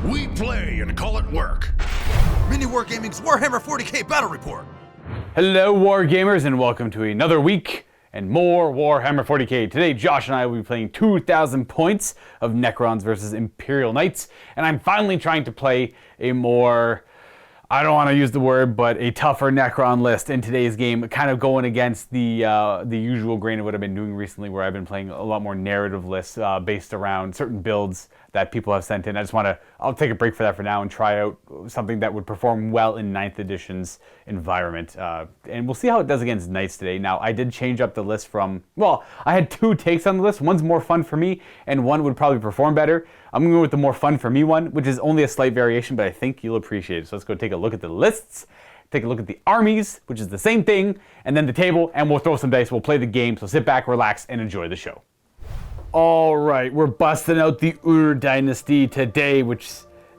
We play and call it work. MiniWarGaming's Warhammer 40k Battle Report. Hello Wargamers and welcome to another week and more Warhammer 40k. Today Josh and I will be playing 2,000 points of Necrons versus Imperial Knights, and I'm finally trying to play a more, I don't want to use the word, but a tougher Necron list in today's game, kind of going against the usual grain of what I've been doing recently, where I've been playing a lot more narrative lists based around certain builds that people have sent in. I'll take a break for that for now and try out something that would perform well in 9th edition's environment. And we'll see how it does against Knights today. Now, I did change up the list from, well, I had two takes on the list. One's more fun for me, and one would probably perform better. I'm going to go with the more fun for me one, which is only a slight variation, but I think you'll appreciate it. So let's go take a look at the lists, take a look at the armies, which is the same thing, and then the table, and we'll throw some dice. We'll play the game, so sit back, relax, and enjoy the show. All right, we're busting out the Ur Dynasty today, which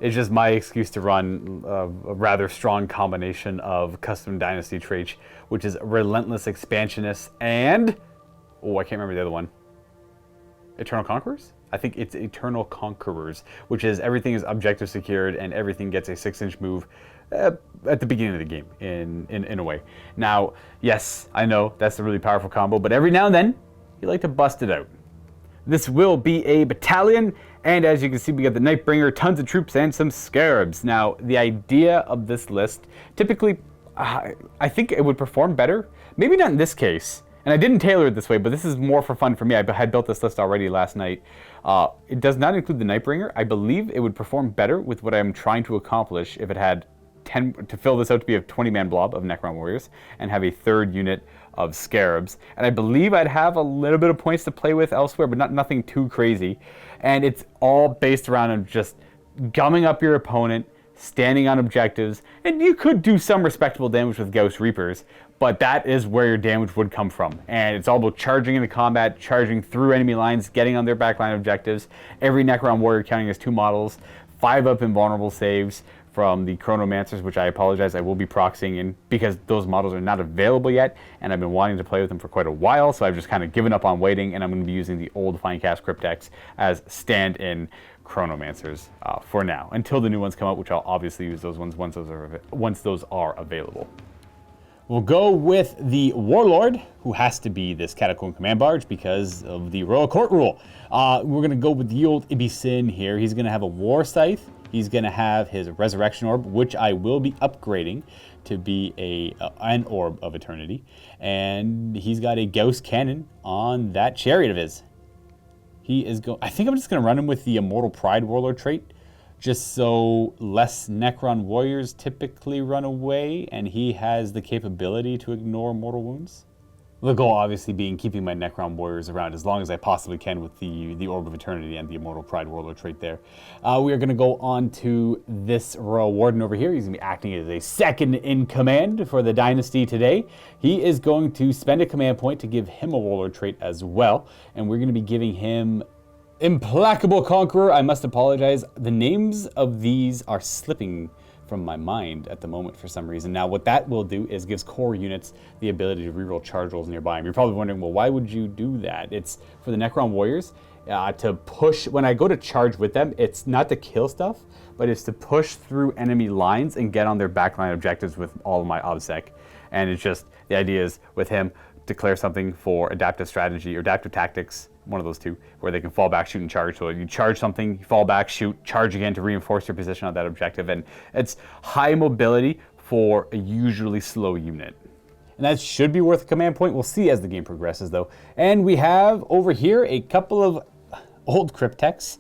is just my excuse to run a rather strong combination of custom dynasty traits, which is Relentless Expansionists and, oh, I can't remember the other one. Eternal Conquerors? I think it's Eternal Conquerors, which is everything is objective secured and everything gets a 6-inch move at the beginning of the game in a way. Now, yes, I know that's a really powerful combo, but every now and then you like to bust it out. This will be a battalion, and as you can see, we got the Nightbringer, tons of troops, and some scarabs. Now, the idea of this list, typically, I think it would perform better. Maybe not in this case, and I didn't tailor it this way, but this is more for fun for me. I had built this list already last night. It does not include the Nightbringer. I believe it would perform better with what I'm trying to accomplish if it had 10, to fill this out to be a 20-man blob of Necron warriors and have a third unit of scarabs. And I believe I'd have a little bit of points to play with elsewhere, but nothing too crazy. And it's all based around just gumming up your opponent, standing on objectives, and you could do some respectable damage with Gauss Reapers, but that is where your damage would come from. And it's all about charging into combat, charging through enemy lines, getting on their backline objectives. Every Necron warrior counting as 2 models, 5-up invulnerable saves from the Chronomancers, which I apologize, I will be proxying in because those models are not available yet, and I've been wanting to play with them for quite a while, so I've just kind of given up on waiting, and I'm going to be using the old Finecast Cryptex as stand-in Chronomancers for now, until the new ones come out, which I'll obviously use those ones once those are available. We'll go with the Warlord, who has to be this Catacomb Command Barge because of the Royal Court rule. We're going to go with the old Ibisin here. He's going to have a War Scythe. He's going to have his Resurrection Orb, which I will be upgrading to be an Orb of Eternity. And he's got a Gauss Cannon on that Chariot of his. I think I'm just going to run him with the Immortal Pride Warlord trait, just so less Necron warriors typically run away, and he has the capability to ignore mortal wounds. The goal obviously being keeping my Necron warriors around as long as I possibly can with the Orb of Eternity and the Immortal Pride Warlord trait there. We are going to go on to this Royal Warden over here. He's going to be acting as a second in command for the Dynasty today. He is going to spend a command point to give him a Warlord trait as well, and we're going to be giving him Implacable Conqueror. I must apologize. The names of these are slipping from my mind at the moment for some reason. Now, what that will do is gives core units the ability to reroll charge rolls nearby. And you're probably wondering, well, why would you do that? It's for the Necron warriors to push. When I go to charge with them, it's not to kill stuff, but it's to push through enemy lines and get on their backline objectives with all of my OBSEC. And it's just, the idea is with him, declare something for adaptive strategy or adaptive tactics, one of those two, where they can fall back, shoot, and charge. So you charge something, you fall back, shoot, charge again to reinforce your position on that objective. And it's high mobility for a usually slow unit. And that should be worth a command point. We'll see as the game progresses, though. And we have over here a couple of old Cryptex.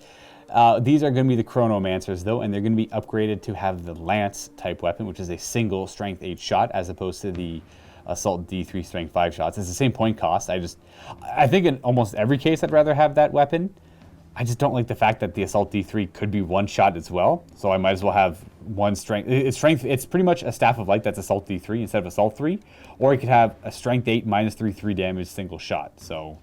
These are going to be the Chronomancers, though, and they're going to be upgraded to have the Lance type weapon, which is a single strength 8 shot, as opposed to the Assault D3 strength 5 shots. It's the same point cost. I think in almost every case I'd rather have that weapon. I just don't like the fact that the Assault D3 could be one shot as well. So I might as well have one strength. It's pretty much a Staff of Light that's Assault D3 instead of Assault 3. Or I could have a strength 8 -3 damage single shot. So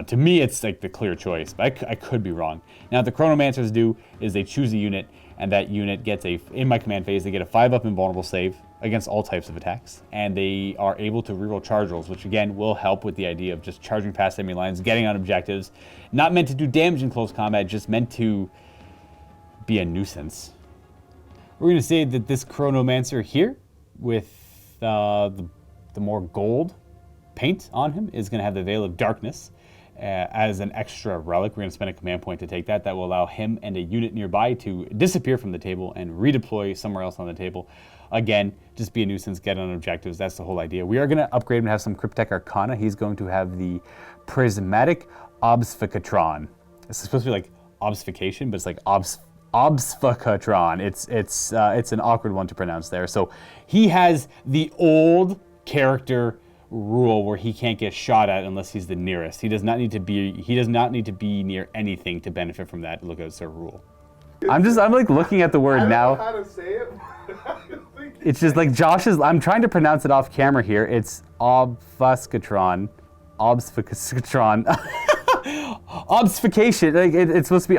to me, it's like the clear choice, but I could be wrong. Now, what the Chronomancers do is they choose a unit, and that unit gets in my command phase, they get a 5-up invulnerable save against all types of attacks, and they are able to reroll charge rolls, which again will help with the idea of just charging past enemy lines, getting on objectives. Not meant to do damage in close combat, just meant to be a nuisance. We're going to say that this Chronomancer here, with the more gold paint on him, is going to have the Veil of Darkness as an extra relic. We're going to spend a command point to take that. That will allow him and a unit nearby to disappear from the table and redeploy somewhere else on the table. Again, just be a nuisance, get on objectives. That's the whole idea. We are going to upgrade him to have some Cryptek Arcana. He's going to have the Prismatic Obfuscatron. It's supposed to be like obfuscation, but it's like Obfuscatron. It's an awkward one to pronounce there. So he has the old character rule where he can't get shot at unless he's the nearest. He does not need to be near anything to benefit from that. Look at it's a rule. I'm like looking at the word now. I don't know how to say it. It's just like I'm trying to pronounce it off camera here. It's Obfuscatron. Obfuscation. Like it's supposed to be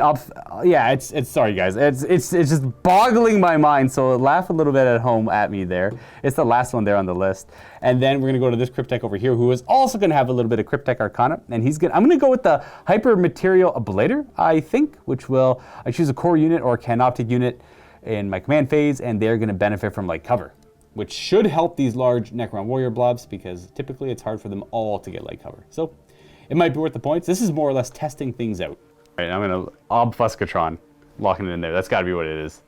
yeah, it's sorry guys. It's just boggling my mind. So laugh a little bit at home at me there. It's the last one there on the list. And then we're gonna go to this Cryptek over here, who is also gonna have a little bit of Cryptek Arcana. And I'm gonna go with the Hyper Material Ablator, I think, which I choose a core unit or a Canoptic unit in my command phase, and they're gonna benefit from light cover, which should help these large Necron warrior blobs because typically it's hard for them all to get light cover. So it might be worth the points. This is more or less testing things out. All right, I'm gonna Obfuscatron, locking it in there. That's gotta be what it is.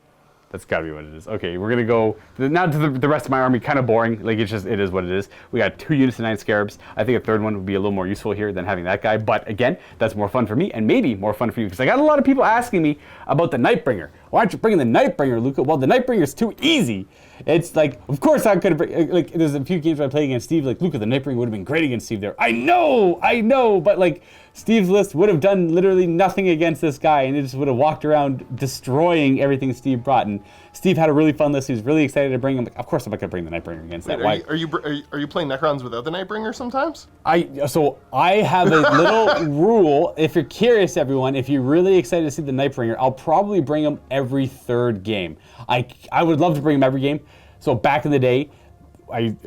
That's gotta be what it is. Okay, we're gonna go now to the rest of my army. Kind of boring. Like it is what it is. We got 2 units of 9 scarabs. I think a third one would be a little more useful here than having that guy. But again, that's more fun for me and maybe more fun for you because I got a lot of people asking me about the Nightbringer. Why aren't you bringing the Nightbringer, Luka? Well, the Nightbringer's too easy. It's like, of course I could have, like, there's a few games I played against Steve, like, Luka, the Nightbringer would have been great against Steve there. I know, but like, Steve's list would have done literally nothing against this guy, and it just would have walked around destroying everything Steve brought, and Steve had a really fun list. He was really excited to bring him. Like, of course I'm not going to bring the Nightbringer against that. Why? Are you playing Necrons without the Nightbringer sometimes? So I have a little rule. If you're curious, everyone, if you're really excited to see the Nightbringer, I'll probably bring him every third game. I would love to bring him every game. So back in the day, I've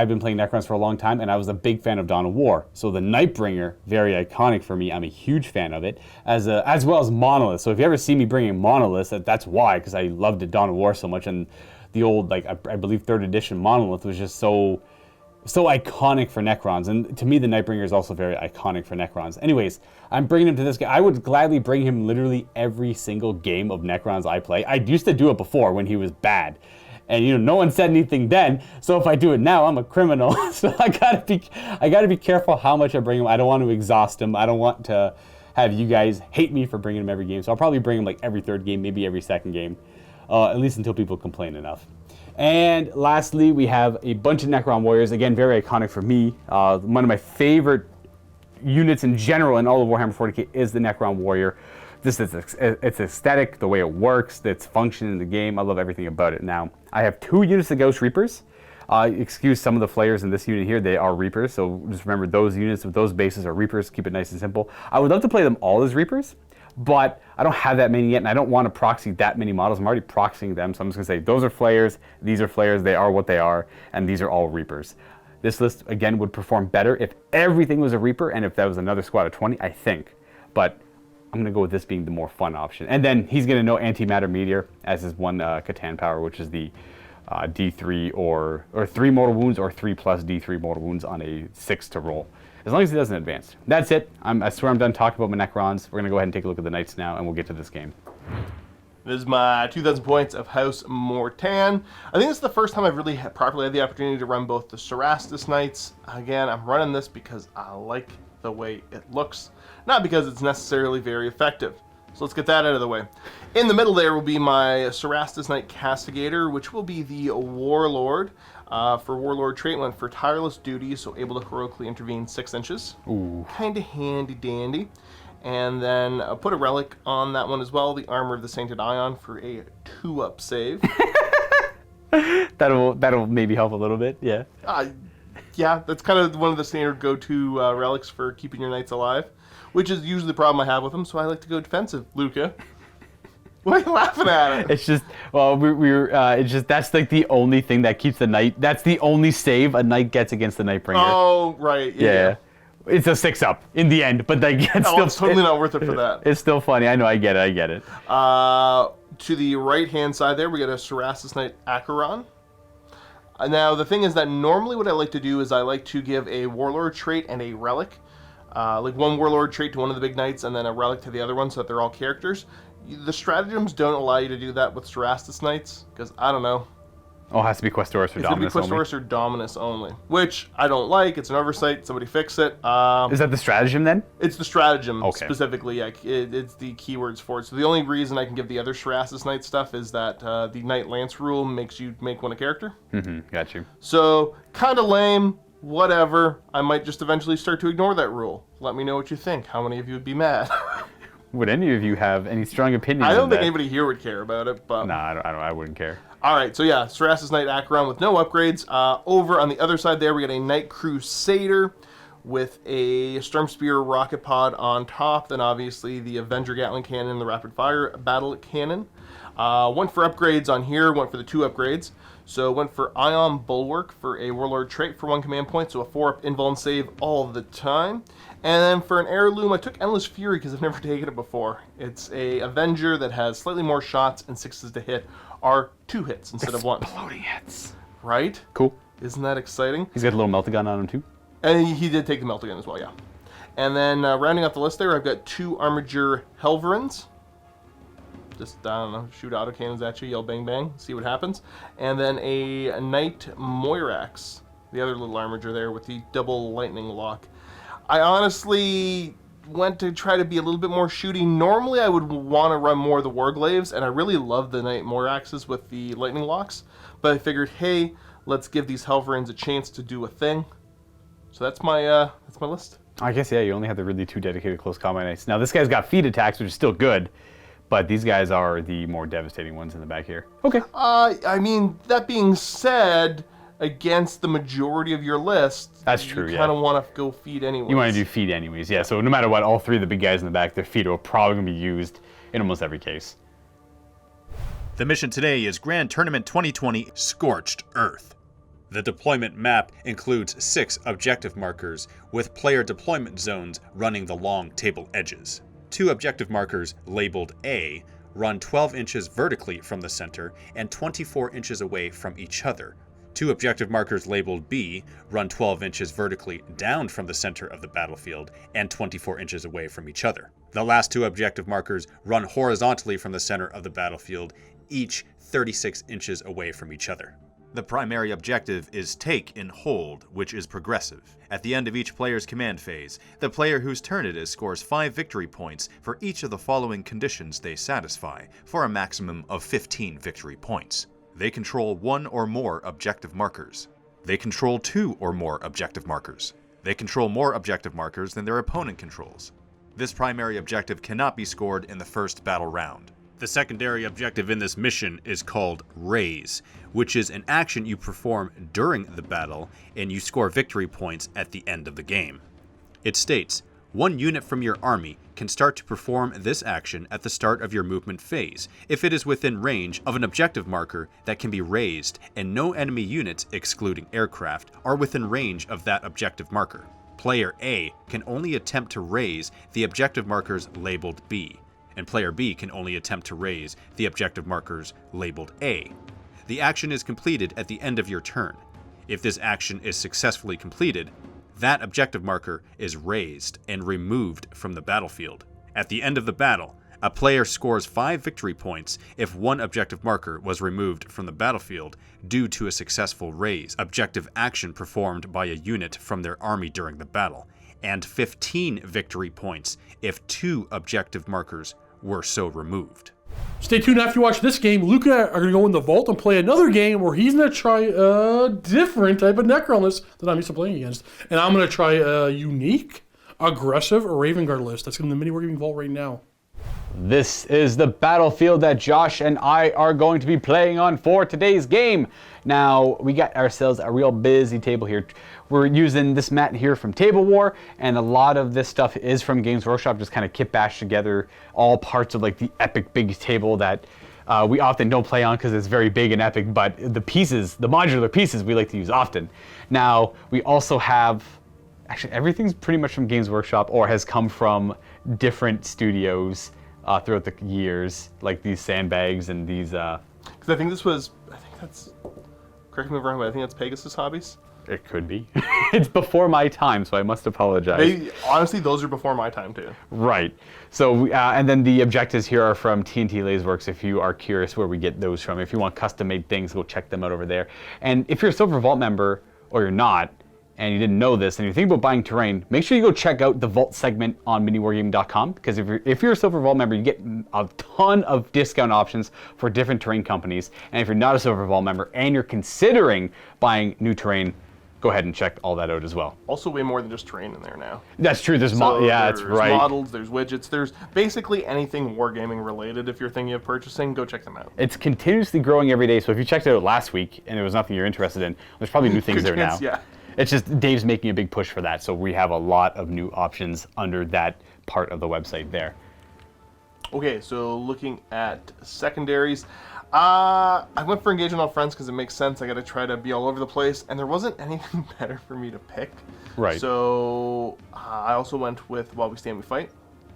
been playing Necrons for a long time, and I was a big fan of Dawn of War. So the Nightbringer, very iconic for me. I'm a huge fan of it, as well as Monolith. So if you ever see me bringing Monolith, that's why, because I loved Dawn of War so much, and the old, like, I believe 3rd edition Monolith was just so iconic for Necrons, and to me the Nightbringer is also very iconic for Necrons. Anyways, I'm bringing him to this game. I would gladly bring him literally every single game of Necrons I play. I used to do it before when he was bad, and no one said anything then. So if I do it now, I'm a criminal. So I gotta be careful how much I bring him. I don't want to exhaust him. I don't want to have you guys hate me for bringing him every game. So I'll probably bring him like every 3rd game, maybe every 2nd game, at least until people complain enough. And lastly, we have a bunch of Necron warriors. Again, very iconic for me. One of my favorite units in general in all of Warhammer 40k is the Necron warrior. This is its aesthetic, the way it works, its function in the game. I love everything about it. Now, I have 2 units of Ghost Reapers. Excuse some of the flayers in this unit here, they are Reapers. So just remember those units with those bases are Reapers. Keep it nice and simple. I would love to play them all as Reapers, but I don't have that many yet, and I don't want to proxy that many models. I'm already proxying them, so I'm just going to say those are flayers, these are flayers, they are what they are, and these are all Reapers. This list, again, would perform better if everything was a Reaper and if that was another squad of 20, I think. But I'm going to go with this being the more fun option. And then he's going to know Antimatter Meteor as his one Catan power, which is the D3 or 3 mortal wounds or 3 plus D3 mortal wounds on a 6 to roll. As long as he doesn't advance. That's it. I swear I'm done talking about my Necrons. We're going to go ahead and take a look at the Knights now, and we'll get to this game. This is my 2,000 points of House Mortan. I think this is the first time I've really properly had the opportunity to run both the Cerastus Knights. Again, I'm running this because I like the way it looks, not because it's necessarily very effective. So let's get that out of the way. In the middle there will be my Cerastus Knight Castigator, which will be the Warlord. For Warlord trait went for tireless duty, so able to heroically intervene 6 inches. Ooh. Kinda handy dandy. And then put a relic on that one as well, the Armor of the Sainted Ion for a 2-up save. That'll maybe help a little bit, yeah. Yeah, that's kind of one of the standard go-to relics for keeping your knights alive, which is usually the problem I have with them, so I like to go defensive, Luka. Why are you laughing at it? It's just, well, it's just, that's like the only thing that keeps the knight, that's the only save a knight gets against the Nightbringer. Oh, right, yeah. It's a 6-up in the end, but like, it's totally not worth it for that. It's still funny. I know, I get it. to the right-hand side there, we got a Cerastus Knight Acheron. Now, the thing is that normally what I like to do is I like to give a Warlord trait and a Relic. Like one Warlord trait to one of the big knights and then a Relic to the other one so that they're all characters. The stratagems don't allow you to do that with Cerastus Knights, because, I don't know. Oh, it has to be Questoris or Dominus only? It's going to be Questoris or Dominus only, which I don't like. It's an oversight. Somebody fix it. Is that the stratagem then? It's the stratagem specifically. Yeah, it's the keywords for it. So the only reason I can give the other Cerastus Knight stuff is that the Knight Lance rule makes you make one a character. Got you. So, kind of lame. Whatever. I might just eventually start to ignore that rule. Let me know what you think. How many of you would be mad? Would any of you have any strong opinions? I don't think anybody here would care about it, but... No, I wouldn't care. Alright, so yeah, Cerastus Knight Acheron with no upgrades. Over on the other side there, we got a Knight Crusader with a Storm Spear rocket pod on top, then obviously the Avenger Gatling Cannon, the Rapid Fire Battle Cannon. Went for upgrades on here, went for the 2 upgrades. So went for Ion Bulwark for a Warlord trait for 1 command point, so a 4-up invuln save all the time. And then for an heirloom, I took Endless Fury because I've never taken it before. It's a Avenger that has slightly more shots and 6s to hit are 2 hits instead of 1. Exploding hits. Right? Cool. Isn't that exciting? He's got a little Meltagun on him too. And he did take the Meltagun as well, yeah. And then rounding out the list there, I've got 2 Armiger Helverins. Just, I don't know, shoot autocannons at you, yell bang bang, see what happens. And then a Knight Moirax, the other little Armiger there with the double lightning lock. I honestly went to try to be a little bit more shooting. Normally I would want to run more of the Warglaves, and I really love the Knight Moiraxes with the lightning locks. But I figured, hey, let's give these Helverins a chance to do a thing. So that's my list. I guess, yeah, you only have the really 2 dedicated close combat knights. Now this guy's got feet attacks, which is still good. But these guys are the more devastating ones in the back here. Okay. I mean, that being said, against the majority of your list, that's true. You kind of want to go feet anyways. You want to do feet anyways, yeah. So no matter what, all 3 of the big guys in the back, their feet are probably going to be used in almost every case. The mission today is Grand Tournament 2020 Scorched Earth. The deployment map includes 6 objective markers with player deployment zones running the long table edges. 2 objective markers labeled A run 12 inches vertically from the center and 24 inches away from each other. 2 objective markers labeled B run 12 inches vertically down from the center of the battlefield and 24 inches away from each other. The last 2 objective markers run horizontally from the center of the battlefield, each 36 inches away from each other. The primary objective is Take and Hold, which is progressive. At the end of each player's command phase, the player whose turn it is scores 5 victory points for each of the following conditions they satisfy, for a maximum of 15 victory points. They control 1 or more objective markers. They control 2 or more objective markers. They control more objective markers than their opponent controls. This primary objective cannot be scored in the first battle round. The secondary objective in this mission is called Raise, which is an action you perform during the battle, and you score victory points at the end of the game. It states, 1 unit from your army can start to perform this action at the start of your movement phase, if it is within range of an objective marker that can be raised, and no enemy units, excluding aircraft, are within range of that objective marker. Player A can only attempt to raise the objective markers labeled B, and player B can only attempt to raise the objective markers labeled A. The action is completed at the end of your turn. If this action is successfully completed, that objective marker is raised and removed from the battlefield. At the end of the battle, a player scores 5 victory points if 1 objective marker was removed from the battlefield due to a successful raise objective action performed by a unit from their army during the battle, and 15 victory points if 2 objective markers were so removed. Stay tuned after you watch this game. Luka are going to go in the vault and play another game where he's going to try a different type of Necron list that I'm used to playing against. And I'm going to try a unique, aggressive Raven Guard list. That's in the MiniWarGaming vault right now. This is the battlefield that Josh and I are going to be playing on for today's game. Now, we got ourselves a real busy table here. We're using this mat here from Table War, and a lot of this stuff is from Games Workshop, just kind of kit bashed together all parts of like the epic big table that we often don't play on because it's very big and epic, but the pieces, the modular pieces, we like to use often. Now, we also have, actually everything's pretty much from Games Workshop or has come from different studios. throughout the years, like these sandbags and these. Because I think that's. Correct me if I'm wrong, but I think that's Pegasus Hobbies. It could be. It's before my time, so I must apologize. Honestly, those are before my time too. Right. So, and then the objectives here are from TNT Laserworks if you are curious where we get those from. If you want custom-made things, go check them out over there. And if you're a Silver Vault member, or you're not, and you didn't know this, and you're thinking about buying terrain, make sure you go check out the Vault segment on MiniWarGaming.com, because if you're a Silver Vault member, you get a ton of discount options for different terrain companies. And if you're not a Silver Vault member, and you're considering buying new terrain, go ahead and check all that out as well. Also, way more than just terrain in there now. That's true. There's that's right. There's models, there's widgets, there's basically anything wargaming related. If you're thinking of purchasing, go check them out. It's continuously growing every day. So if you checked it out last week and there was nothing you're interested in, there's probably new things there now. Yeah. It's just Dave's making a big push for that. So we have a lot of new options under that part of the website there. Okay, so looking at secondaries. I went for Engagement on Friends because it makes sense. I got to try to be all over the place, and there wasn't anything better for me to pick. Right. So I also went with While We Stand We Fight.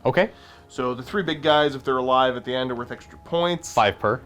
Okay. So the 3 big guys, if they're alive at the end, are worth extra points. 5 per.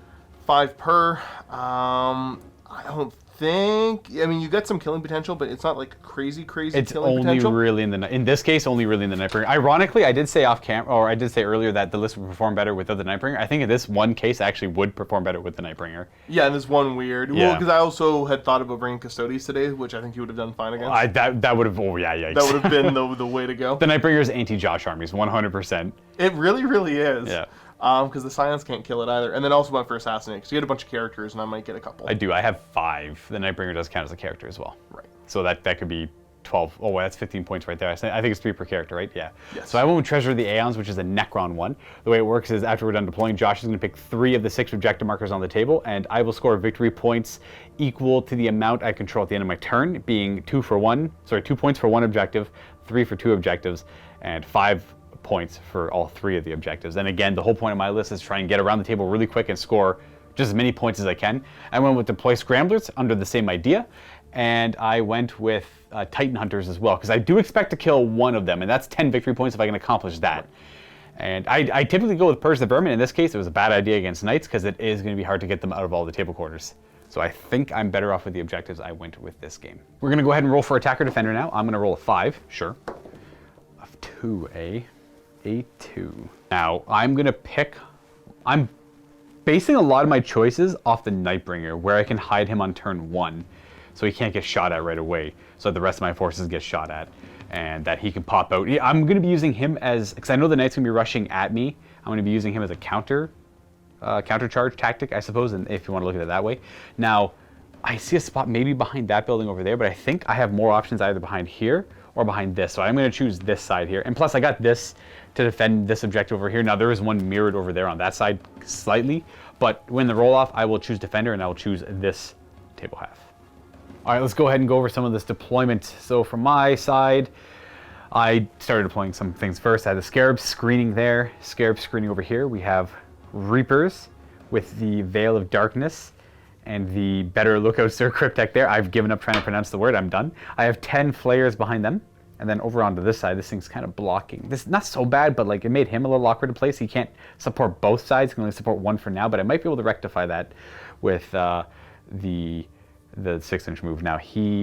5 per. I don't think. I mean, you got some killing potential, but it's not like crazy killing potential. It's only really in this case, only really in the Nightbringer. Ironically, I did say off camera, or I did say earlier that the list would perform better without the Nightbringer. I think in this one case, actually would perform better with the Nightbringer. Yeah, and there's one weird. Yeah. Well, because I also had thought about bringing Custodes today, which I think you would have done fine against. That would have. Oh yeah, yikes. That would have been the way to go. The Nightbringer's anti-Josh armies, 100%. It really, really is. Yeah. Because the Scions can't kill it either. And then also went for Assassinate, because you had a bunch of characters, and I might get a couple. I do. I have 5. The Nightbringer does count as a character as well. Right. So that could be 12. Oh, well, that's 15 points right there. I think it's 3 per character, right? Yeah. Yes. So I went with Treasure of the Aeons, which is a Necron one. The way it works is after we're done deploying, Josh is going to pick 3 of the 6 objective markers on the table, and I will score victory points equal to the amount I control at the end of my turn, being 2 points for 1 objective, 3 for 2 objectives, and 5 points for all 3 of the objectives. And again, the whole point of my list is try and get around the table really quick and score just as many points as I can. I went with Deploy Scramblers under the same idea, and I went with Titan Hunters as well, because I do expect to kill 1 of them, and that's 10 victory points if I can accomplish that. And I typically go with Purge the Vermin. In this case, it was a bad idea against Knights, because it is going to be hard to get them out of all the table quarters. So I think I'm better off with the objectives I went with this game. We're going to go ahead and roll for Attacker Defender now. I'm going to roll a 5, sure. Of 2, A2. Now, I'm basing a lot of my choices off the Nightbringer, where I can hide him on turn 1, so he can't get shot at right away, so the rest of my forces get shot at, and that he can pop out. Yeah, I'm going to be using him as, because I know the Knight's going to be rushing at me, I'm going to be using him as a counter charge tactic, I suppose, and if you want to look at it that way. Now, I see a spot maybe behind that building over there, but I think I have more options either behind here or behind this, so I'm going to choose this side here. And plus, I got this to defend this objective over here. Now, there is one mirrored over there on that side slightly, but when the roll-off, I will choose Defender, and I will choose this table half. All right, let's go ahead and go over some of this deployment. So from my side, I started deploying some things first. I had the Scarab screening there, Scarab screening over here. We have Reapers with the Veil of Darkness and the Better Lookout Sir Cryptek there. I've given up trying to pronounce the word, I'm done. I have 10 Flayers behind them. And then over onto this side, this thing's kind of blocking. This is not so bad, but like it made him a little awkward to place. He can't support both sides, he can only support 1 for now, but I might be able to rectify that with the 6-inch move. Now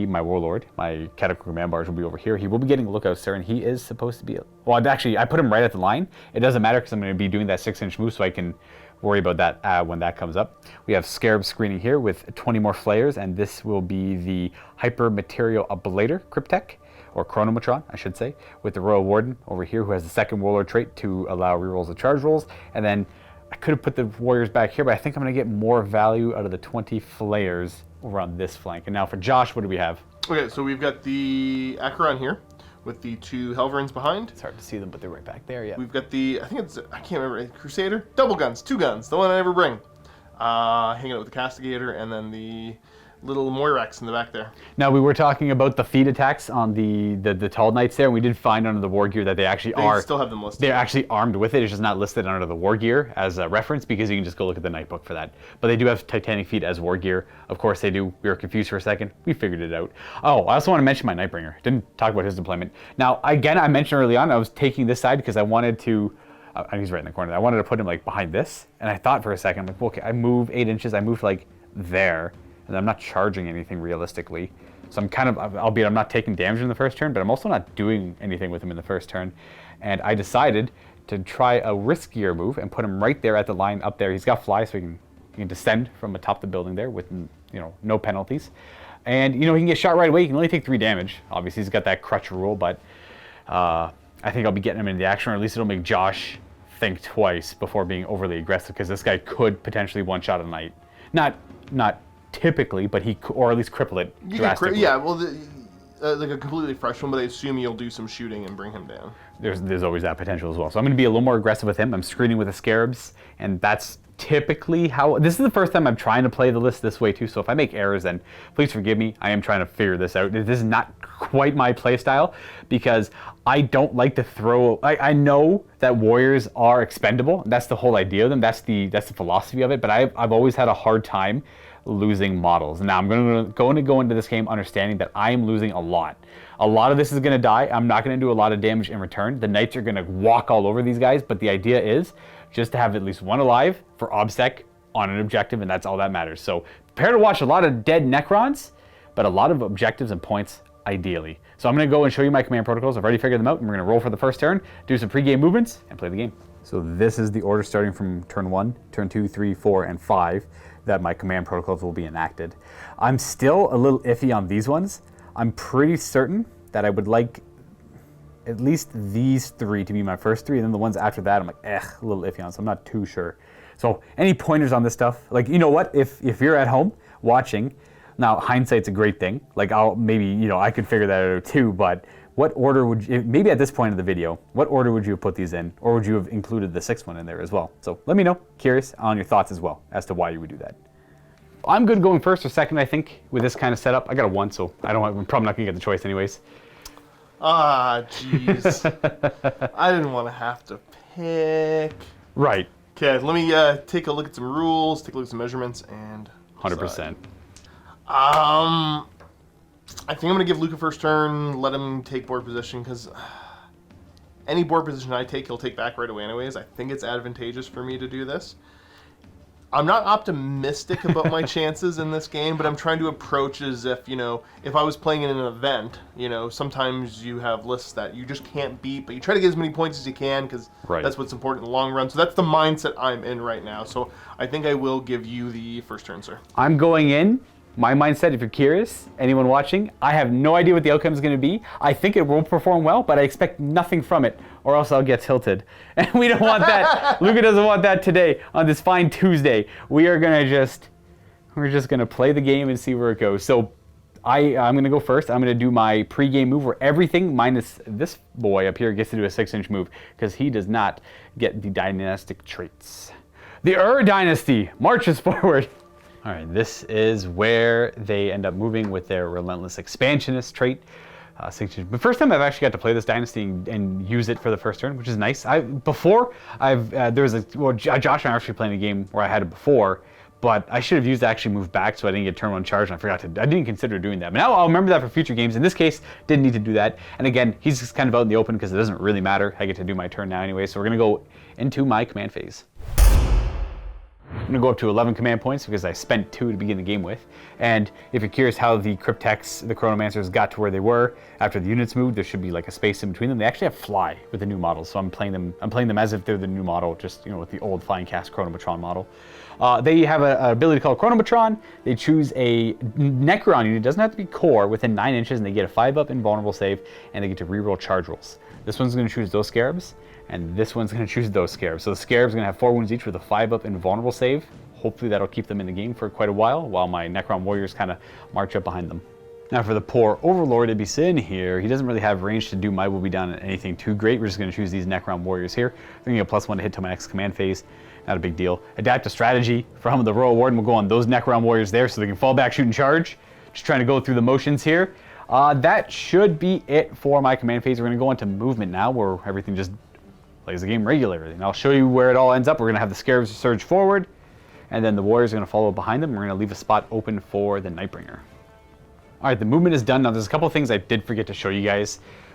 my Warlord, my Catacomb Man Bars will be over here. He will be getting Lookout Sir, and he is supposed to be, well, actually, I put him right at the line. It doesn't matter because I'm going to be doing that 6-inch move, so I can worry about that when that comes up. We have Scarab screening here with 20 more Flayers, and this will be the Hyper Material Ablator Cryptek, or Chronometron, I should say, with the Royal Warden over here, who has the 2nd Warlord trait to allow rerolls of charge rolls. And then I could have put the Warriors back here, but I think I'm going to get more value out of the 20 Flayers over on this flank. And now for Josh, what do we have? Okay, so we've got the Acheron here with the 2 Helverins behind. It's hard to see them, but they're right back there, yeah. We've got the, I can't remember, Crusader? Double guns, 2 guns, the one I never bring. Hanging out with the Castigator, and then the little Moirax in the back there. Now, we were talking about the feed attacks on the Tall Knights there, and we did find under the war gear that they still have them listed. They're actually armed with it. It's just not listed under the war gear as a reference, because you can just go look at the night book for that. But they do have Titanic feet as war gear. Of course they do. We were confused for a second. We figured it out. Oh, I also want to mention my Nightbringer. Didn't talk about his deployment. Now, again, I mentioned early on I was taking this side because I wanted to and he's right in the corner. I wanted to put him like behind this, and I thought for a second, like, well, okay, I move 8 inches, I moved like there, and I'm not charging anything realistically. So I'm kind of, albeit I'm not taking damage in the first turn, but I'm also not doing anything with him in the first turn. And I decided to try a riskier move and put him right there at the line up there. He's got fly, so he can descend from atop the building there with, you know, no penalties. And, you know, he can get shot right away. He can only take 3 damage. Obviously, he's got that crutch rule, but I think I'll be getting him into the action, or at least it'll make Josh think twice before being overly aggressive, because this guy could potentially one-shot a knight. Not typically, but he could, or at least cripple it drastically. Yeah, well, like a completely fresh one, but I assume you'll do some shooting and bring him down. There's always that potential as well. So I'm going to be a little more aggressive with him. I'm screening with the scarabs, and that's typically how... This is the first time I'm trying to play the list this way too, so if I make errors, then please forgive me. I am trying to figure this out. This is not quite my play style, because I don't like to throw... I know that warriors are expendable. That's the whole idea of them. That's the philosophy of it, but I've always had a hard time losing models. Now I'm going to go into this game understanding that I am losing a lot. A lot of this is going to die. I'm not going to do a lot of damage in return. The knights are going to walk all over these guys, but the idea is just to have at least one alive for OBSEC on an objective, and that's all that matters. So prepare to watch a lot of dead Necrons, but a lot of objectives and points ideally. So I'm going to go and show you my command protocols. I've already figured them out, and we're going to roll for the first turn, do some pre-game movements, and play the game. So this is the order starting from turn 1, turn 2, 3, 4, and 5 that my command protocols will be enacted. I'm still a little iffy on these ones. I'm pretty certain that I would like at least these 3 to be my first 3, and then the ones after that I'm like, a little iffy on, so I'm not too sure. So any pointers on this stuff? Like, you know what, if you're at home watching, now hindsight's a great thing, like I'll maybe, you know, I could figure that out too, but what order would you, maybe at this point of the video, what order would you have put these in? Or would you have included the 6th one in there as well? So let me know, curious on your thoughts as well as to why you would do that. I'm good going first or second, I think, with this kind of setup. I got a 1, so I'm probably not gonna get the choice anyways. Ah, jeez. I didn't want to have to pick. Right. Okay, let me take a look at some rules, take a look at some measurements, and 100%. I think I'm going to give Luka first turn, let him take board position, because any board position I take, he'll take back right away anyways. I think it's advantageous for me to do this. I'm not optimistic about my chances in this game, but I'm trying to approach as if, you know, if I was playing in an event, you know, sometimes you have lists that you just can't beat, but you try to get as many points as you can, because that's what's important in the long run. So that's the mindset I'm in right now. So I think I will give you the first turn, sir. I'm going in. My mindset, if you're curious, anyone watching, I have no idea what the outcome is going to be. I think it will perform well, but I expect nothing from it, or else I'll get tilted. And we don't want that. Luka doesn't want that today on this fine Tuesday. We're just going to play the game and see where it goes. So I'm going to go first. I'm going to do my pre-game move where everything minus this boy up here gets to do a 6-inch move, because he does not get the dynastic traits. The Ur Dynasty marches forward. All right, this is where they end up moving with their Relentless Expansionist trait. The first time I've actually got to play this dynasty and use it for the first turn, which is nice. Josh and I are actually playing a game where I had it before, but I should have used to actually move back so I didn't get turn 1 charge, and I didn't consider doing that. But now I'll remember that for future games. In this case, didn't need to do that. And again, he's just kind of out in the open because it doesn't really matter. I get to do my turn now anyway, so we're gonna go into my command phase. I'm going to go up to 11 command points because I spent 2 to begin the game with. And if you're curious how the Cryptex, the Chronomancers, got to where they were after the units moved, there should be like a space in between them. They actually have fly with the new models, so I'm playing them as if they're the new model, just, you know, with the old Flying Cast Chronomatron model. They have an ability called Chronomatron. They choose a Necron unit. It doesn't have to be core, within 9 inches, and they get a 5-up invulnerable save, and they get to reroll charge rolls. This one's going to choose those scarabs, and this one's going to choose those scarabs. So the scarabs are going to have 4 wounds each with a 5-up invulnerable save. Hopefully that'll keep them in the game for quite a while my Necron warriors kind of march up behind them. Now for the poor Overlord to be sitting here, he doesn't really have range to do my will be done at anything too great. We're just going to choose these Necron warriors here. I'm going to get +1 to hit to my next command phase. Not a big deal. Adaptive strategy from the Royal Warden will go on those Necron warriors there so they can fall back, shoot, and charge. Just trying to go through the motions here. That should be it for my command phase. We're going to go into movement now, where everything just plays the game regularly. And I'll show you where it all ends up. We're going to have the scarabs surge forward, and then the warriors are going to follow behind them. We're going to leave a spot open for the Nightbringer. All right, the movement is done. Now, there's a couple of things I did forget to show you guys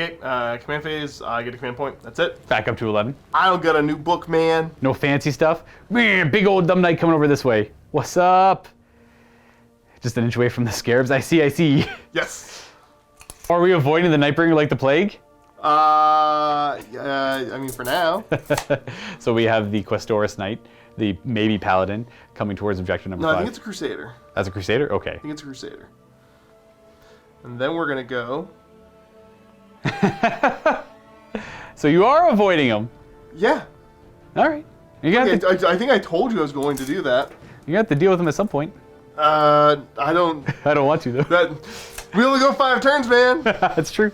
Okay, command phase, I get a command point. That's it. Back up to 11. I don't got a new book, man. No fancy stuff. Man, big old dumb knight coming over this way. What's up? Just an inch away from the scarabs. I see. Yes. Are we avoiding the Nightbringer like the plague? I mean, for now. So we have the Questoris Knight, the maybe Paladin, coming towards objective number 5. No, I think it's a Crusader. That's a Crusader? Okay. I think it's a Crusader. And then we're going to go... So you are avoiding him. Yeah. All right. You got Okay, I think I told you I was going to do that. you got to deal with him at some point. I don't... I don't want to, though. That, we only go 5 turns, man. That's true.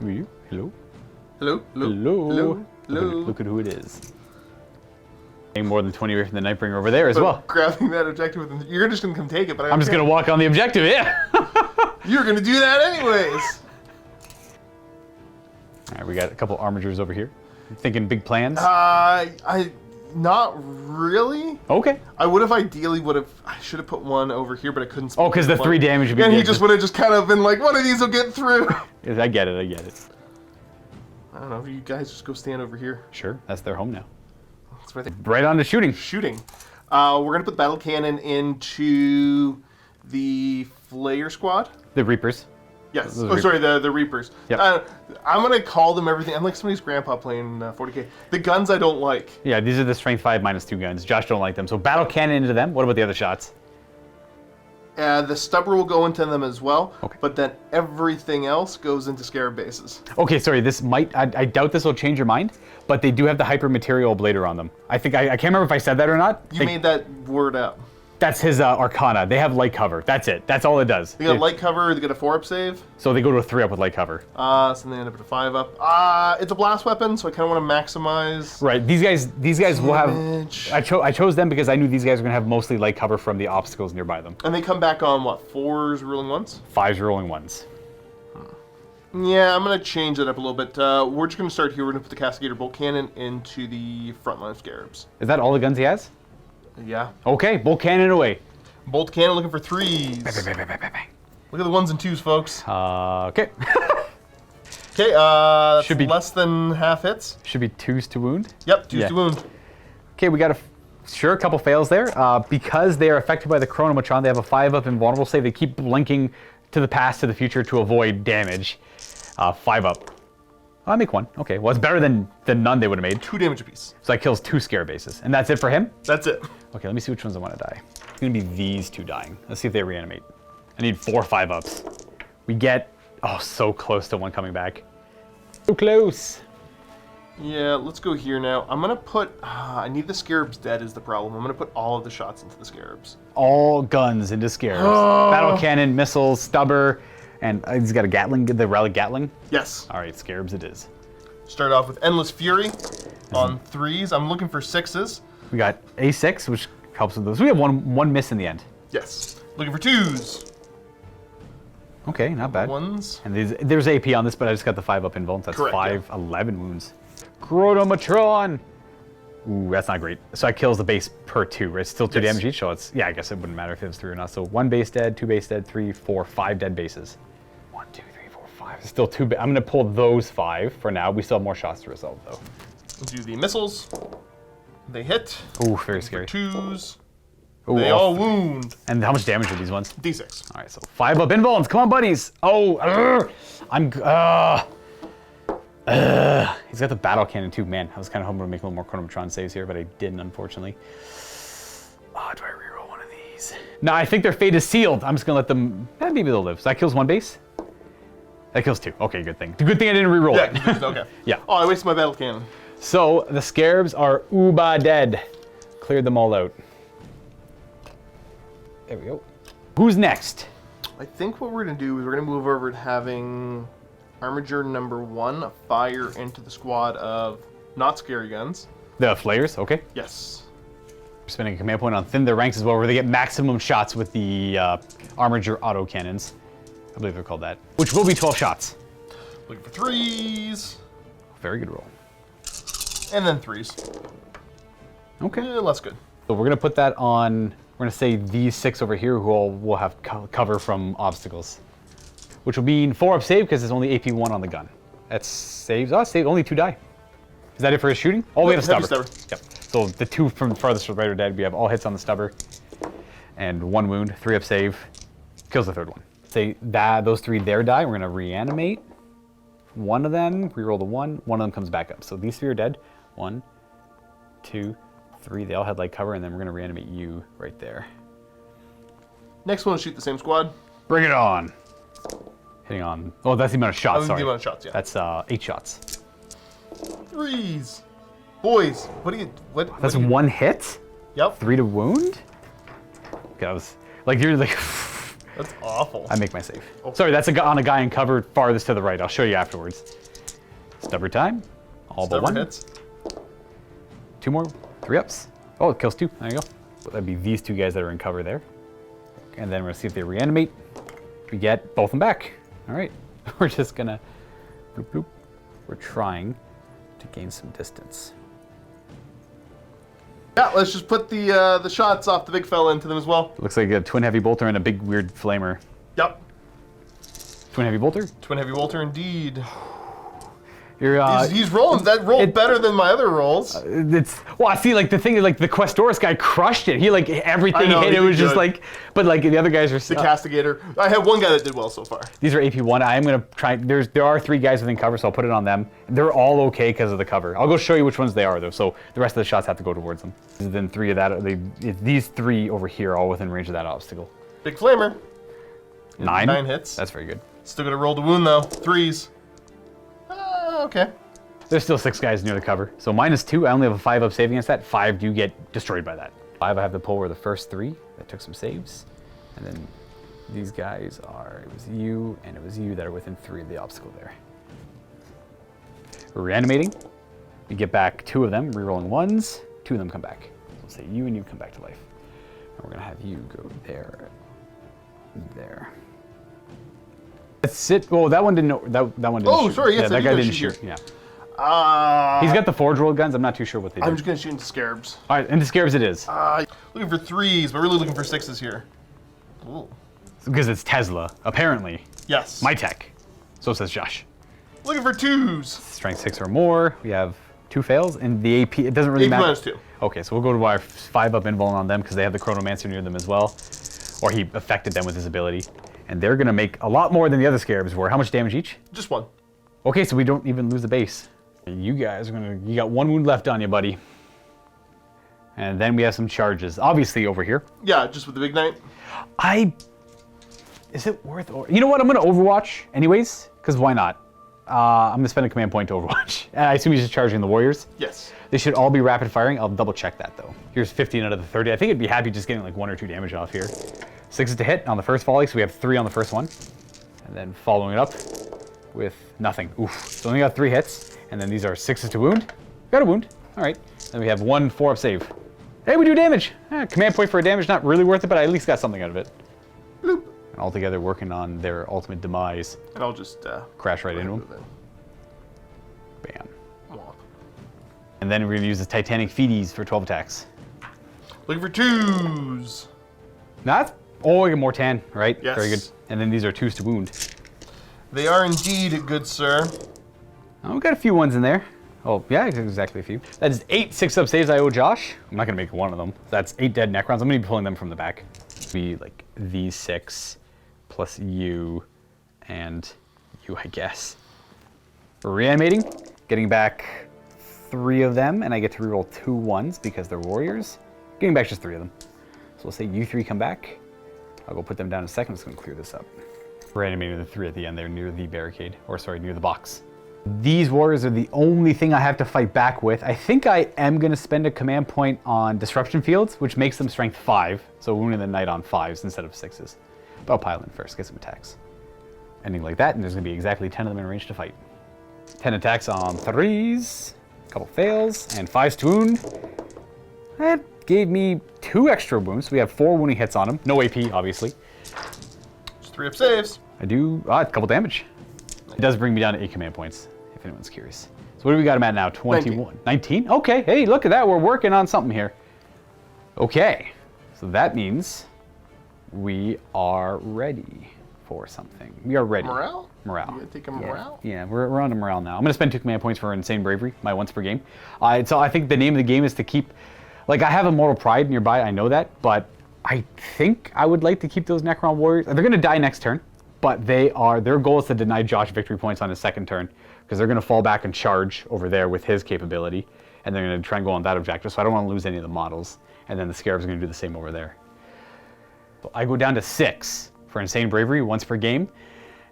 Who are you? Hello? Hello? Hello? Look at who it is. Getting more than 20 away from the Nightbringer over there as But well. grabbing that objective with you're just going to come take it, but I'm just going to walk on the objective, yeah. You're going to do that anyways. All right, we got a couple armigers over here. Thinking big plans? Not really. Okay. I should have put one over here, but I couldn't. Oh, because the 3 damage would be... And he just would have just kind of been like, one of these will get through. I get it. I don't know, you guys just go stand over here. Sure, that's their home now. That's where they Right on to shooting. We're going to put the battle cannon into the Flayer squad. The Reapers. Yes. Those Oh, are sorry, the Reapers. Yep. I'm going to call them everything. I'm like somebody's grandpa playing 40K. The guns I don't like. Yeah, these are the strength 5 -2 guns. Josh don't like them. So battle cannon into them. What about the other shots? The stubber will go into them as well, Okay. but then everything else goes into scarab bases. Okay, sorry, this might... I doubt this will change your mind, but they do have the hyper material blader on them. I think... I can't remember if I said that or not. You made that word up. That's his Arcana. They have light cover. That's it. That's all it does. They got light cover, they get a 4-up save. So they go to a 3-up with light cover. So they end up at a 5-up. It's a blast weapon, so I kind of want to maximize. Right. These guys will have... damage. I chose them because I knew these guys were going to have mostly light cover from the obstacles nearby them. And they come back on, what, 4s rolling ones? 5s rolling 1s. Yeah, I'm going to change that up a little bit. We're just going to start here. We're going to put the Cascadator Bolt Cannon into the front line of scarabs. Is that all the guns he has? Yeah. Okay, bolt cannon away. Bolt Cannon looking for 3s. Bang, bang, bang, bang, bang. Look at the 1s and 2s, folks. Okay. Okay, that's Should be- less than half hits. Should be 2s to wound. Yep, 2s Yeah. to wound. Okay, we got a couple fails there. Because they are affected by the Chronometron, they have a 5-up invulnerable save. They keep blinking to the past, to the future to avoid damage. 5-up. I'll make 1. Okay, well, it's better than none they would have made. 2 damage apiece. So that kills 2 scare bases. And that's it for him? That's it. Okay, let me see which ones I want to die. It's going to be these 2 dying. Let's see if they reanimate. I need 4 5-ups. We get... Oh, so close to 1 coming back. So close. Yeah, let's go here now. I'm going to put... I need the scarabs dead is the problem. I'm going to put all of the shots into the scarabs. All guns into scarabs. Battle cannon, missiles, stubber, and he's got a Gatling, the relic Gatling. Yes. All right, scarabs it is. Start off with Endless Fury on 3s. I'm looking for 6s. We got A6, which helps with those. We have one miss in the end. Yes. Looking for 2s. Okay, not bad. 1s. And there's AP on this, but I just got the 5-up invuln. That's Correct, 5, 11 wounds. Chronometron! Ooh, that's not great. So that kills the base per 2, right? It's still 2 Yes. damage each, so it's... Yeah, I guess it wouldn't matter if it was 3 or not. So 1 base dead, 2 base dead, 3, 4, 5 dead bases. 1, 2, 3, 4, 5. It's still 2... I'm going to pull those 5 for now. We still have more shots to resolve, though. Do the missiles. They hit. Ooh, very scary. 2s. Ooh, They all wound. And how much damage are these ones? D6. All right, so 5-up invulns. Come on, buddies. Oh, he's got the battle cannon too. Man, I was kind of hoping to make a little more Chronometron saves here, but I didn't, unfortunately. Oh, do I reroll one of these? No, I think their fate is sealed. I'm just gonna let them. Maybe they'll live. So that kills 1 base. That kills 2. Okay, good thing. Good thing I didn't reroll it. Yeah, okay. Yeah. Oh, I wasted my battle cannon. So the scarabs are uba dead. Cleared them all out. There we go. Who's next? I think what we're going to do is we're going to move over to having Armiger number 1 fire into the squad of not scary guns. The flayers. Okay. Yes. Spending a command point on thin their ranks as well, where they get maximum shots with the Armiger auto cannons. I believe they're called that. Which will be 12 shots. Looking for 3s. Very good roll. And then 3s. Okay. Less good. So we're gonna put that on. We're gonna say these 6 over here who all will have cover from obstacles. which will mean 4 up save because it's only AP 1 on the gun. That saves us. Save only 2 die. Is that it for his shooting? Oh, we have a stubber. Yep. So the 2 from farthest to right are dead. We have all hits on the stubber, and 1 wound, 3 up save, kills the 3rd one. Say that those 3 there die. We're gonna reanimate 1 of them. Reroll the 1. 1 of them comes back up. So these 3 are dead. 1, 2, 3. They all had light cover, and then we're gonna reanimate you right there. Next one will shoot the same squad. Bring it on. Hitting on. Oh, that's the amount of shots. Sorry. The amount of shots, yeah. That's 8 shots. 3s. Boys, what do you... That's 1 hit? Yep. 3 to wound? Okay, that was... Like, you're like... That's awful. I make my save. Oh. Sorry, that's on a guy in cover farthest to the right. I'll show you afterwards. Stubber time. All but 1. Hits. 2 more. 3 ups. Oh, it kills 2. There you go. So that'd be these 2 guys that are in cover there. And then we're going to see if they reanimate. We get both of them back. All right. We're just going to... Bloop, bloop. We're trying to gain some distance. Yeah, let's just put the shots off the big fella into them as well. Looks like a twin heavy bolter and a big weird flamer. Yep. Twin heavy bolter? Twin heavy bolter indeed. You're, he's rolling. That rolled better than my other rolls. It's well, I see. Like the thing is, like the Questoris guy crushed it. He like everything he hit. It was just like, but like the other guys are. The Castigator. I have 1 guy that did well so far. These are AP1. I am gonna try. There are 3 guys within cover, so I'll put it on them. They're all okay because of the cover. I'll go show you which ones they are though. So the rest of the shots have to go towards them. Then 3 of that. These 3 over here are all within range of that obstacle. Big flamer. 9. 9 hits. That's very good. Still gonna roll the wound though. 3s. Okay. There's still 6 guys near the cover. So -2, I only have a 5 up save against that. 5 do get destroyed by that. 5 I have to pull were the first 3 that took some saves. And then these guys are, it was you and it was you that are within 3 of the obstacle there. We're reanimating. We get back 2 of them, rerolling 1s. 2 of them come back. So we'll say you and you come back to life. And we're gonna have you go there, there. That's it. Oh, that one didn't know. That one didn't shoot. Sorry, yes, that guy didn't shoot. Yeah. He's got the forge roll guns. I'm not too sure what they do. I'm just gonna shoot into scarabs. All right, into scarabs it is. Looking for 3s, but really looking for 6s here. Ooh. Because it's Tesla, apparently. Yes. My tech. So says Josh. Looking for 2s. Strength 6 or more. We have 2 fails, and the AP, it doesn't really matter. AP -2. Okay, so we'll go to our 5 up invuln on them because they have the Chronomancer near them as well. Or he affected them with his ability. And they're gonna make a lot more than the other scarabs were. How much damage each? Just 1. Okay, so we don't even lose the base. You guys are gonna, you got 1 wound left on you, buddy. And then we have some charges, obviously over here. Yeah, just with the big knight. Is it worth, you know what, I'm gonna Overwatch anyways, because why not? I'm gonna spend a command point to Overwatch. And I assume he's just charging the warriors? Yes. They should all be rapid firing. I'll double check that though. Here's 15 out of the 30. I think it'd be happy just getting like 1 or 2 damage off here. 6 to hit on the first volley, so we have 3 on the first one. And then following it up with nothing. Oof. So only got 3 hits, and then these are 6s to wound. Got a wound. All right. Then we have 1 4-up save. Hey, we do damage. Command point for a damage, not really worth it, but I at least got something out of it. Bloop. And all together working on their ultimate demise. And I'll just crash right into him. Bam. Womp. And then we're gonna use the Titanic Feeties for 12 attacks. Looking for 2s. That's oh, we get Mortan, right? Yes. Very good. And then these are 2s to wound. They are indeed, good sir. Oh, we got a few ones in there. Oh, yeah, exactly a few. That is 8 6-up saves I owe Josh. I'm not gonna make one of them. That's 8 dead Necrons. I'm gonna be pulling them from the back. Be like these 6 plus you and you, I guess. We're reanimating, getting back 3 of them, and I get to reroll 2 1s because they're warriors. Getting back just 3 of them. So we'll say you 3 come back. I'll go put them down in a second. I'm just gonna clear this up. Reanimating the 3 at the end there near the barricade, or sorry, near the box. These warriors are the only thing I have to fight back with. I think I am gonna spend a command point on disruption fields, which makes them strength 5, so wounding the knight on 5s instead of 6s. But I'll pile in first, get some attacks. Ending like that, and there's gonna be exactly 10 of them in range to fight. 10 attacks on 3s, a couple fails, and 5s to wound. That gave me 2 extra wounds. We have 4 wounding hits on him. No AP, obviously. Just 3-up saves. I do a couple damage. It does bring me down to 8 command points, if anyone's curious. So what do we got him at now? 21. 19? Okay, hey, look at that. We're working on something here. Okay, so that means we are ready for something. We are ready. Morale? Morale. You gonna take a morale? Yeah, we're on to morale now. I'm going to spend 2 command points for Insane Bravery, my once per game. So I think the name of the game is to keep... Like, I have Immortal Pride nearby, I know that, but I think I would like to keep those Necron Warriors. They're going to die next turn, but their goal is to deny Josh victory points on his second turn, because they're going to fall back and charge over there with his capability, and they're going to try and go on that objective, so I don't want to lose any of the models. And then the Scarabs are going to do the same over there. So I go down to 6 for Insane Bravery, once per game.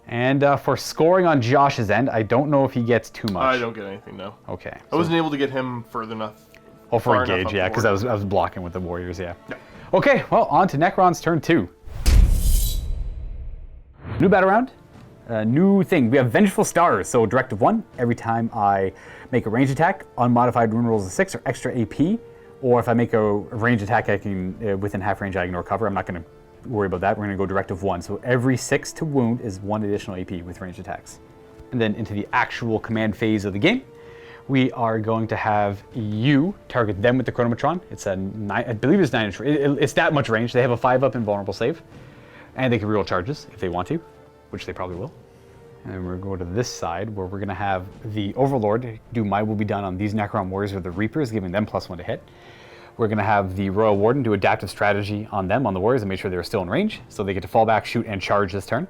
And for scoring on Josh's end, I don't know if he gets too much. I don't get anything, no. Okay. I wasn't able to get him further enough. Oh, for far engage, enough yeah, up because forward. I was blocking with the Warriors, yeah. Okay, well, on to Necron's turn 2. New battle round. New thing. We have Vengeful Stars. So directive 1, every time I make a range attack, unmodified rune rolls of 6 or extra AP. Or if I make a range attack, I can within half range I ignore cover. I'm not going to worry about that. We're going to go directive 1. So every 6 to wound is 1 additional AP with range attacks. And then into the actual command phase of the game, we are going to have you target them with the Chronometron. It's a 9, I believe it's 9 inch. It's that much range. They have a 5-up invulnerable save, and they can reroll charges if they want to, which they probably will. And then we're going to go to this side where we're going to have the Overlord do My Will Be Done on these Necron Warriors with the Reapers, giving them +1 to hit. We're going to have the Royal Warden do Adaptive Strategy on them, on the Warriors, and make sure they're still in range, so they get to fall back, shoot, and charge this turn.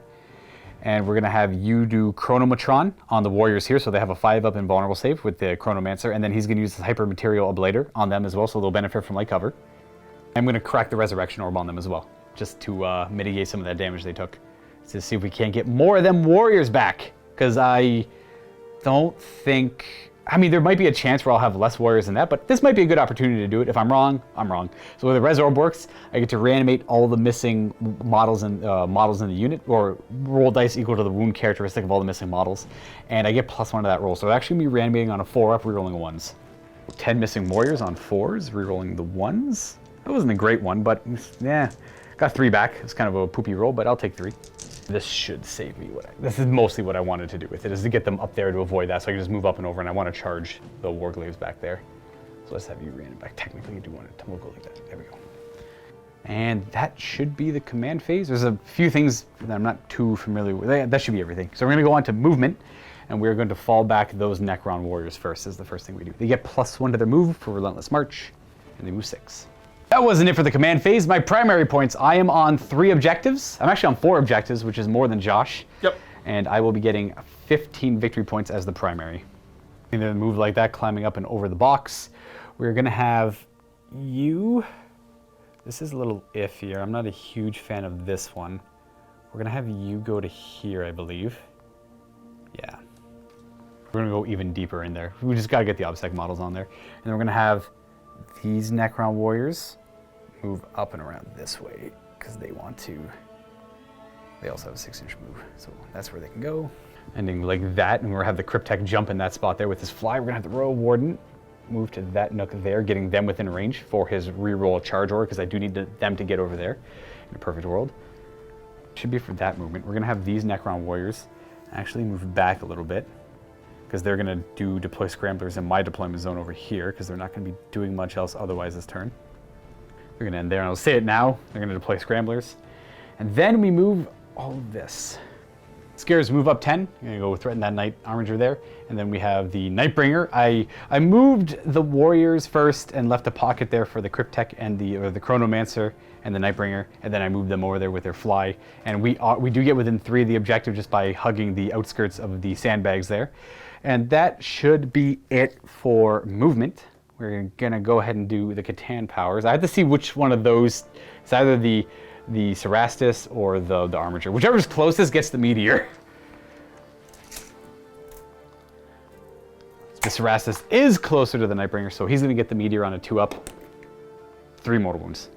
And we're going to have you do Chronometron on the Warriors here, so they have a 5-up invulnerable save with the Chronomancer, and then he's going to use the Hyper Material Ablator on them as well, so they'll benefit from light cover. I'm going to crack the Resurrection Orb on them as well, just to mitigate some of that damage they took, to see if we can't get more of them Warriors back, because I don't think... I mean, there might be a chance where I'll have less Warriors than that, but this might be a good opportunity to do it. If I'm wrong, I'm wrong. So with the Res Orb works, I get to reanimate all the missing models in the unit, or roll dice equal to the wound characteristic of all the missing models, and I get +1 to that roll. So I'm actually going to be reanimating on a 4-up, rerolling 1s. 10 missing Warriors on 4s, rerolling the 1s. That wasn't a great one, but yeah, got 3 back. It's kind of a poopy roll, but I'll take 3. This should save me. This is mostly what I wanted to do with it, is to get them up there to avoid that, so I can just move up and over, and I want to charge the Warglaves back there. So let's have you reanimate back. Technically, you do want to go like that. There we go. And that should be the command phase. There's a few things that I'm not too familiar with. That should be everything. So we're going to go on to movement, and we're going to fall back those Necron Warriors first, is the first thing we do. They get +1 to their move for Relentless March, and they move 6. That wasn't it for the command phase. My primary points, I am on 3 objectives. I'm actually on 4 objectives, which is more than Josh. Yep. And I will be getting 15 victory points as the primary. And then move like that, climbing up and over the box. We're gonna have you. This is a little iffier. I'm not a huge fan of this one. We're gonna have you go to here, I believe. Yeah. We're gonna go even deeper in there. We just gotta get the OBSEC models on there. And then we're gonna have these Necron Warriors move up and around this way, because they want to. They also have a 6-inch move, so that's where they can go. Ending like that, and we're gonna have the Cryptek jump in that spot there with his fly. We're gonna have the Royal Warden move to that nook there, getting them within range for his reroll charge order, because I do need them to get over there in a perfect world. Should be for that movement. We're gonna have these Necron Warriors actually move back a little bit, because they're gonna do deploy scramblers in my deployment zone over here, because they're not gonna be doing much else otherwise this turn. We're gonna end there, and I'll say it now, they're gonna deploy scramblers. And then we move all of this. Scares move up 10, I'm gonna go threaten that Knight Armiger there, and then we have the Nightbringer. I moved the Warriors first and left a pocket there for the Cryptek and the Chronomancer and the Nightbringer, and then I moved them over there with their fly. And we do get within 3 of the objective just by hugging the outskirts of the sandbags there. And that should be it for movement. We're gonna go ahead and do the Catan powers. I have to see which one of those. It's either the Cerastus or the Armiger. Whichever's closest gets the meteor. The Cerastus is closer to the Nightbringer, so he's gonna get the meteor on a 2-up. 3 mortal wounds.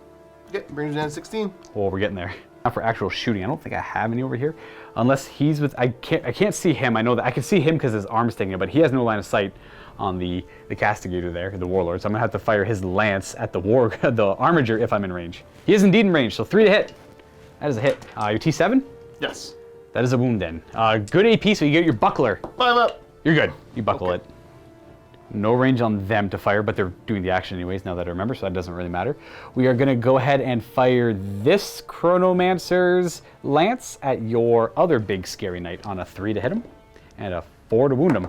Okay, brings you down to 16. Oh, we're getting there. Now for actual shooting, I don't think I have any over here, unless he's with. I can't see him. I know that I can see him because his arm's sticking, but he has no line of sight on the Castigator there, the Warlord. So I'm gonna have to fire his lance at the the Armiger if I'm in range. He is indeed in range, so 3 to hit. That is a hit. Your T7? Yes. That is a wound then. Good AP, so you get your buckler. 5 up. You're good. You buckle it. No range on them to fire, but they're doing the action anyways, now that I remember, so that doesn't really matter. We are going to go ahead and fire this Chronomancer's Lance at your other big scary knight on a 3 to hit him, and a 4 to wound him.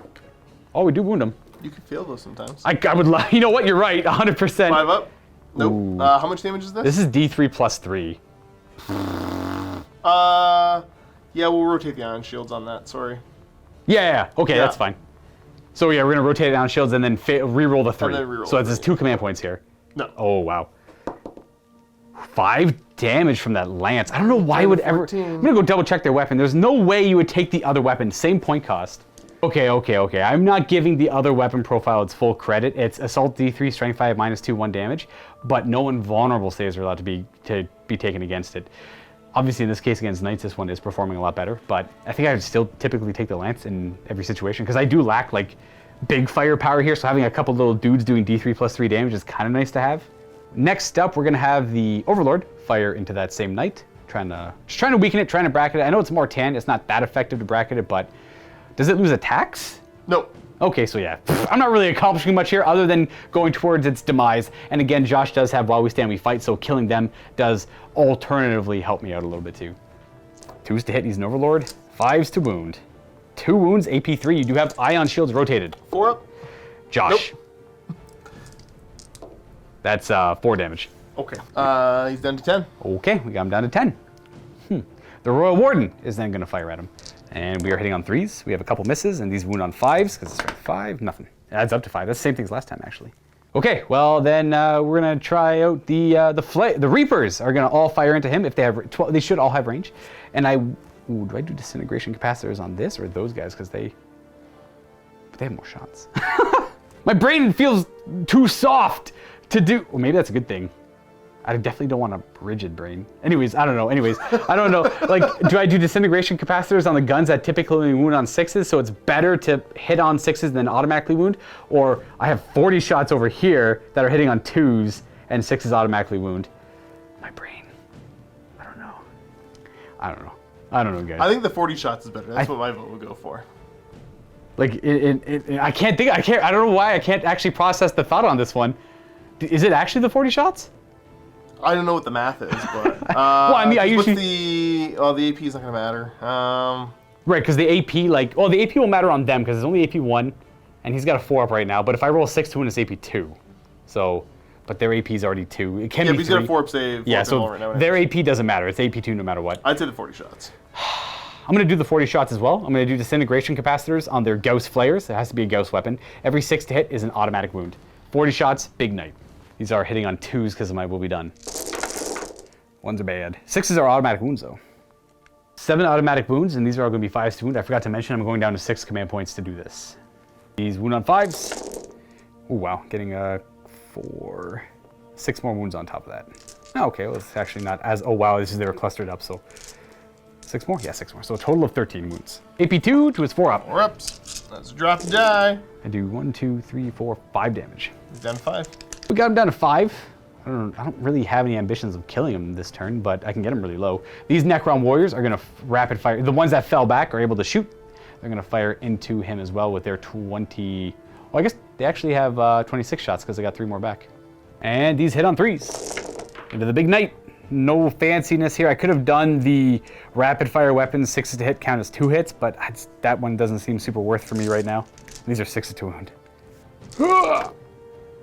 Oh, we do wound him. You can feel those sometimes. I would love, you know what, you're right, 100%. 5 up? Nope. Ooh. How much damage is this? This is D3 plus 3. Yeah, we'll rotate the ion shields on that, sorry. Yeah, okay, Yeah. that's fine. So yeah, we're going to rotate it down shields and then re-roll the 3. then re-roll So the it's 2 command points here. No. Oh, wow. 5 damage from that lance. I don't know why you would ever... 14. I'm going to go double check their weapon. There's no way you would take the other weapon. Same point cost. Okay. I'm not giving the other weapon profile its full credit. It's Assault D3, Strength 5, -2, 1 damage. But no invulnerable saves are allowed to be taken against it. Obviously, in this case against Knights, this one is performing a lot better. But I think I would still typically take the lance in every situation. Because I do lack, like, big firepower here. So having a couple little dudes doing D3 plus 3 damage is kind of nice to have. Next up, we're going to have the Overlord fire into that same knight. Just trying to weaken it, trying to bracket it. I know it's Mortan. It's not that effective to bracket it, but does it lose attacks? Nope. Okay, so yeah. I'm not really accomplishing much here other than going towards its demise. And again, Josh does have While We Stand, We Fight, so killing them does alternatively help me out a little bit too. 2s to hit, he's an Overlord. 5s to wound. 2 wounds, AP3. You do have Ion Shields rotated. 4 up? Josh. Nope. That's 4 damage. Okay. He's down to 10. Okay, we got him down to 10. The Royal Warden is then going to fire at him. And we are hitting on 3s. We have a couple misses, and these wound on 5s, because it's strength 5, nothing. It adds up to 5. That's the same thing as last time, actually. Okay, well then we're going to try out the Reapers are going to all fire into him if they have 12. They should all have range. And do I do disintegration capacitors on this or those guys? Because they have more shots. My brain feels too soft to do. Well, maybe that's a good thing. I definitely don't want a rigid brain. Anyways, I don't know. Like, do I do disintegration capacitors on the guns that typically wound on 6s, so it's better to hit on 6s than automatically wound? Or I have 40 shots over here that are hitting on 2s and 6s automatically wound? My brain. I don't know, guys. I think the 40 shots is better. That's what my vote would go for. Like, I don't know why I can't actually process the thought on this one. Is it actually the 40 shots? I don't know what the math is, but well, I mean, I usually the AP is not gonna matter. Right, because the AP the AP will matter on them because it's only AP 1, and he's got a 4 up right now. But if I roll 6 to win, it's AP 2. So, but their AP is already 2. It can be but he's 3. got a 4 up save. Yeah, so right now, their AP doesn't matter. It's AP 2 no matter what. I'd say the 40 shots. I'm going to do the 40 shots as well. I'm going to do disintegration capacitors on their Gauss flares. It has to be a Gauss weapon. Every 6 to hit is an automatic wound. 40 shots, big knight. These are hitting on 2s because of my will be done. 1s are bad. 6s are automatic wounds though. 7 automatic wounds, and these are all going to be 5s to wound. I forgot to mention I'm going down to 6 command points to do this. These wound on 5s. Oh wow, getting 6 more wounds on top of that. Oh, okay, well it's actually not as, oh wow, they were clustered up, so 6 more? Yeah, 6 more. So a total of 13 wounds. AP2 to his 4 up. 4 ups. Let's drop the die. I do 1, 2, 3, 4, 5 damage. He's down to 5. We got him down to 5. I don't really have any ambitions of killing him this turn, but I can get him really low. These Necron warriors are going to rapid fire. The ones that fell back are able to shoot. They're going to fire into him as well with their 20... Well, I guess they actually have 26 shots because they got 3 more back. And these hit on 3s. Into the big knight. No fanciness here. I could have done the rapid fire weapons, 6s to hit count as 2 hits, but that one doesn't seem super worth for me right now. These are 6s to wound.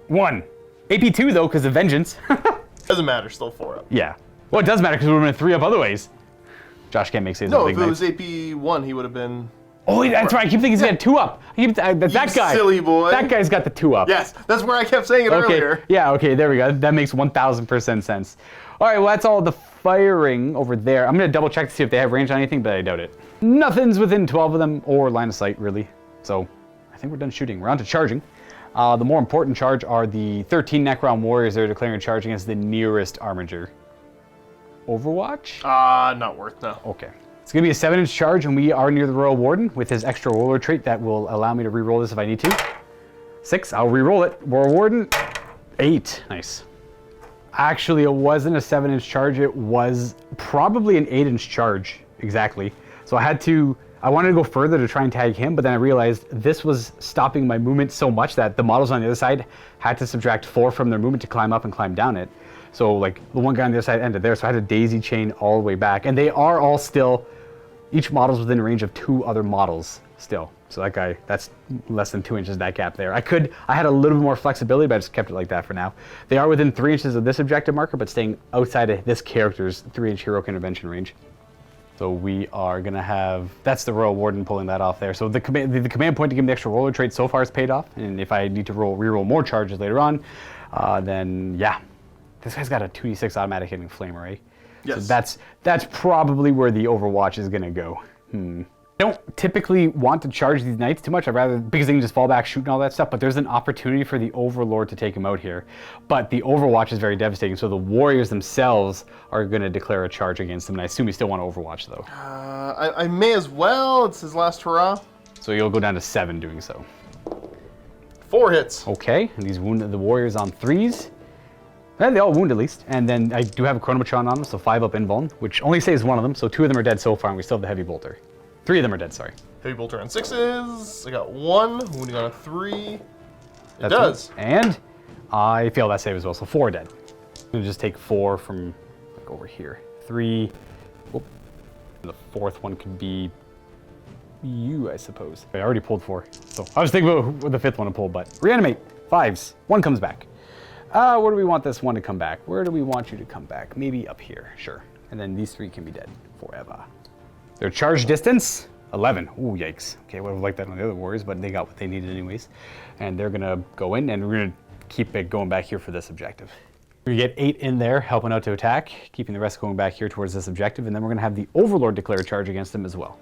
1. AP2 though, because of vengeance. Doesn't matter, still 4 up. Yeah. Well, it does matter because we would have been 3 up otherwise. Josh can't make saves. No, on if big it was knights. AP1, he would have been... Oh, that's right. I keep thinking he's got 2 up. That guy. silly boy. That guy's got the 2 up. Yes, that's where I kept saying it Okay. earlier. Yeah, okay, there we go. That makes 1000% sense. All right, well, that's all the firing over there. I'm going to double check to see if they have range on anything, but I doubt it. Nothing's within 12 of them or line of sight, really. So I think we're done shooting. We're on to charging. The more important charge are the 13 Necron warriors that are declaring a charge against the nearest armiger. Overwatch? Not worth, no. Okay. It's going to be a 7-inch charge, and we are near the Royal Warden with his extra roller trait that will allow me to re-roll this if I need to. 6, I'll re-roll it. Royal Warden, 8. Nice. Actually, it wasn't a 7-inch charge. It was probably an 8-inch charge, exactly. So I had to I wanted to go further to try and tag him, but then I realized this was stopping my movement so much that the models on the other side had to subtract 4 from their movement to climb up and climb down it. So like the one guy on the other side ended there, so I had to daisy chain all the way back. And they are all still, each model's within range of 2 other models still. So that guy, that's less than 2 inches, that gap there. I had a little bit more flexibility, but I just kept it like that for now. They are within 3 inches of this objective marker, but staying outside of this character's 3-inch heroic intervention range. So we are gonna have, that's the Royal Warden pulling that off there. So the command point to give him the extra roller trait so far has paid off. And if I need to reroll more charges later on, then yeah. This guy's got a 2d6 automatic hitting flamer, eh? Yes. So that's probably where the Overwatch is gonna go. I don't typically want to charge these knights too much. I'd rather, because they can just fall back, shoot and all that stuff, but there's an opportunity for the Overlord to take him out here. But the Overwatch is very devastating, so the warriors themselves are gonna declare a charge against him, and I assume you still want to Overwatch though. I may as well, it's his last hurrah. So you'll go down to 7 doing so. 4 hits. Okay, and these wounded the warriors on 3s. They all wound at least, and then I do have a Chronometron on them, so 5 up invuln, which only saves 1 of them, so 2 of them are dead so far, and we still have the Heavy Bolter. 3 of them are dead, sorry. Heavy bolter on 6s. I got 1, wounding on a 3. It That's does. One. And I failed that save as well, so 4 are dead. I'm gonna just take 4 from like over here. 3. Whoop. And the 4th one could be you, I suppose. I already pulled 4, so I was thinking about the 5th one to pull, but reanimate. 5s. 1 comes back. Where do we want this one to come back? Where do we want you to come back? Maybe up here, sure. And then these 3 can be dead forever. Their charge distance, 11. Ooh, yikes. Okay, I would have liked that on the other warriors, but they got what they needed anyways. And they're gonna go in, and we're gonna keep it going back here for this objective. We get 8 in there, helping out to attack, keeping the rest going back here towards this objective, and then we're gonna have the Overlord declare a charge against him as well.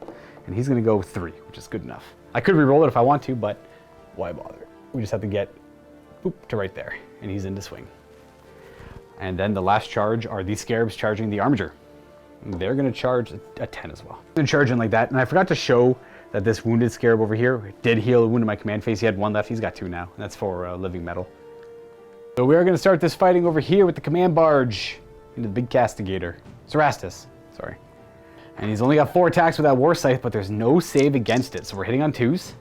And he's gonna go 3, which is good enough. I could re-roll it if I want to, but why bother? We just have to get boop to right there, and he's into swing. And then the last charge are these scarabs charging the Armiger. They're gonna charge a 10 as well. I'm gonna charge in like that, and I forgot to show that this wounded scarab over here did heal a wound in my command phase. He had 1 left, he's got 2 now, and that's for living metal. So we are gonna start this fighting over here with the command barge into the big castigator. Cerastus, sorry. And he's only got 4 attacks with that war scythe, but there's no save against it, so we're hitting on 2s.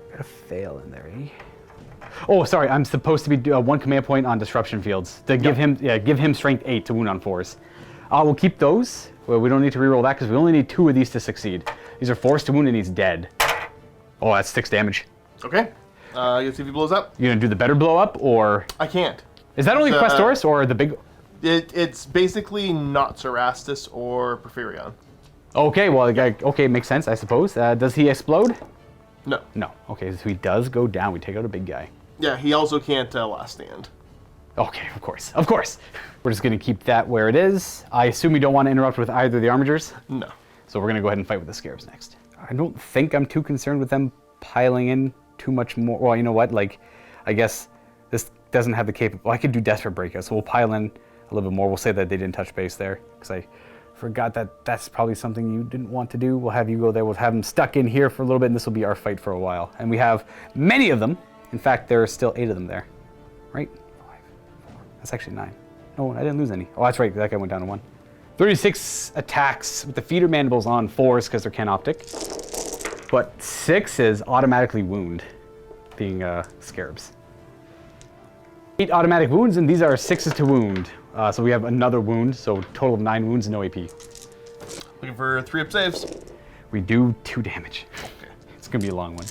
Got a fail in there, eh? Oh, sorry, I'm supposed to be 1 command point on disruption fields to give him strength 8 to wound on 4s. We'll keep those. Well, we don't need to reroll that because we only need 2 of these to succeed. These are forced to wound and he's dead. Oh, that's 6 damage. Okay. Let's see if he blows up. You gonna do the better blow up, or I can't. is that only Questoris or the big? It's basically not Cerastus or Porphyrion. Okay, well, okay, makes sense, I suppose. Does he explode? No. No. Okay, so he does go down. We take out a big guy. Yeah, he also can't last stand. Okay, of course, of course. We're just gonna keep that where it is. I assume we don't want to interrupt with either of the Armigers. No. So we're gonna go ahead and fight with the Scarabs next. I don't think I'm too concerned with them piling in too much more. Well, you know what? Like, I guess this doesn't have the capability. Well, I could do Desperate Breakout, so we'll pile in a little bit more. We'll say that they didn't touch base there, because I forgot that that's probably something you didn't want to do. We'll have you go there. We'll have them stuck in here for a little bit, and this will be our fight for a while. And we have many of them. In fact, there are still 8 of them there, right? 5, 4. That's actually 9. No, I didn't lose any. Oh, that's right. That guy went down to 1. 36 attacks with the feeder mandibles on 4s because they're canoptic. But 6s automatically wound, being scarabs. 8 automatic wounds, and these are 6s to wound. So we have another wound, so total of 9 wounds, no AP. Looking for 3 up saves. We do 2 damage. Okay. It's gonna be a long one.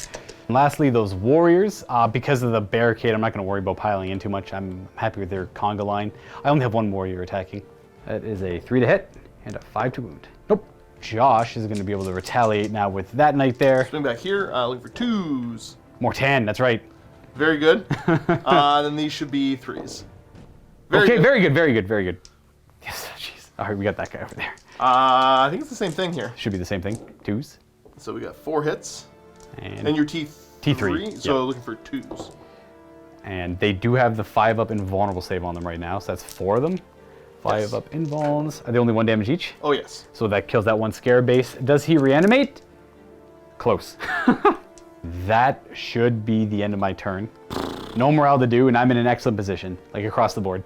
And lastly, those warriors, because of the barricade, I'm not gonna worry about piling in too much. I'm happy with their conga line. I only have 1 warrior attacking. That is a 3 to hit and a 5 to wound. Nope. Josh is gonna be able to retaliate now with that knight there. Swing back here, looking for 2s. Mortan, that's right. Very good. Then these should be 3s. Very good. Very good, very good, very good. Yes, jeez. All right, we got that guy over there. I think it's the same thing here. Should be the same thing. 2s. So we got 4 hits. And your T3. So yep. looking for 2s. And they do have the 5 up invulnerable save on them right now, so that's 4 of them. 5 up invulns. Are they only 1 damage each? Oh, yes. So that kills that 1 scarab base. Does he reanimate? Close. That should be the end of my turn. No morale to do, and I'm in an excellent position, like across the board.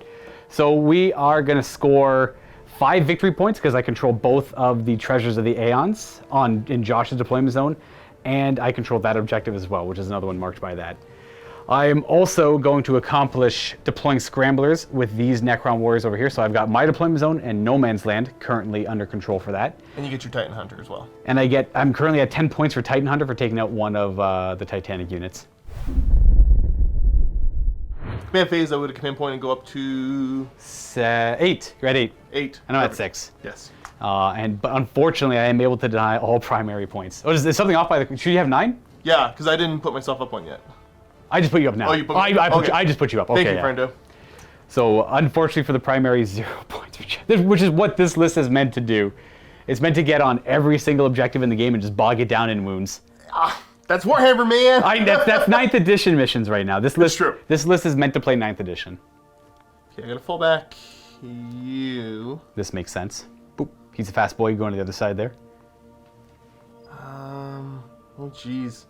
So we are gonna score 5 victory points because I control both of the treasures of the Aeons in Josh's deployment zone, and I control that objective as well, which is another one marked by that. I am also going to accomplish deploying scramblers with these Necron warriors over here. So I've got my deployment zone and No Man's Land currently under control for that. And you get your Titan Hunter as well. And I'm currently at 10 points for Titan Hunter for taking out one of the Titanic units. Command phase, I would have command point and go up to 8. You're at 8. 8. And I'm at 6. Yes. But unfortunately, I am able to deny all primary points. Oh, is something off by the? Should you have 9? Yeah, because I didn't put myself up one yet. I just put you up now. Oh, you put me up. Okay. I just put you up. Okay, Thank you, friendo. So unfortunately for the primary, 0 points, which is what this list is meant to do. It's meant to get on every single objective in the game and just bog it down in wounds. That's Warhammer, man. That's 9th edition missions right now. This list, true. This list is meant to play 9th edition. Okay, I gotta fall back. You. This makes sense. Boop. He's a fast boy going to the other side there. Oh, jeez.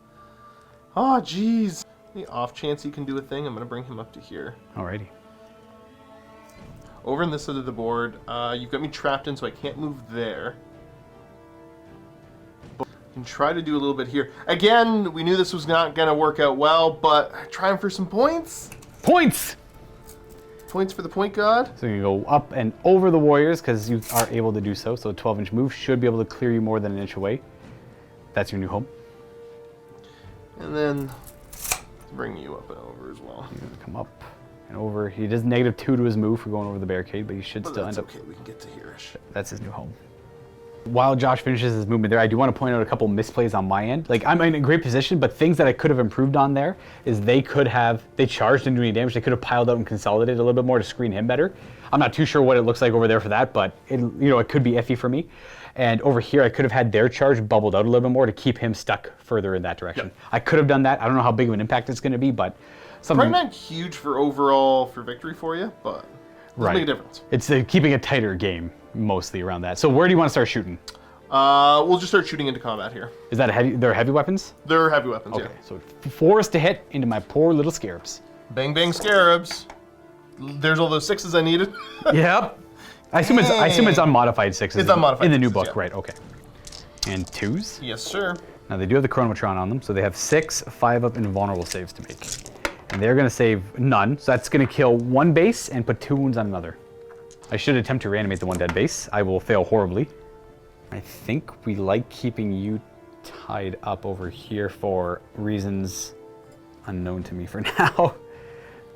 Oh, jeez. The off chance he can do a thing, I'm gonna bring him up to here. Alrighty. Over on this side of the board, you've got me trapped in, so I can't move there. But I can try to do a little bit here. Again, we knew this was not gonna work out well, but trying for some points. Points! Points for the point god. So you can go up and over the warriors because you are able to do so. So a 12-inch move should be able to clear you more than an inch away. That's your new home. And then bring you up and over as well. He's gonna come up and over. He does -2 to his move for going over the barricade, but he should still end up. Okay, we can get to here-ish. That's his new home. While Josh finishes his movement there, I do want to point out a couple misplays on my end. Like, I'm in a great position, but things that I could have improved on there is they charged and doing damage. They could have piled out and consolidated a little bit more to screen him better. I'm not too sure what it looks like over there for that, but it could be iffy for me. And over here, I could have had their charge bubbled out a little bit more to keep him stuck further in that direction. Yep. I could have done that. I don't know how big of an impact it's going to be, but something. Probably not huge for victory for you, but does make a difference. It's keeping a tighter game mostly around that. So where do you want to start shooting? We'll just start shooting into combat here. Is that they're heavy weapons? They're heavy weapons, Okay, yeah. so 4 to hit into my poor little scarabs. Bang, bang, scarabs. There's all those 6s I needed. Yep. I assume it's unmodified 6s. It's unmodified in the new 6s, book, yeah. right? Okay. And 2s. Yes, sir. Now they do have the Chronometron on them, so they have 6 5-up invulnerable saves to make, and they're going to save none. So that's going to kill 1 base and put 2 wounds on another. I should attempt to reanimate the 1 dead base. I will fail horribly. I think we like keeping you tied up over here for reasons unknown to me for now.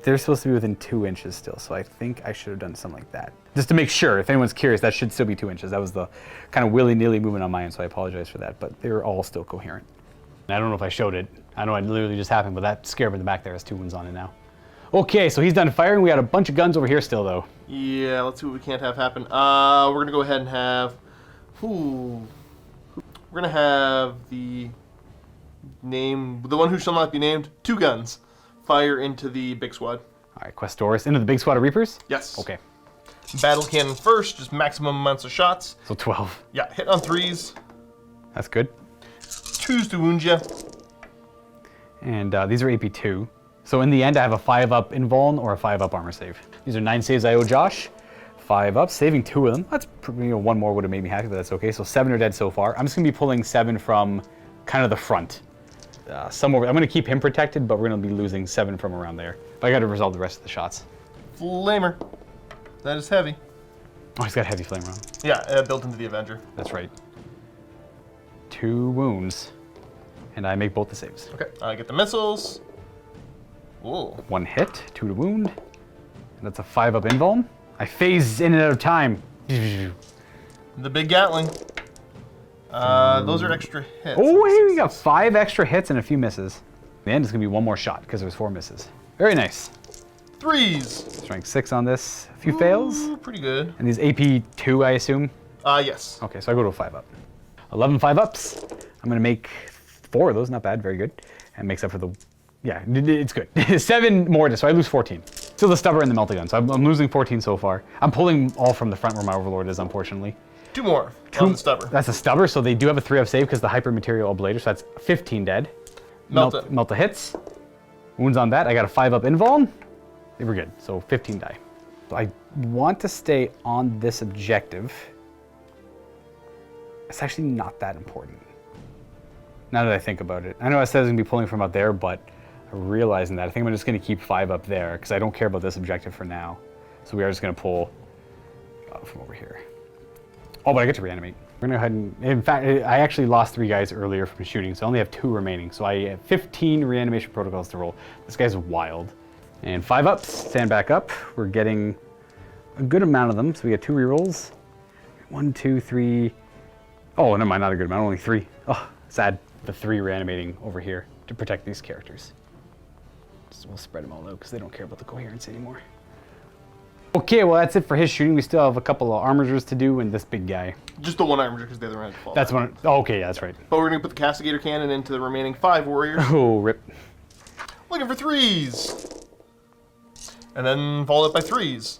They're supposed to be within 2 inches still, so I think I should have done something like that. Just to make sure, if anyone's curious, that should still be 2 inches. That was the kind of willy-nilly movement on my end, so I apologize for that, but they're all still coherent. And I don't know if I showed it. I know it literally just happened, but that scarab in the back there has 2 wounds on it now. Okay, so he's done firing. We got a bunch of guns over here still, though. Yeah, let's see what we can't have happen. We're going to go ahead and have... We're going to have the one who shall not be named, 2 guns. Fire into the big squad. All right, Questoris, into the big squad of Reapers? Yes. Okay, Battle cannon first, just maximum amounts of shots. so 12. Yeah, hit on 3s. That's good. 2s to wound you. And these are AP 2. So in the end, I have a 5-up invuln or a 5-up armor save. These are 9 saves I owe Josh. 5 up, saving 2 of them. That's, 1 more would have made me happy, but that's okay. So 7 are dead so far. I'm just gonna be pulling 7 from kind of the front. I'm gonna keep him protected, but we're gonna be losing 7 from around there. But I gotta resolve the rest of the shots. Flamer. That is heavy. Oh, he's got heavy flame around. Yeah, built into the Avenger. That's right. 2 wounds. And I make both the saves. Okay, I get the missiles. Ooh. 1 hit, 2 to wound. And that's a 5-up invuln. I phase in and out of time. The big Gatling. Those are extra hits. Oh, hey, we got 5 extra hits and a few misses. In the end, it's gonna be 1 more shot because there's 4 misses. Very nice. 3s. Strength 6 on this. A few fails. Ooh, pretty good. And these AP 2, I assume? Yes. Okay, so I go to a 5-up. 11 5-ups. I'm gonna make 4 of those, not bad, very good. And makes up for the, yeah, it's good. 7 more, so I lose 14. Still the stubber and the meltagun, so I'm losing 14 so far. I'm pulling all from the front where my overlord is, unfortunately. 2 more on the stubber. That's a stubber, so they do have a 3-up save because the hyper material ablator, so that's 15 dead. Melta. Melta hits. Wounds on that. I got a 5-up invuln. They were good, so 15 die. I want to stay on this objective. It's actually not that important. Now that I think about it. I know I said I was going to be pulling from up there, but realizing that, I think I'm just going to keep 5 up there because I don't care about this objective for now. So we are just going to pull from over here. Oh, but I get to reanimate. We're going to go ahead and, in fact, I actually lost 3 guys earlier from shooting, so I only have 2 remaining. So I have 15 reanimation protocols to roll. This guy's wild. And 5 ups, stand back up. We're getting a good amount of them, so we get 2 rerolls. 1, 2, 3. Oh, never mind, not a good amount, only 3. Oh, sad. The 3 reanimating over here to protect these characters. So we'll spread them all out because they don't care about the coherence anymore. Okay, well that's it for his shooting. We still have a couple of armigers to do and this big guy. Just the one armiger because the other one had to fall. That's one. Oh, okay, yeah, that's right. But we're going to put the Castigator Cannon into the remaining 5 warriors. Oh, rip. Looking for 3s. And then followed up by 3s.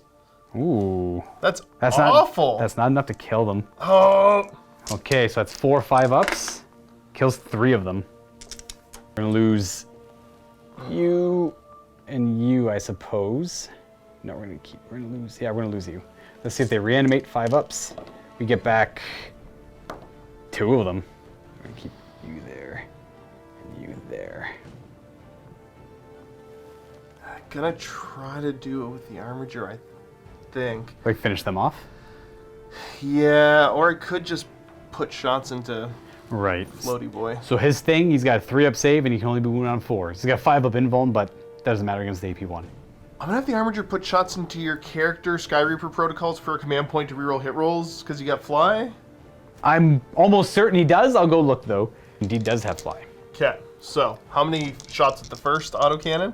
Ooh. That's not, awful. that's not enough to kill them. Oh. Okay, so that's 4 5 ups. Kills 3 of them. We're gonna lose you and you, I suppose. No, we're gonna lose, yeah, we're gonna lose you. Let's see if they reanimate 5 ups. We get back 2 of them. We're gonna keep you there and you there. I'm gonna try to do it with the armiger, I think. Like finish them off? Yeah, or I could just put shots into Right. Floaty Boy. So his thing, he's got a 3-up save and he can only be wounded on 4. So he's got 5-up invuln, but that doesn't matter against the AP1. I'm gonna have the armiger put shots into your character Sky Reaper protocols for a command point to reroll hit rolls because you got fly. I'm almost certain he does. I'll go look though. Indeed does have fly. Okay, so how many shots at the first autocannon?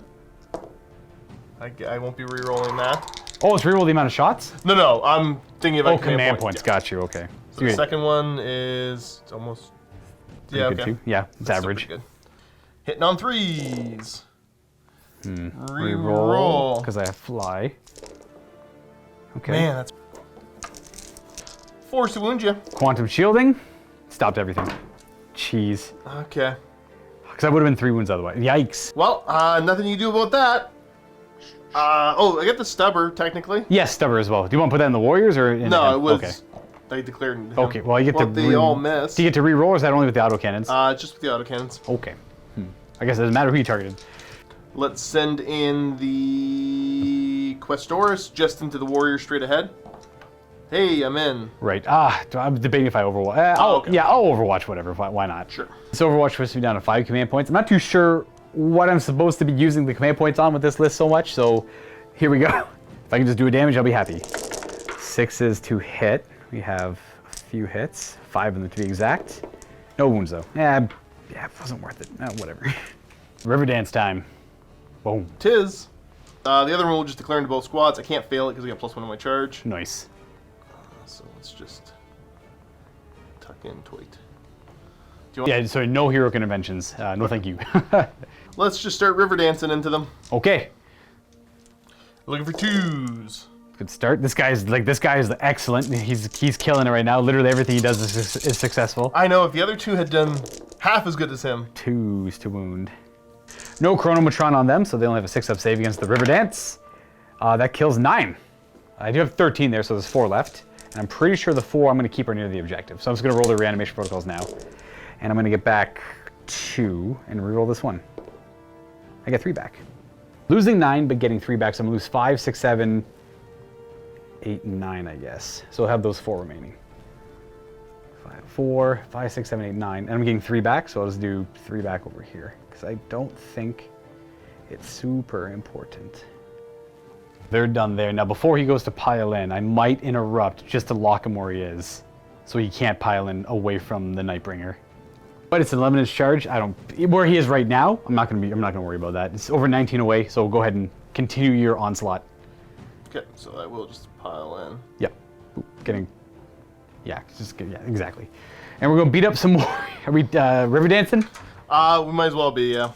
I won't be rerolling that. Oh, it's reroll the amount of shots? No, I'm thinking about command points. Yeah. Got you, okay. So the second one is it's almost... Yeah, good okay. too. Yeah, it's That's still average. pretty good. Hitting on 3s. Reroll, because I have fly. Okay. Man, that's... Force to wound you. Quantum shielding. Stopped everything. Jeez. Okay. Because I would have been 3 wounds otherwise. Yikes. Well, nothing you do about that. Oh, I get the stubber, technically. Yes, stubber as well. Do you want to put that in the warriors or in No, him? it was... Okay. They declared him. Okay, well, you get to... They all missed. Do you get to reroll or is that only with the autocannons? Just with the autocannons. Okay. I guess it doesn't matter who you targeted. Let's send in the Questoris just into the warrior straight ahead. Hey, I'm in. Right. I'm debating if I overwatch. Okay. Yeah, I'll overwatch whatever. Why not? Sure. This overwatch puts me down to 5 command points. I'm not too sure what I'm supposed to be using the command points on with this list so much, so here we go. If I can just do a damage, I'll be happy. 6s to hit. We have a few hits. 5 of them to be exact. No wounds though. Yeah, it wasn't worth it. Whatever. River dance time. Boom. Tis. The other one will just declare into both squads. I can't fail it because I got +1 on my charge. Nice. So let's just tuck in Tweet. Yeah, so no hero interventions. No thank you. Let's just start river dancing into them. Okay. Looking for 2s. Good start. This guy is excellent. He's killing it right now. Literally everything he does is successful. I know if the other 2 had done half as good as him. 2s to wound. No Chronometron on them, so they only have a 6-up save against the River Dance. That kills 9. I do have 13 there, so there's 4 left. And I'm pretty sure the 4 I'm going to keep are near the objective. So I'm just going to roll the reanimation protocols now. And I'm going to get back 2 and reroll this one. I get 3 back. Losing 9, but getting 3 back, so I'm going to lose 5, 6, 7, 8, and 9, I guess. So I'll have those 4 remaining. 4, 5, 6, 7, 8, 9. And I'm getting 3 back, so I'll just do 3 back over here. Because I don't think it's super important. They're done there. Now, before he goes to pile in, I might interrupt just to lock him where he is. So he can't pile in away from the Nightbringer. But it's an 11-inch charge. Where he is right now, I'm not gonna worry about that. It's over 19 away, so go ahead and continue your onslaught. Okay, so I will just pile in. Yep. Yeah, exactly. And we're gonna beat up some more. Are we river dancing? We might as well be, yeah.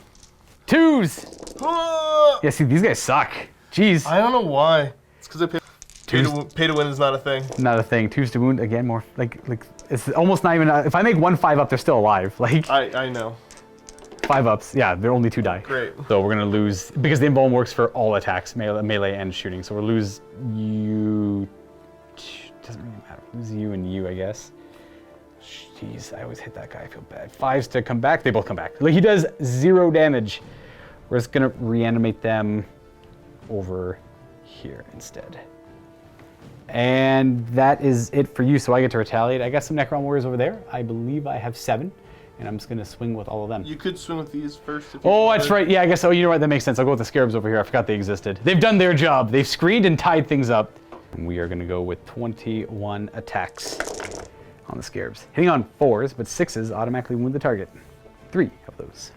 2s! Yeah, see, these guys suck. Jeez. I don't know why. It's because pay to win is not a thing. Not a thing. 2s to wound, again, more, like it's almost not even, if I make 1 5-up, they're still alive. Like, I know. 5 ups. Yeah, they're only 2 die. Great. So we're gonna lose because the embalm works for all attacks, melee and shooting. So we'll lose you. Doesn't really matter. Lose you and you, I guess. Jeez, I always hit that guy. I feel bad. 5s to come back. They both come back. Like he does 0 damage. We're just gonna reanimate them over here instead. And that is it for you. So I get to retaliate. I got some Necron warriors over there. I believe I have 7. And I'm just gonna swing with all of them. You could swing with these first. If you Oh, wanted. that's right. Yeah, I guess. Oh, you know what? That makes sense. I'll go with the scarabs over here. I forgot they existed. They've done their job. They've screened and tied things up. And we are gonna go with 21 attacks on the scarabs. Hitting on 4s, but 6s automatically wound the target. 3 of those.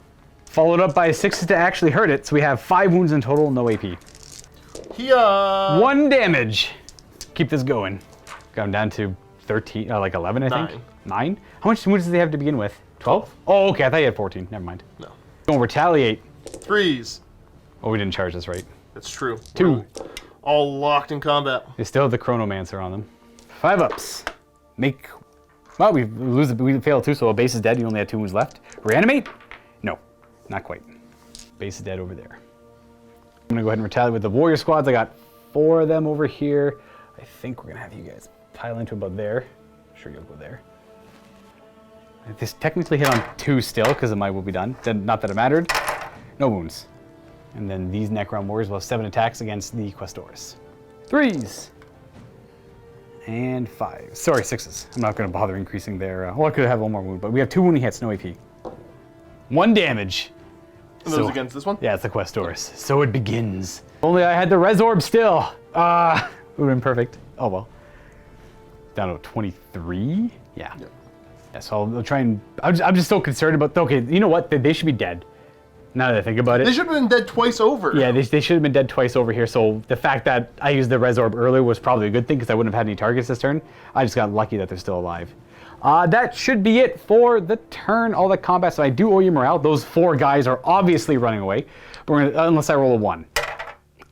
Followed up by 6s to actually hurt it. So we have 5 wounds in total, no AP. 1 damage. Keep this going. Got him down to 13, like 11, I think. 9. How much wounds do they have to begin with? 12? Oh, okay. I thought you had 14. Never mind. No. Don't retaliate. 3s. Oh, we didn't charge this right. That's true. 2. We're all locked in combat. They still have the Chronomancer on them. 5 ups. Make. Well, we failed 2, so a base is dead. You only had 2 wounds left. Reanimate? No, not quite. Base is dead over there. I'm gonna go ahead and retaliate with the warrior squads. I got 4 of them over here. I think we're gonna have you guys pile into about there. Sure, you'll go there. This technically hit on 2 still because of my will be done. Not that it mattered. No wounds. And then these Necron warriors will have 7 attacks against the Questors. 3s. And 5s. Sorry, 6s. I'm not going to bother increasing their... well, I could have 1 more wound, but we have 2 wounding hits, no AP. 1 damage. And those against this one? Yeah, it's the Questors. So it begins. Only I had the Res Orb still. Would have been perfect. Oh well. Down to 23? Yeah. Yep. Yeah, so I'll try and... I'm just so concerned about... Okay, you know what? They should be dead. Now that I think about it. They should have been dead twice over. Yeah, they should have been dead twice over here. So the fact that I used the Res Orb earlier was probably a good thing because I wouldn't have had any targets this turn. I just got lucky that they're still alive. That should be it for the turn. All the combat. So I do owe you morale. Those 4 guys are obviously running away. But we're gonna, unless I roll a 1.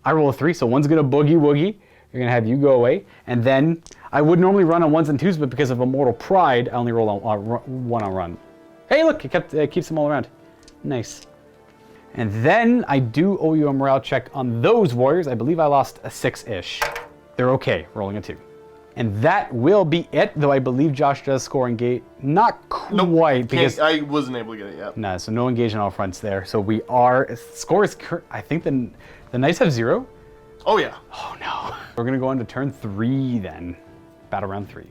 I roll a 3, so 1's going to boogie woogie. You're going to have you go away. And then I would normally run on 1s and 2s, but because of Immortal Pride, I only roll on 1 on run. Hey, look, it keeps them all around. Nice. And then I do owe you a morale check on those warriors. I believe I lost a 6-ish. They're okay, rolling a 2. And that will be it, though I believe Josh does score engage. Not quite, because... I wasn't able to get it yet. No, so no engage on all fronts there. So we are... Score is... I think the Knights have 0. Oh, yeah. Oh, no. We're going to go on to turn 3 then. Battle round 3.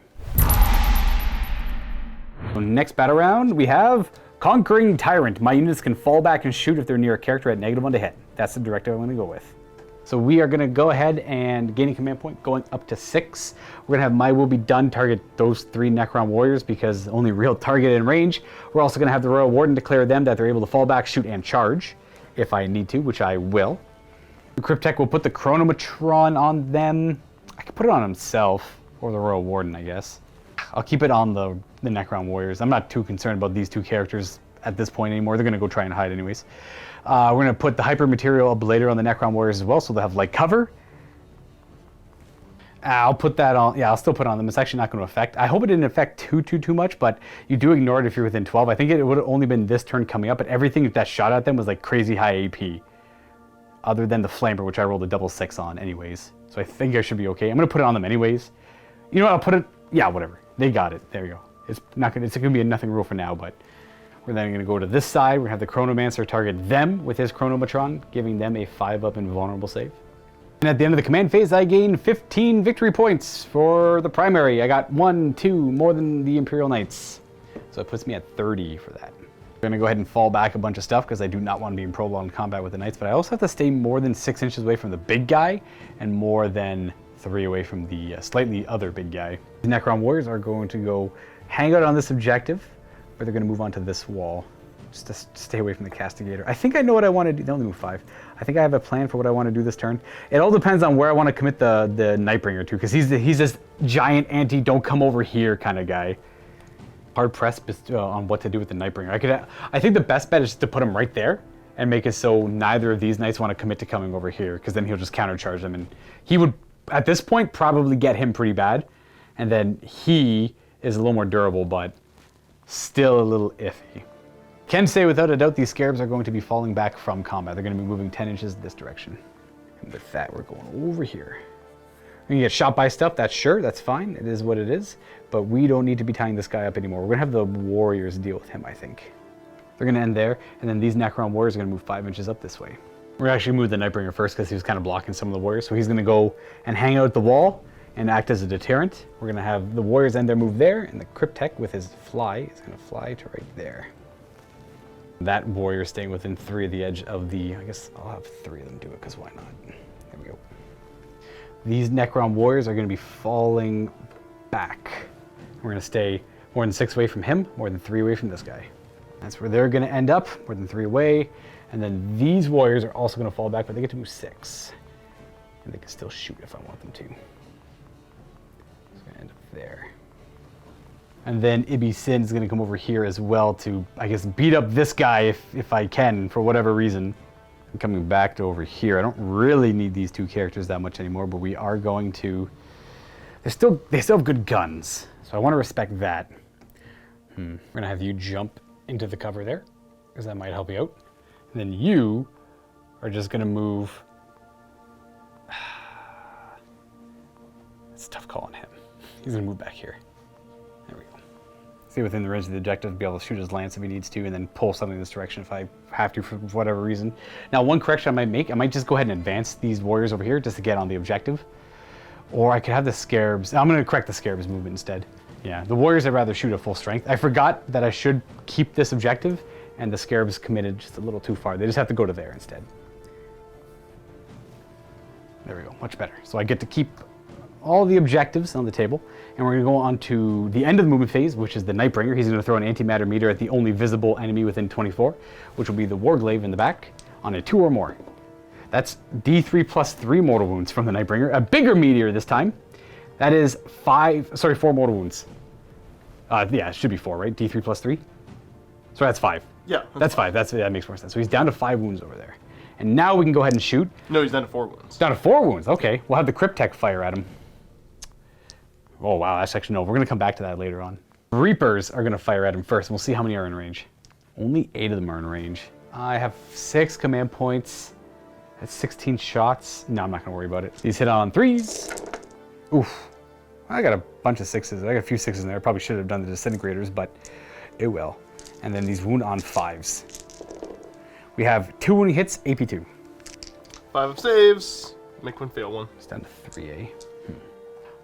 So next battle round, we have Conquering Tyrant. My units can fall back and shoot if they're near a character at -1 to hit. That's the directive I'm going to go with. So we are going to go ahead and gain a command point going up to 6. We're going to have My Will Be Done target those 3 Necron warriors because only real target in range. We're also going to have the Royal Warden declare them that they're able to fall back, shoot, and charge if I need to, which I will. Cryptek will put the Chronomatron on them. I could put it on himself or the Royal Warden, I guess. I'll keep it on the Necron warriors. I'm not too concerned about these 2 characters at this point anymore. They're going to go try and hide anyways. We're going to put the Hyper Material Ablator on the Necron warriors as well, so they'll have light cover. I'll put that on. Yeah, I'll still put it on them. It's actually not going to affect. I hope it didn't affect too much, but you do ignore it if you're within 12. I think it would have only been this turn coming up, but everything that shot at them was like crazy high AP. Other than the Flamer, which I rolled a double 6 on anyways. So I think I should be okay. I'm going to put it on them anyways. You know what? I'll put it... Yeah, whatever. They got it. There you go. It's going to be a nothing rule for now, but we're then going to go to this side. We're going to have the Chronomancer target them with his Chronomatron, giving them a 5-up invulnerable save. And at the end of the command phase, I gain 15 victory points for the primary. I got 1, 2 more than the Imperial Knights. So it puts me at 30 for that. I'm going to go ahead and fall back a bunch of stuff because I do not want to be in prolonged combat with the Knights, but I also have to stay more than 6 inches away from the big guy and more than 3 away from the slightly other big guy. The Necron warriors are going to go hang out on this objective, or they're going to move on to this wall just to stay away from the Castigator. I think I know what I want to do. They only move 5. I think I have a plan for what I want to do this turn. It all depends on where I want to commit the Nightbringer to, because he's this giant don't come over here kind of guy. Hard pressed on what to do with the Nightbringer. I think the best bet is to put him right there and make it so neither of these knights want to commit to coming over here, because then he'll just countercharge them, and he would, at this point, probably get him pretty bad. And then he is a little more durable, but still a little iffy. Can say without a doubt these scarabs are going to be falling back from combat. They're going to be moving 10 inches this direction. And with that, we're going over here. We're going to get shot by stuff, that's sure, that's fine. It is what it is. But we don't need to be tying this guy up anymore. We're going to have the warriors deal with him, I think. They're going to end there, and then these Necron warriors are going to move 5 inches up this way. We're going to actually move the Nightbringer first because he was kind of blocking some of the warriors. So he's going to go and hang out at the wall and act as a deterrent. We're going to have the warriors end their move there, and the Cryptek with his fly is going to fly to right there. That warrior staying within 3 of the edge of the, I guess I'll have 3 of them do it because why not? There we go. These Necron warriors are going to be falling back. We're going to stay more than 6 away from him, more than 3 away from this guy. That's where they're going to end up, more than 3 away. And then these warriors are also going to fall back, but they get to move 6. And they can still shoot if I want them to. It's going to end up there. And then Ibi Sin is going to come over here as well to, I guess, beat up this guy if I can, for whatever reason. I'm coming back to over here. I don't really need these 2 characters that much anymore, but we are going to... They still have good guns, so I want to respect that. We're going to have you jump into the cover there, because that might help you out. And then you are just going to move... It's a tough call on him. He's going to move back here. There we go. Stay within the range of the objective, be able to shoot his lance if he needs to, and then pull something in this direction if I have to for whatever reason. Now, one correction I might make, I might just go ahead and advance these warriors over here just to get on the objective. Or I could have the scarabs. I'm going to correct the scarabs movement instead. Yeah, the warriors I'd rather shoot at full strength. I forgot that I should keep this objective, and the scarabs committed just a little too far. They just have to go to there instead. There we go, much better. So I get to keep all the objectives on the table, and we're going to go on to the end of the movement phase, which is the Nightbringer. He's going to throw an antimatter meter at the only visible enemy within 24, which will be the Warglaive in the back on a 2 or more. That's D3 plus 3 mortal wounds from the Nightbringer. A bigger meteor this time. That is 4 mortal wounds. Yeah, it should be 4, right? D3 plus 3? So that's 5. Yeah. That's 5. That makes more sense. So he's down to 5 wounds over there. And now we can go ahead and shoot. No, he's down to 4 wounds. Down to 4 wounds. Okay. We'll have the Cryptek fire at him. Oh, wow. That's actually no. We're going to come back to that later on. Reapers are going to fire at him first, and we'll see how many are in range. Only 8 of them are in range. I have 6 command points. That's 16 shots. No, I'm not going to worry about it. These hit on 3s. Oof. I got a bunch of 6s. I got a few 6s in there. I probably should have done the disintegrators, but it will. And then these wound on 5s. We have 2 wounding hits, AP 2. 5 of saves. Make one fail one. It's down to 3A.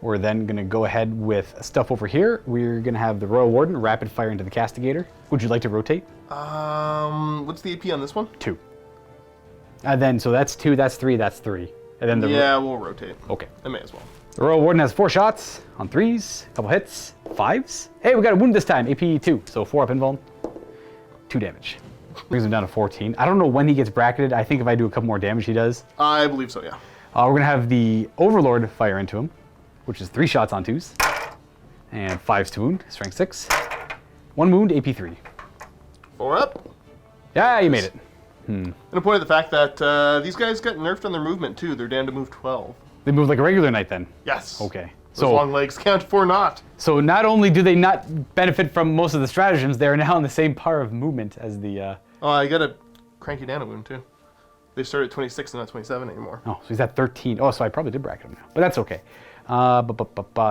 We're then going to go ahead with stuff over here. We're going to have the Royal Warden rapid fire into the Castigator. Would you like to rotate? What's the AP on this one? 2. And then, so that's 2, that's 3, that's 3. And then the we'll rotate. Okay. I may as well. The Royal Warden has 4 shots on 3s, a couple hits, 5s. Hey, we got a wound this time, AP 2. So 4 up invuln, 2 damage. Brings him down to 14. I don't know when he gets bracketed. I think if I do a couple more damage, he does. I believe so, yeah. We're going to have the Overlord fire into him, which is 3 shots on 2s. And 5s to wound, strength 6. 1 wound, AP 3. 4 up. Yeah, you made it. And a point of the fact that these guys got nerfed on their movement too. They're down to move 12. They move like a regular knight then? Yes. Okay. Those long legs count for naught. So not only do they not benefit from most of the stratagems, they're now in the same par of movement as the... Oh, I gotta crank you down a wound too. They start at 26 and not 27 anymore. Oh, so he's at 13. Oh, so I probably did bracket him now. But that's okay.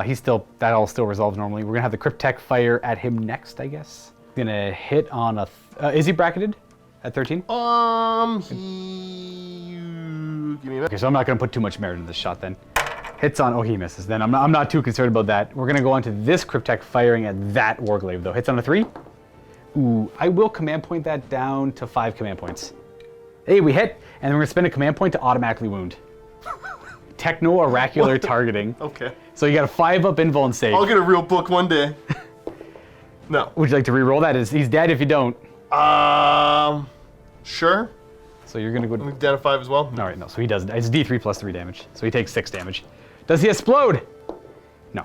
He's still... That all still resolves normally. We're going to have the Cryptek fire at him next, I guess. Going to hit on a... is he bracketed at 13? Give me a minute. Okay, so I'm not going to put too much merit in this shot then. Hits on... Oh, he misses. Then I'm not too concerned about that. We're going to go on to this Cryptek firing at that Warglaive, though. Hits on a 3. Ooh, I will command point that down to 5 command points. Hey, we hit, and then we're going to spend a command point to automatically wound. Techno-oracular targeting. Okay. So you got a 5 up invuln save. I'll get a real book one day. No. Would you like to re-roll that? He's dead if you don't. Sure. So you're going to go... Down to 5 as well? All right, no, so he doesn't. It's D3 plus 3 damage. So he takes 6 damage. Does he explode? No.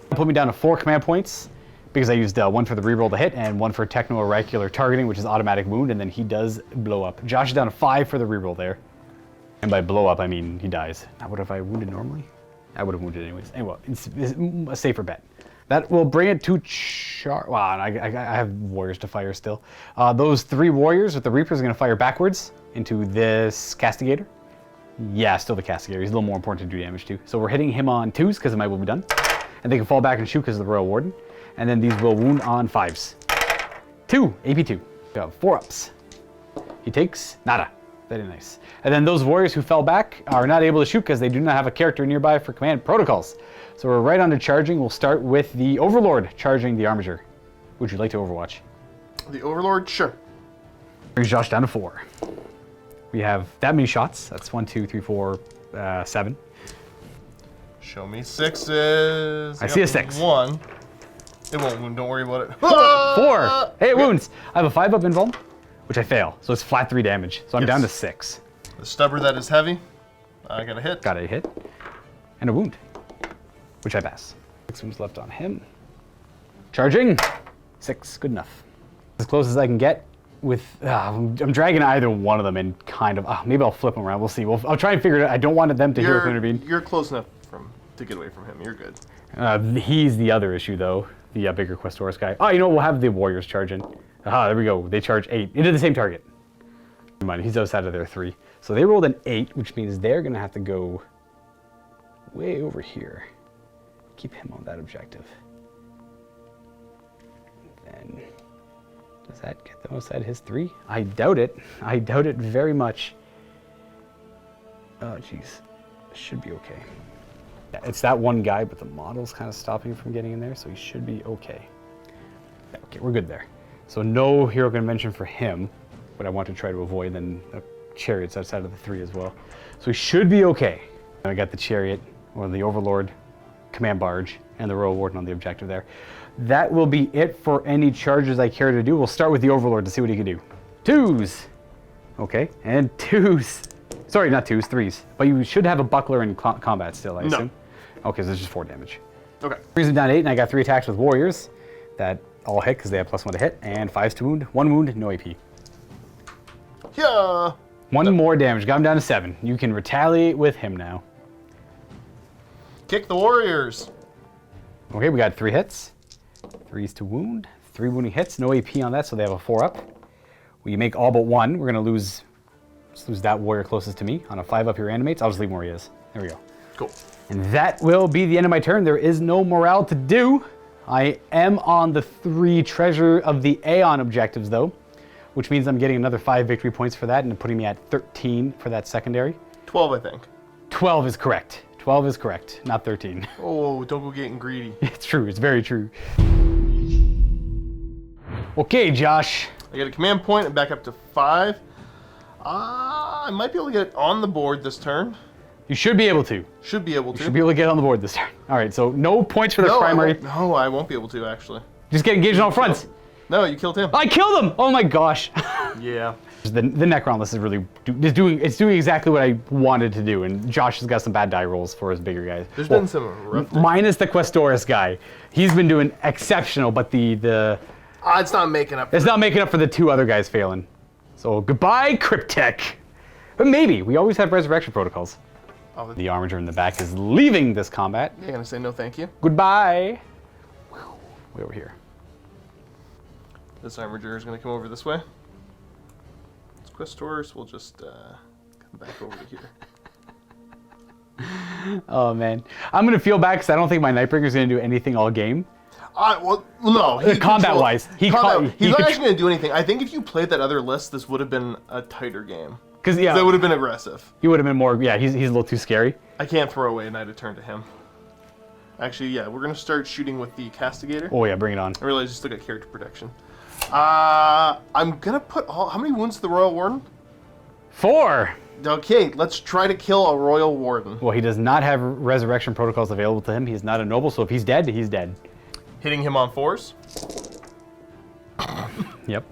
Put me down to 4 command points because I used 1 for the reroll to hit and 1 for techno-oracular targeting, which is automatic wound, and then he does blow up. Josh is down to 5 for the reroll there. And by blow up, I mean he dies. Now, what if I wounded normally? I would have wounded anyways. Anyway, it's a safer bet. That will bring it to wow, I have warriors to fire still. Those 3 warriors with the Reapers are going to fire backwards into this Castigator. Yeah, still the Castigator. He's a little more important to do damage to. So we're hitting him on 2s because it might will be done. And they can fall back and shoot because of the Royal Warden. And then these will wound on 5s. 2, AP2. Got 4 ups. He takes nada. Very nice. And then those warriors who fell back are not able to shoot because they do not have a character nearby for command protocols. So we're right onto charging. We'll start with the Overlord charging the Armiger. Would you like to Overwatch? The Overlord? Sure. Brings Josh down to 4. We have that many shots. That's 1, 2, 3, 4, 7. Show me 6s. I see a 6. 1. It won't wound, don't worry about it. 4! Hey, it wounds! I have a 5 up invuln, which I fail. So it's flat 3 damage. So I'm down to 6. The stubber that is heavy. I got a hit. Got a hit. And a wound, which I pass. 6 wounds left on him. Charging. 6, good enough. As close as I can get with, I'm dragging either one of them and kind of, maybe I'll flip them around. We'll see. I'll try and figure it out. I don't want them to hear intervene. You're close enough to get away from him. You're good. He's the other issue though. The bigger Questoris guy. Oh, you know, we'll have the warriors charge in. There we go. They charge 8 into the same target. Never mind, he's outside of their 3. So they rolled an 8, which means they're going to have to go way over here. Keep him on that objective. Then, does that get them outside his 3? I doubt it. I doubt it very much. Oh, jeez. Should be okay. Yeah, it's that one guy, but the model's kind of stopping him from getting in there, so he should be okay. Yeah, okay, we're good there. So no hero going to mention for him, but I want to try to avoid then the chariots outside of the 3 as well. So he should be okay. I got the chariot, or the Overlord, command barge, and the Royal Warden on the objective there. That will be it for any charges I care to do. We'll start with the Overlord to see what he can do. 2s. Okay, and 2s. Sorry, not 2s, 3s. But you should have a buckler in combat still, I assume. Okay, so there's just 4 damage. Okay. Brings him down to 8, and I got 3 attacks with warriors. That all hit because they have +1 to hit, and 5s to wound. 1 wound, no AP. Yeah. 1 more damage. Got him down to 7. You can retaliate with him now. Kick the warriors. Okay, we got 3 hits. 3s to wound. 3 wounding hits. No AP on that, so they have a 4 up. We make all but 1. We're going to lose that warrior closest to me. On a 5 up, he reanimates. I'll just leave him where he is. There we go. Cool. And that will be the end of my turn. There is no morale to do. I am on the 3 Treasure of the Aeon objectives, though, which means I'm getting another 5 victory points for that and putting me at 13 for that secondary. 12, I think. 12 is correct. 12 is correct, not 13. Oh, don't go getting greedy. It's true. It's very true. Okay, Josh. I get a command point and back up to 5. I might be able to get it on the board this turn. You should be able to. Should be able to. Should be able to get on the board this turn. All right, so no points for the primary. No, I won't be able to, actually. Just get engaged on all fronts. No, you killed him. I killed him! Oh my gosh. Yeah. The Necron list is really doing exactly what I wanted to do, and Josh has got some bad die rolls for his bigger guys. There's been some rough. Minus the Questoris guy. He's been doing exceptional, but it's not making up. It's not making up for the 2 other guys failing. So goodbye, Cryptek. But maybe. We always have resurrection protocols. Oh, The Armiger in the back is leaving this combat. You're going to say no thank you? Goodbye. Way over here. This Armiger is going to come over this way. This Questoris will just come back over to here. Oh, man. I'm going to feel bad because I don't think my Nightbreaker is going to do anything all game. Well, no. Combat-wise. He's not actually going to do anything. I think if you played that other list, this would have been a tighter game. Because yeah, that would have been aggressive. He would have been more. Yeah, he's a little too scary. I can't throw away a Knight of Turn to him. Actually, yeah, we're gonna start shooting with the Castigator. Oh yeah, bring it on. I realize you still got character protection. I'm gonna put how many wounds to the Royal Warden? 4. Okay, let's try to kill a Royal Warden. Well, he does not have resurrection protocols available to him. He's not a noble, so if he's dead, he's dead. Hitting him on 4s. Yep.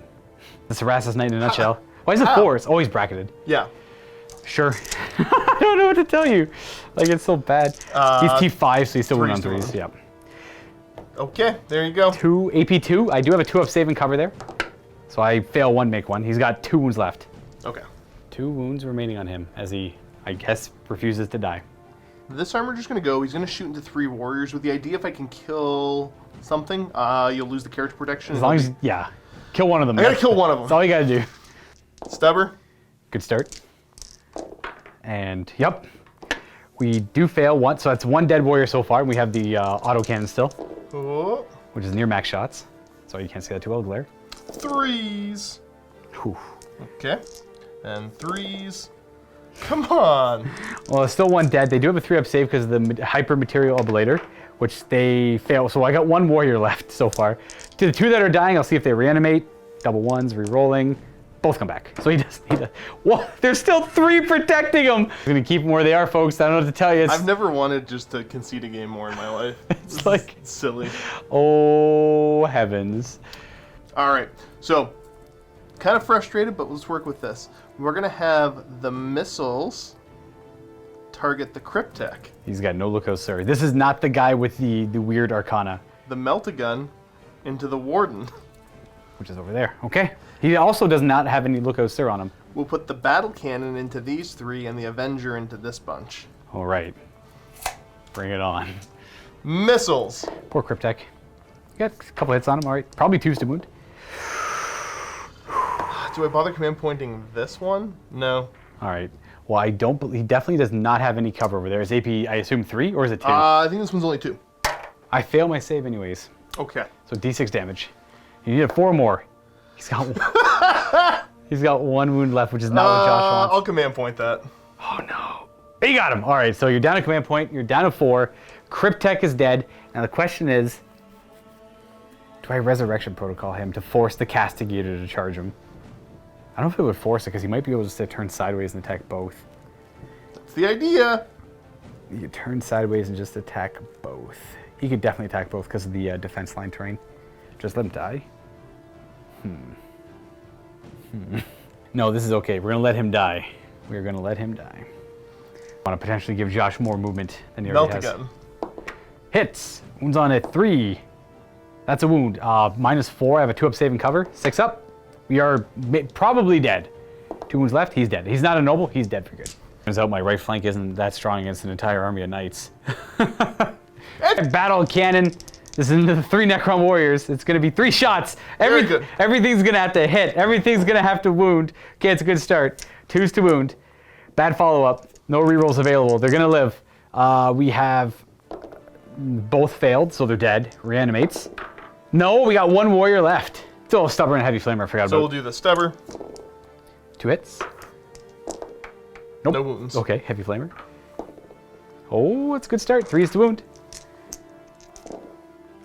That's Erasmus Knight in a nutshell. Why is it 4s? Oh, he's bracketed. Yeah. Sure. I don't know what to tell you. Like, it's so bad. He's T5, so he's still winning on 3s. Yep. Okay, there you go. 2 AP2. I do have a 2-up save and cover there. So I fail 1, make 1. He's got 2 wounds left. Okay. 2 wounds remaining on him as he, I guess, refuses to die. This armor just going to go. He's going to shoot into 3 warriors with the idea if I can kill something, you'll lose the character protection. As long as, yeah. Kill one of them. I gotta kill one of them. That's all you gotta do. Stubber. Good start. And, yep. We do fail once, so that's 1 dead warrior so far. We have the autocannon still, Oh. which is near max shots. So you can't see that too well, glare. 3s. Whew. Okay. And 3s. Come on. Well, there's still 1 dead. They do have a 3-up save because of the hyper material ablator, which they fail. So I got 1 warrior left so far. To the 2 that are dying, I'll see if they reanimate. Double 1s, re-rolling. Both come back. So he does. What? There's still 3 protecting him. I'm gonna keep them where they are, folks. I don't know what to tell you. I've never wanted just to concede a game more in my life. It's like silly. Oh heavens. All right. So kind of frustrated, but let's work with this. We're gonna have the missiles target the Cryptek. He's got no Luka, sir. This is not the guy with the weird arcana. The Melt-A-Gun into the Warden. Which is over there. Okay. He also does not have any Luka, sir on him. We'll put the Battle Cannon into these 3 and the Avenger into this bunch. All right. Bring it on. Missiles. Poor Cryptek. Got a couple hits on him. All right. Probably 2s to wound. Do I bother command pointing this one? No. All right. Well, I don't believe, he definitely does not have any cover over there. Is AP, I assume 3 or is it 2? I think this one's only 2. I fail my save anyways. Okay. So D6 damage. You need 4 more. He's got 1. He's got 1 wound left, which is not what Josh wants. I'll command point that. Oh no. You got him. All right, so you're down a command point. You're down to 4. Cryptek is dead. Now the question is, do I Resurrection Protocol him to force the Castigator to charge him? I don't know if it would force it, because he might be able just to turn sideways and attack both. That's the idea. You could turn sideways and just attack both. He could definitely attack both because of the defense line terrain. Just let him die. No, this is okay. We're going to let him die. We're going to let him die. I want to potentially give Josh more movement than he already has. Melt-A-Gun. Hits. Wounds on it. 3. That's a wound. -4. I have a 2-up save and cover. 6 up. We are probably dead. 2 wounds left. He's dead. He's not a noble. He's dead for good. Turns out my right flank isn't that strong against an entire army of knights. Battle cannon. This is into the 3 Necron warriors. It's going to be 3 shots. Very good. Everything's going to have to hit. Everything's going to have to wound. Okay, it's a good start. 2s to wound. Bad follow-up. No rerolls available. They're going to live. We have both failed, so they're dead. Reanimates. No, we got 1 warrior left. Still a stubborn heavy flamer. I forgot So about. we'll do the Stubber. 2 hits. Nope. No wounds. Okay, heavy flamer. Oh, it's a good start. 3s to wound.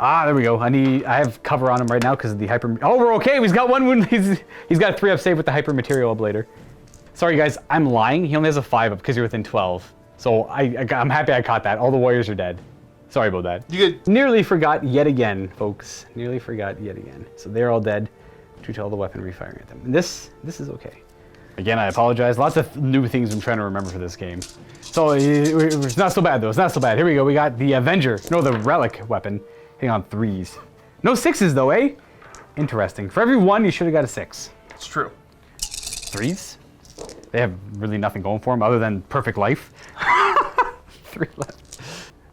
Ah, there we go. I have cover on him right now because of the hyper. Oh, we're okay. He's got 1 wound. He's got a 3-up save with the hyper material ablator. Sorry, guys. I'm lying. He only has a 5-up because you're within 12. So I'm happy I caught that. All the warriors are dead. Sorry about that. You good? Nearly forgot yet again, folks. Nearly forgot yet again. So they're all dead due to all the weaponry firing at them. And this is okay. Again, I apologize. Lots of new things I'm trying to remember for this game. So it's not so bad, though. It's not so bad. Here we go. We got the Avenger. No, the Relic weapon. Hitting on 3s. No 6s, though, eh? Interesting. For every 1, you should have got a 6. It's true. 3s? They have really nothing going for them other than perfect life. 3 left.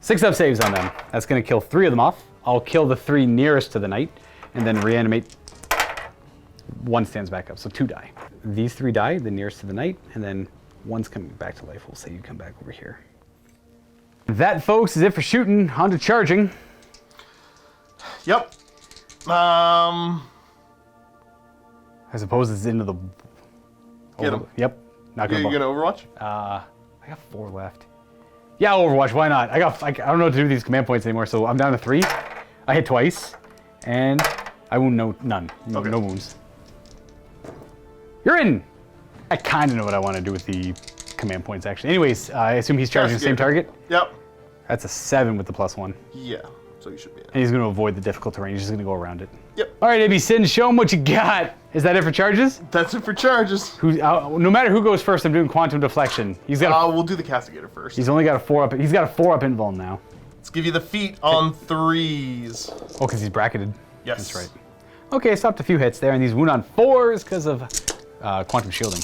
6-up saves on them. That's going to kill 3 of them off. I'll kill the 3 nearest to the knight and then reanimate. 1 stands back up, so 2 die. These 3 die, the nearest to the knight, and then 1's coming back to life. We'll say you come back over here. That, folks, is it for shooting. On to charging. Yep. I suppose it's into the... Get him. Yep. Not You gonna. gonna Overwatch? I got 4 left. Yeah, Overwatch. Why not? I don't know what to do with these command points anymore, so I'm down to 3. I hit twice, and I wound none. No, Okay. no wounds. You're in. I kind of know what I want to do with the command points, actually. Anyways, I assume he's charging the same target. Yep. That's a 7 with the +1, Yeah. So you should be in. and he's going to avoid the difficult terrain. He's just going to go around it. Yep. All right, AB Sin, show him what you got. Is that it for charges? That's it for charges. No matter who goes first, I'm doing quantum deflection. He's got. We'll do the Castigator first. He's only got a 4-up. He's got a 4-up invuln now. Let's give you the feet on 3s. Oh, because he's bracketed. Yes. That's right. Okay, stopped a few hits there, and these wound on 4s because of quantum shielding.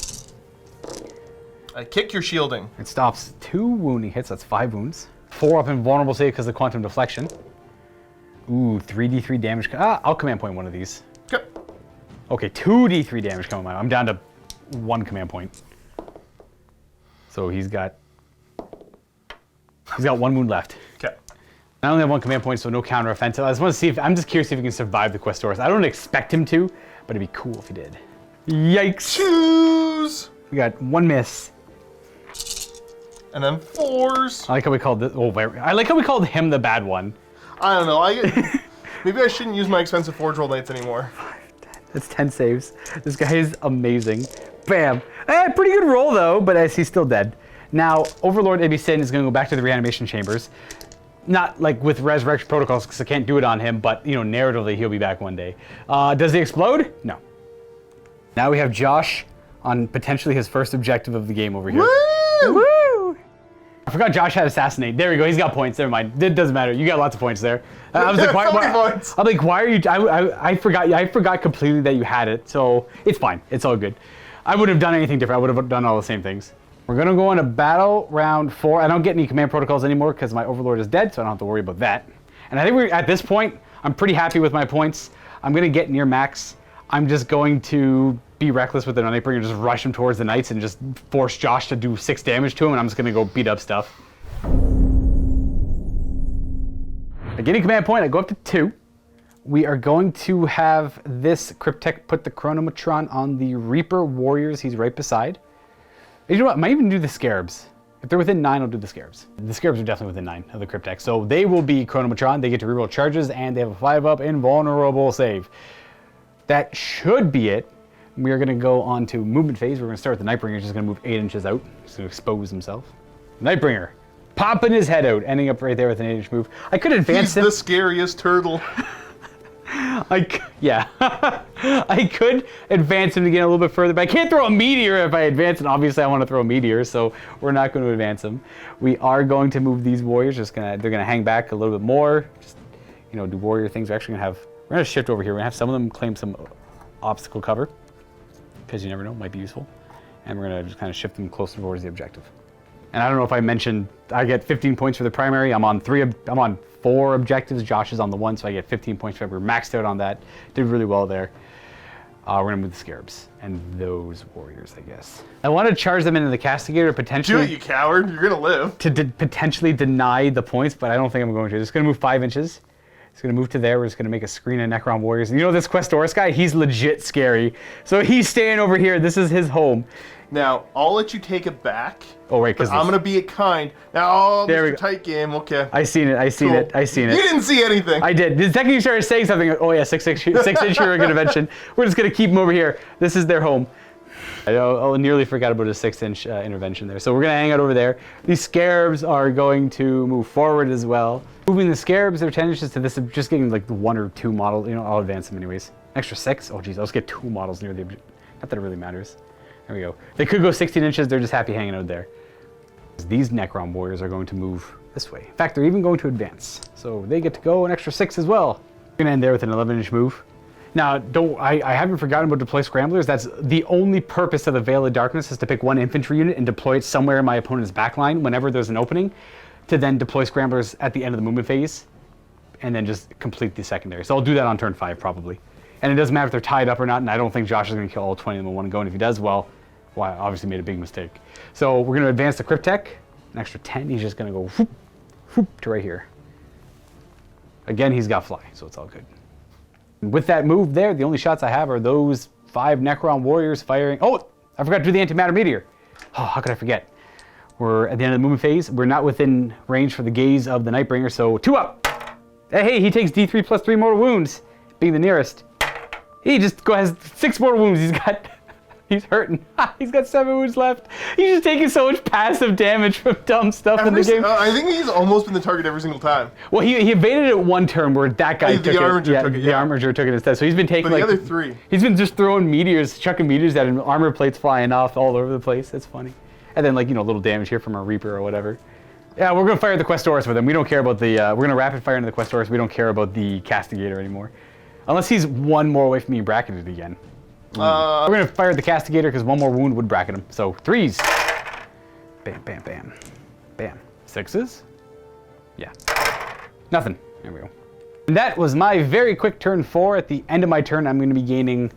I kick your shielding. It stops 2 wounding hits, that's 5 wounds. 4 up invulnerable save because of quantum deflection. Ooh, 3d3 damage. I'll command point one of these. Okay. Okay, 2d3 damage coming. I'm down to 1 command point. So he's got 1 wound left. Okay. I only have 1 command point, so no counter offensive. I just want to see if I'm just curious if he can survive the Questoris. I don't expect him to, but it'd be cool if he did. Yikes! Choose. We got 1 miss. And then 4s. I like how we called this. Oh, I like how we called him the bad one. I don't know. Maybe I shouldn't use my expensive Forge Roll Knights anymore. That's 10 saves. This guy is amazing. Bam. Pretty good roll though, but he's still dead. Now, Overlord Ibby Sin is going to go back to the reanimation chambers. Not like with resurrection protocols, because I can't do it on him, but you know, narratively he'll be back one day. Does he explode? No. Now we have Josh on potentially his first objective of the game over here. Woo! Woo! I forgot Josh had assassinate. There we go. He's got points. Never mind. It doesn't matter. You got lots of points there. I was like, points. I'm like, why are you? I forgot. I forgot completely that you had it. So it's fine. It's all good. I wouldn't have done anything different. I would have done all the same things. We're gonna go into battle round 4. I don't get any command protocols anymore because my Overlord is dead, so I don't have to worry about that. And I think we're at this point. I'm pretty happy with my points. I'm gonna get near max. I'm just going to be reckless with the Nightbringer, just rush him towards the Knights and just force Josh to do 6 damage to him, and I'm just gonna go beat up stuff. I get a command point, I go up to 2. We are going to have this Cryptek put the Chronometron on the Reaper Warriors he's right beside. You know what, I might even do the Scarabs. If they're within 9, I'll do the Scarabs. The Scarabs are definitely within 9 of the Cryptek. So they will be Chronometron, they get to reroll charges, and they have a 5-up invulnerable save. That should be it. We are gonna go on to movement phase. We're gonna start with the Nightbringer, just gonna move 8 inches out. Just gonna expose himself. Nightbringer, popping his head out, ending up right there with an 8-inch move. I could advance him. He's the scariest turtle. Yeah. I could advance him to get a little bit further, but I can't throw a meteor if I advance, and obviously I want to throw a meteor, so we're not going to advance him. We are going to move these warriors. They're gonna hang back a little bit more. Just, you know, do warrior things. We're gonna shift over here. We're gonna have some of them claim some obstacle cover, because you never know, might be useful. And we're gonna just kind of shift them closer towards the objective. And I don't know if I mentioned, I get 15 points for the primary. I'm on 4 objectives. Josh is on the 1, so I get 15 points for every. We're maxed out on that. Did really well there. We're gonna move the Scarabs and those warriors, I guess. I want to charge them into the Castigator potentially. Do it, you coward. You're gonna live. To potentially deny the points, but I don't think I'm going to. Just gonna move 5 inches. It's gonna move to there. We're just gonna make a screen of Necron warriors. And you know this Questoris guy? He's legit scary. So he's staying over here. This is his home. Now, I'll let you take it back. Oh, right, because I'm going to be kind. Now, there we Mr. go. Tight Game, okay. I seen it. You didn't see anything. I did. The second you started saying something, oh yeah, 6-inch heroic intervention. We're just going to keep them over here. This is their home. I nearly forgot about a 6-inch intervention there. So we're going to hang out over there. These Scarabs are going to move forward as well. Moving the Scarabs, they're 10 inches to this, just getting like 1 or 2 models. You know, I'll advance them anyways. Extra 6? Oh geez, I'll just get 2 models near the object. Not that it really matters. There we go. They could go 16 inches. They're just happy hanging out there. These Necron warriors are going to move this way. In fact, they're even going to advance. So they get to go an extra 6 as well. We're going to end there with an 11-inch move. Now, I haven't forgotten about deploy scramblers. That's the only purpose of the Veil of Darkness, is to pick 1 infantry unit and deploy it somewhere in my opponent's backline whenever there's an opening, to then deploy scramblers at the end of the movement phase, and then just complete the secondary. So I'll do that on turn 5 probably. And it doesn't matter if they're tied up or not, and I don't think Josh is going to kill all 20 of them in one go, and if he does, well, I obviously made a big mistake. So we're going to advance the Cryptek, an extra 10. He's just going to go whoop, whoop to right here. Again, he's got fly, so it's all good. And with that move there, the only shots I have are those 5 Necron warriors firing. Oh, I forgot to do the antimatter meteor. Oh, how could I forget? We're at the end of the movement phase. We're not within range for the gaze of the Nightbringer, so 2 up. Hey, he takes D3 plus 3 mortal wounds, being the nearest. He just has 6 mortal wounds. He's hurting. He's got 7 wounds left. He's just taking so much passive damage from dumb stuff in the game. I think he's almost been the target every single time. Well, he evaded it 1 turn where that guy took it. The Armiger took it, yeah. The Armiger took it instead. So he's been taking But the other 3. He's been just throwing meteors, chucking meteors at him, armor plates flying off all over the place. That's funny. And then, like, you know, little damage here from a Reaper or whatever. Yeah, we're going to fire the Questoris with him. We don't care about the... we're going to rapid fire into the Questoris. We don't care about the Castigator anymore. Unless he's 1 more away from being bracketed again. We're going to fire the Castigator because 1 more wound would bracket him. So 3s. Bam, bam, bam. Bam. 6s? Yeah. Nothing. There we go. And that was my very quick turn 4. At the end of my turn, I'm going to be gaining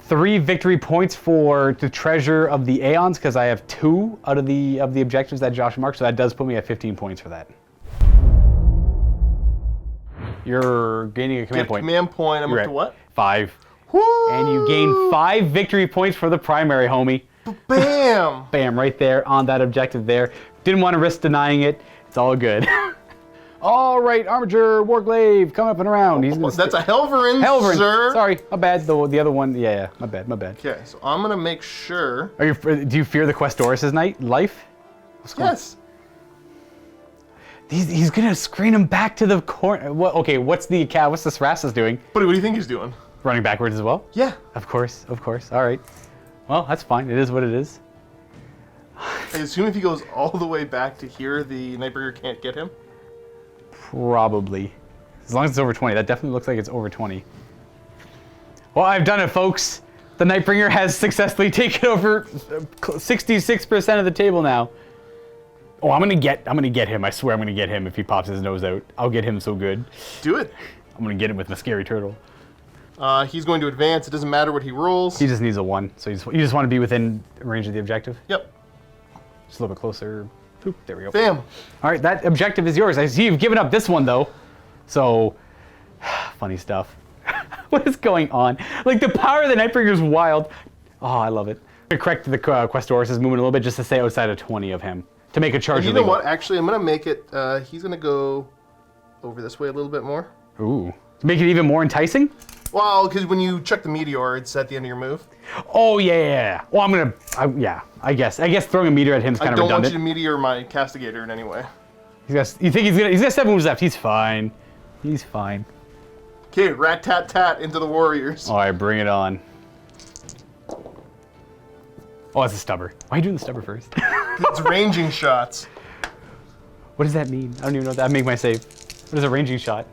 3 victory points for the treasure of the Aeons, because I have 2 out of the objectives that Josh marked, so that does put me at 15 points for that. You're gaining a command point. Command point. I'm You're up to at what? 5. Woo! And you gain 5 victory points for the primary, homie. Bam! Bam, right there on that objective there. Didn't want to risk denying it. It's all good. All right, Armiger, Warglaive, come up and around. He's gonna That's a Helverin, sir. Sorry, my bad. The other one, yeah, my bad. Okay, so I'm gonna make sure. Do you fear the Questoris' life? Yes. He's gonna screen him back to the corner. What? Okay, what's the Sarassus doing? Buddy, what do you think he's doing? Running backwards as well? Yeah. Of course. All right. Well, that's fine. It is what it is. I assume if he goes all the way back to here, the Nightbringer can't get him. Probably. As long as it's over 20. That definitely looks like it's over 20. Well, I've done it, folks. The Nightbringer has successfully taken over 66% of the table now. Oh, I'm gonna get him. I swear I'm gonna get him if he pops his nose out. I'll get him so good. Do it. I'm gonna get him with my scary turtle. He's going to advance. It doesn't matter what he rolls. He just needs a 1, so you just want to be within range of the objective. Yep. Just a little bit closer. Oop, there we go. Bam. All right, that objective is yours. I see you've given up this one, though. So, funny stuff. What is going on? Like, the power of the Nightbringer is wild. Oh, I love it. I'm going to correct the Questoris' movement a little bit just to stay outside of 20 of him. To make a charge You know what? Actually, I'm going to make it... he's going to go over this way a little bit more. Ooh. To make it even more enticing? Well, because when you check the Meteor, it's at the end of your move. Oh, yeah. Well, I'm going to... yeah, I guess. Throwing a meteor at him is kind of redundant. I don't want you to Meteor my Castigator in any way. You think he's got 7 moves left. He's fine. He's fine. Okay, rat-tat-tat into the Warriors. All right, bring it on. Oh, it's a stubber. Why are you doing the stubber first? It's ranging shots. What does that mean? I don't even know that. Make my save. What is a ranging shot?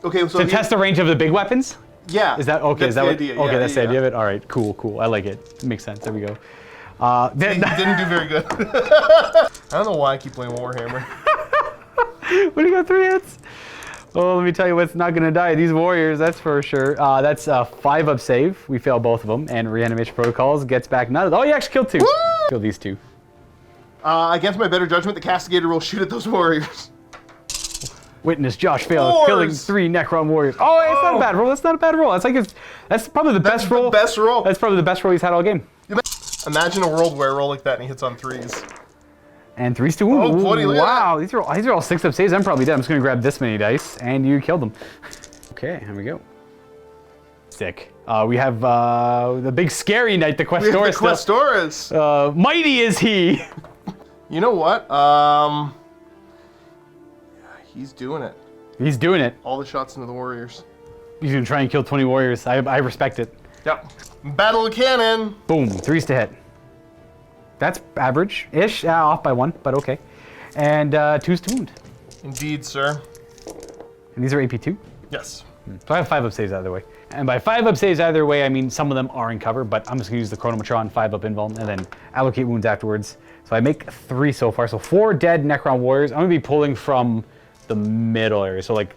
Okay, so... To test the range of the big weapons? Yeah. Is that okay? That's Is that the what? idea. Okay, yeah, that's the idea of it. All right, cool. I like it. It makes sense. There we go. He didn't do very good. I don't know why I keep playing Warhammer. What do you got? 3 hits? Oh, let me tell you what's not gonna die. These warriors, that's for sure. That's 5 up save. We fail both of them, and reanimation protocols gets back none of them. Oh, you actually killed 2. Woo! Kill these 2. Against my better judgment, the Castigator will shoot at those Warriors. Witness Josh fail killing 3 Necron warriors. Oh, it's not a bad roll. That's not a bad roll. That's probably the best roll. Best roll. That's probably the best roll he's had all game. Imagine a world where I roll like that and he hits on 3s. And 3s to wound. Oh, buddy, look at wow, these are all 6-up saves. I'm probably dead. I'm just gonna grab this many dice, and you killed them. Okay, here we go. Sick. We have the big scary knight, the Questoris. We have the Questoris. Mighty is he. You know what? He's doing it. He's doing it. All the shots into the Warriors. He's gonna try and kill 20 warriors. I respect it. Yep. Battle of Cannon. Boom, 3s to hit. That's average-ish, off by 1, but okay. And 2s to wound. Indeed, sir. And these are AP2? Yes. So I have 5-up saves either way. And by 5-up saves either way, I mean some of them are in cover, but I'm just gonna use the Chronometron 5-up invuln and then allocate wounds afterwards. So I make 3 so far. So 4 dead Necron warriors. I'm gonna be pulling from the middle area, so like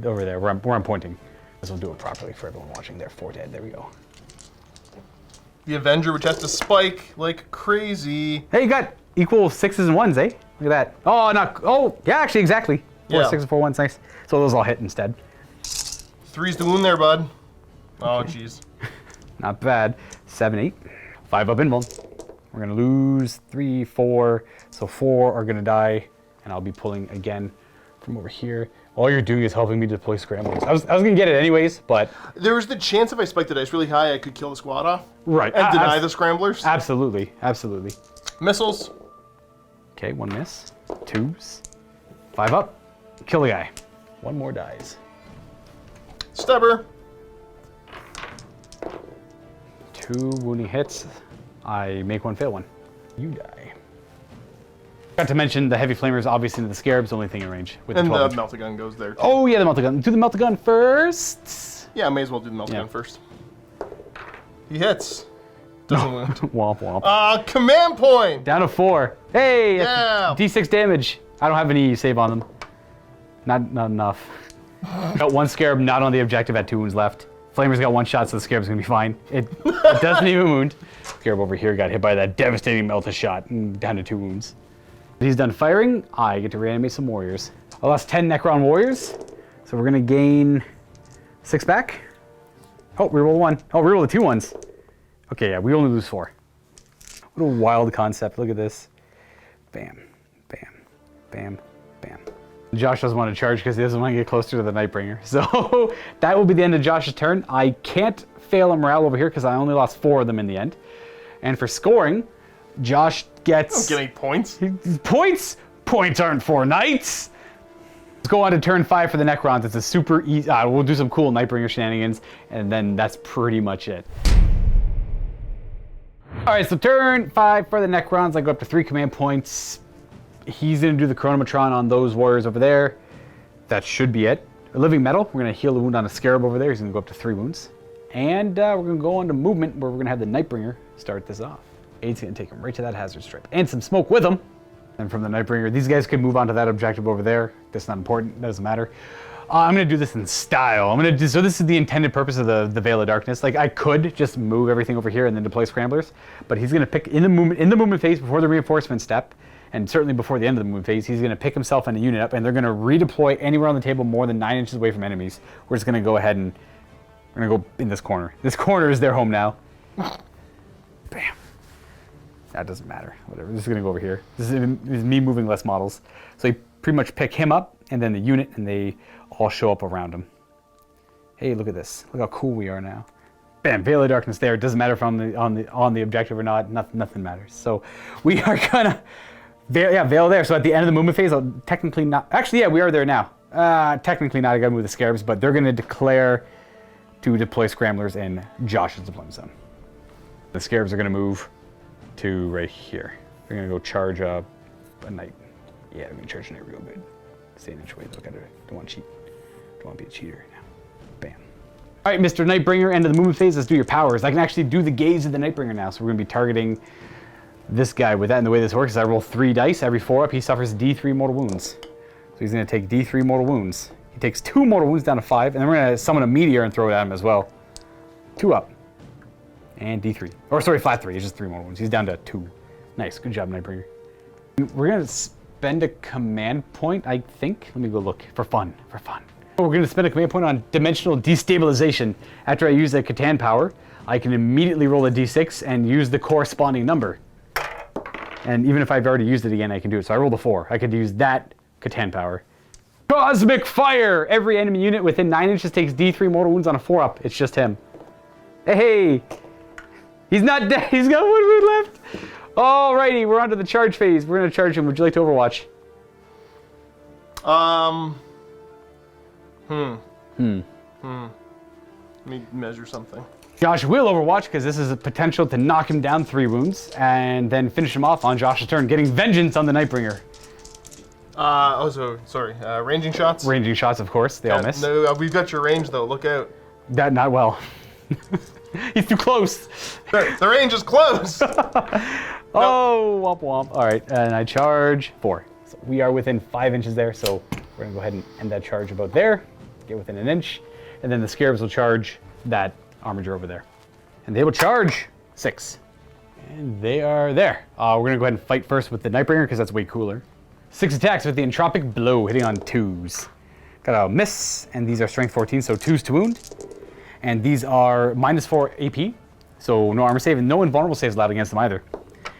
over there where I'm pointing. This will do it properly for everyone watching there. 4 dead, there we go. The Avenger, which has to spike like crazy. Hey, you got equal 6s and 1s, eh? Look at that. Oh, yeah, actually, exactly. 4 6s and 4 1s, nice. So those all hit instead. 3s to wound there, bud. Oh, jeez. Not bad. 7 8. 5-up invuln. We're gonna lose 3 4, so 4 are gonna die, and I'll be pulling again from over here. All you're doing is helping me deploy scramblers. I was gonna get it anyways, but there was the chance if I spiked the dice really high, I could kill the squad off. Right. And deny the scramblers. Absolutely. Missiles. Okay, 1 miss. 2s. 5 up. Kill the guy. 1 more dies. Stubber. 2 wounding hits. I make 1 fail 1. You die. Forgot to mention the heavy flamers obviously into the scarabs, only thing in range with and the 12 the melt-a-gun goes there. Oh yeah, the melt-a-gun. Do the melt-a-gun first. Yeah, I may as well do the melt-a-gun first. He hits. Doesn't wound. Womp womp. Command point! Down to 4. Hey! Yeah. D6 damage. I don't have any save on them. Not enough. Got 1 scarab not on the objective at 2 wounds left. Flamer's got 1 shot, so the scarab's gonna be fine. It doesn't even wound. Scarab over here got hit by that devastating melta shot and down to 2 wounds. He's done firing. I get to reanimate some warriors. I lost 10 Necron warriors, so we're gonna gain 6 back. Oh, reroll 1. Oh, reroll the 2 ones. Okay, yeah, we only lose 4. What a wild concept. Look at this. Bam, bam, bam, bam. Josh doesn't want to charge because he doesn't want to get closer to the Nightbringer. So that will be the end of Josh's turn. I can't fail a morale over here because I only lost 4 of them in the end. And for scoring, Josh gets... Don't get any points. Points? Points aren't for knights. Let's go on to turn 5 for the Necrons. It's a super easy... we'll do some cool Nightbringer shenanigans, and then that's pretty much it. All right, so turn 5 for the Necrons. I go up to 3 command points. He's going to do the Chronometron on those warriors over there. That should be it. A Living Metal. We're going to heal the wound on a Scarab over there. He's going to go up to 3 wounds. And we're going to go on to movement, where we're going to have the Nightbringer start this off. Aid's going to take him right to that hazard strip. And some smoke with him. And from the Nightbringer, these guys could move on to that objective over there. That's not important. That doesn't matter. I'm going to do this in style. So this is the intended purpose of the Veil of Darkness. Like, I could just move everything over here and then deploy Scramblers, but he's going to pick in the movement phase before the reinforcement step, and certainly before the end of the movement phase, he's going to pick himself and a unit up, and they're going to redeploy anywhere on the table more than 9 inches away from enemies. We're just going to go ahead and we're going to go in this corner. This corner is their home now. Bam. That doesn't matter. Whatever. This is going to go over here. This is me moving less models. So you pretty much pick him up, and then the unit, and they all show up around him. Hey, look at this. Look how cool we are now. Bam, Veil of Darkness there. It doesn't matter if I'm on the objective or not. Nothing matters. So we are gonna Veil there. So at the end of the movement phase, I'll technically not. Actually, yeah, we are there now. Technically not. I gotta move the Scarabs, but they're gonna declare to deploy Scramblers in Josh's deployment zone. The Scarabs are gonna move to right here. They're gonna go charge a knight. Yeah, they're gonna charge a knight real good. Stay an inch away. Look at it. Don't want to cheat. Don't want to be a cheater now. Bam. All right, Mr. Nightbringer, end of the movement phase. Let's do your powers. I can actually do the gaze of the Nightbringer now. So we're going to be targeting this guy with that. And the way this works is I roll 3 dice. Every 4 up, he suffers D3 mortal wounds. So he's going to take D3 mortal wounds. He takes 2 mortal wounds down to 5. And then we're going to summon a meteor and throw it at him as well. 2 up. And D3. Or sorry, flat 3. It's just 3 mortal wounds. He's down to 2. Nice. Good job, Nightbringer. We're going to spend a command point, I think. Let me go look. For fun. We're going to spend a command point on dimensional destabilization. After I use the Catan power, I can immediately roll a d6 and use the corresponding number. And even if I've already used it again, I can do it. So I rolled a 4. I could use that Catan power. Cosmic Fire! Every enemy unit within 9 inches takes D3 mortal wounds on a 4-up. It's just him. Hey! He's not dead. He's got 1 wound left. Alrighty, we're on to the charge phase. We're going to charge him. Would you like to Overwatch? Let me measure something. Josh will Overwatch because this is a potential to knock him down 3 wounds and then finish him off on Josh's turn, getting vengeance on the Nightbringer. Ranging shots? Ranging shots, of course. They all miss. No, we've got your range, though. Look out. That, not well. He's too close. The range is close. Oh, womp womp. All right, and I charge 4. So we are within 5 inches there, so we're gonna go ahead and end that charge about there, get within an inch, and then the Scarabs will charge that armature over there. And they will charge 6. And they are there. We're gonna go ahead and fight first with the Nightbringer because that's way cooler. 6 attacks with the Entropic Blow, hitting on 2s. Got a miss, and these are strength 14, so 2s to wound. And these are -4 AP, so no armor save, and no invulnerable saves allowed against them either.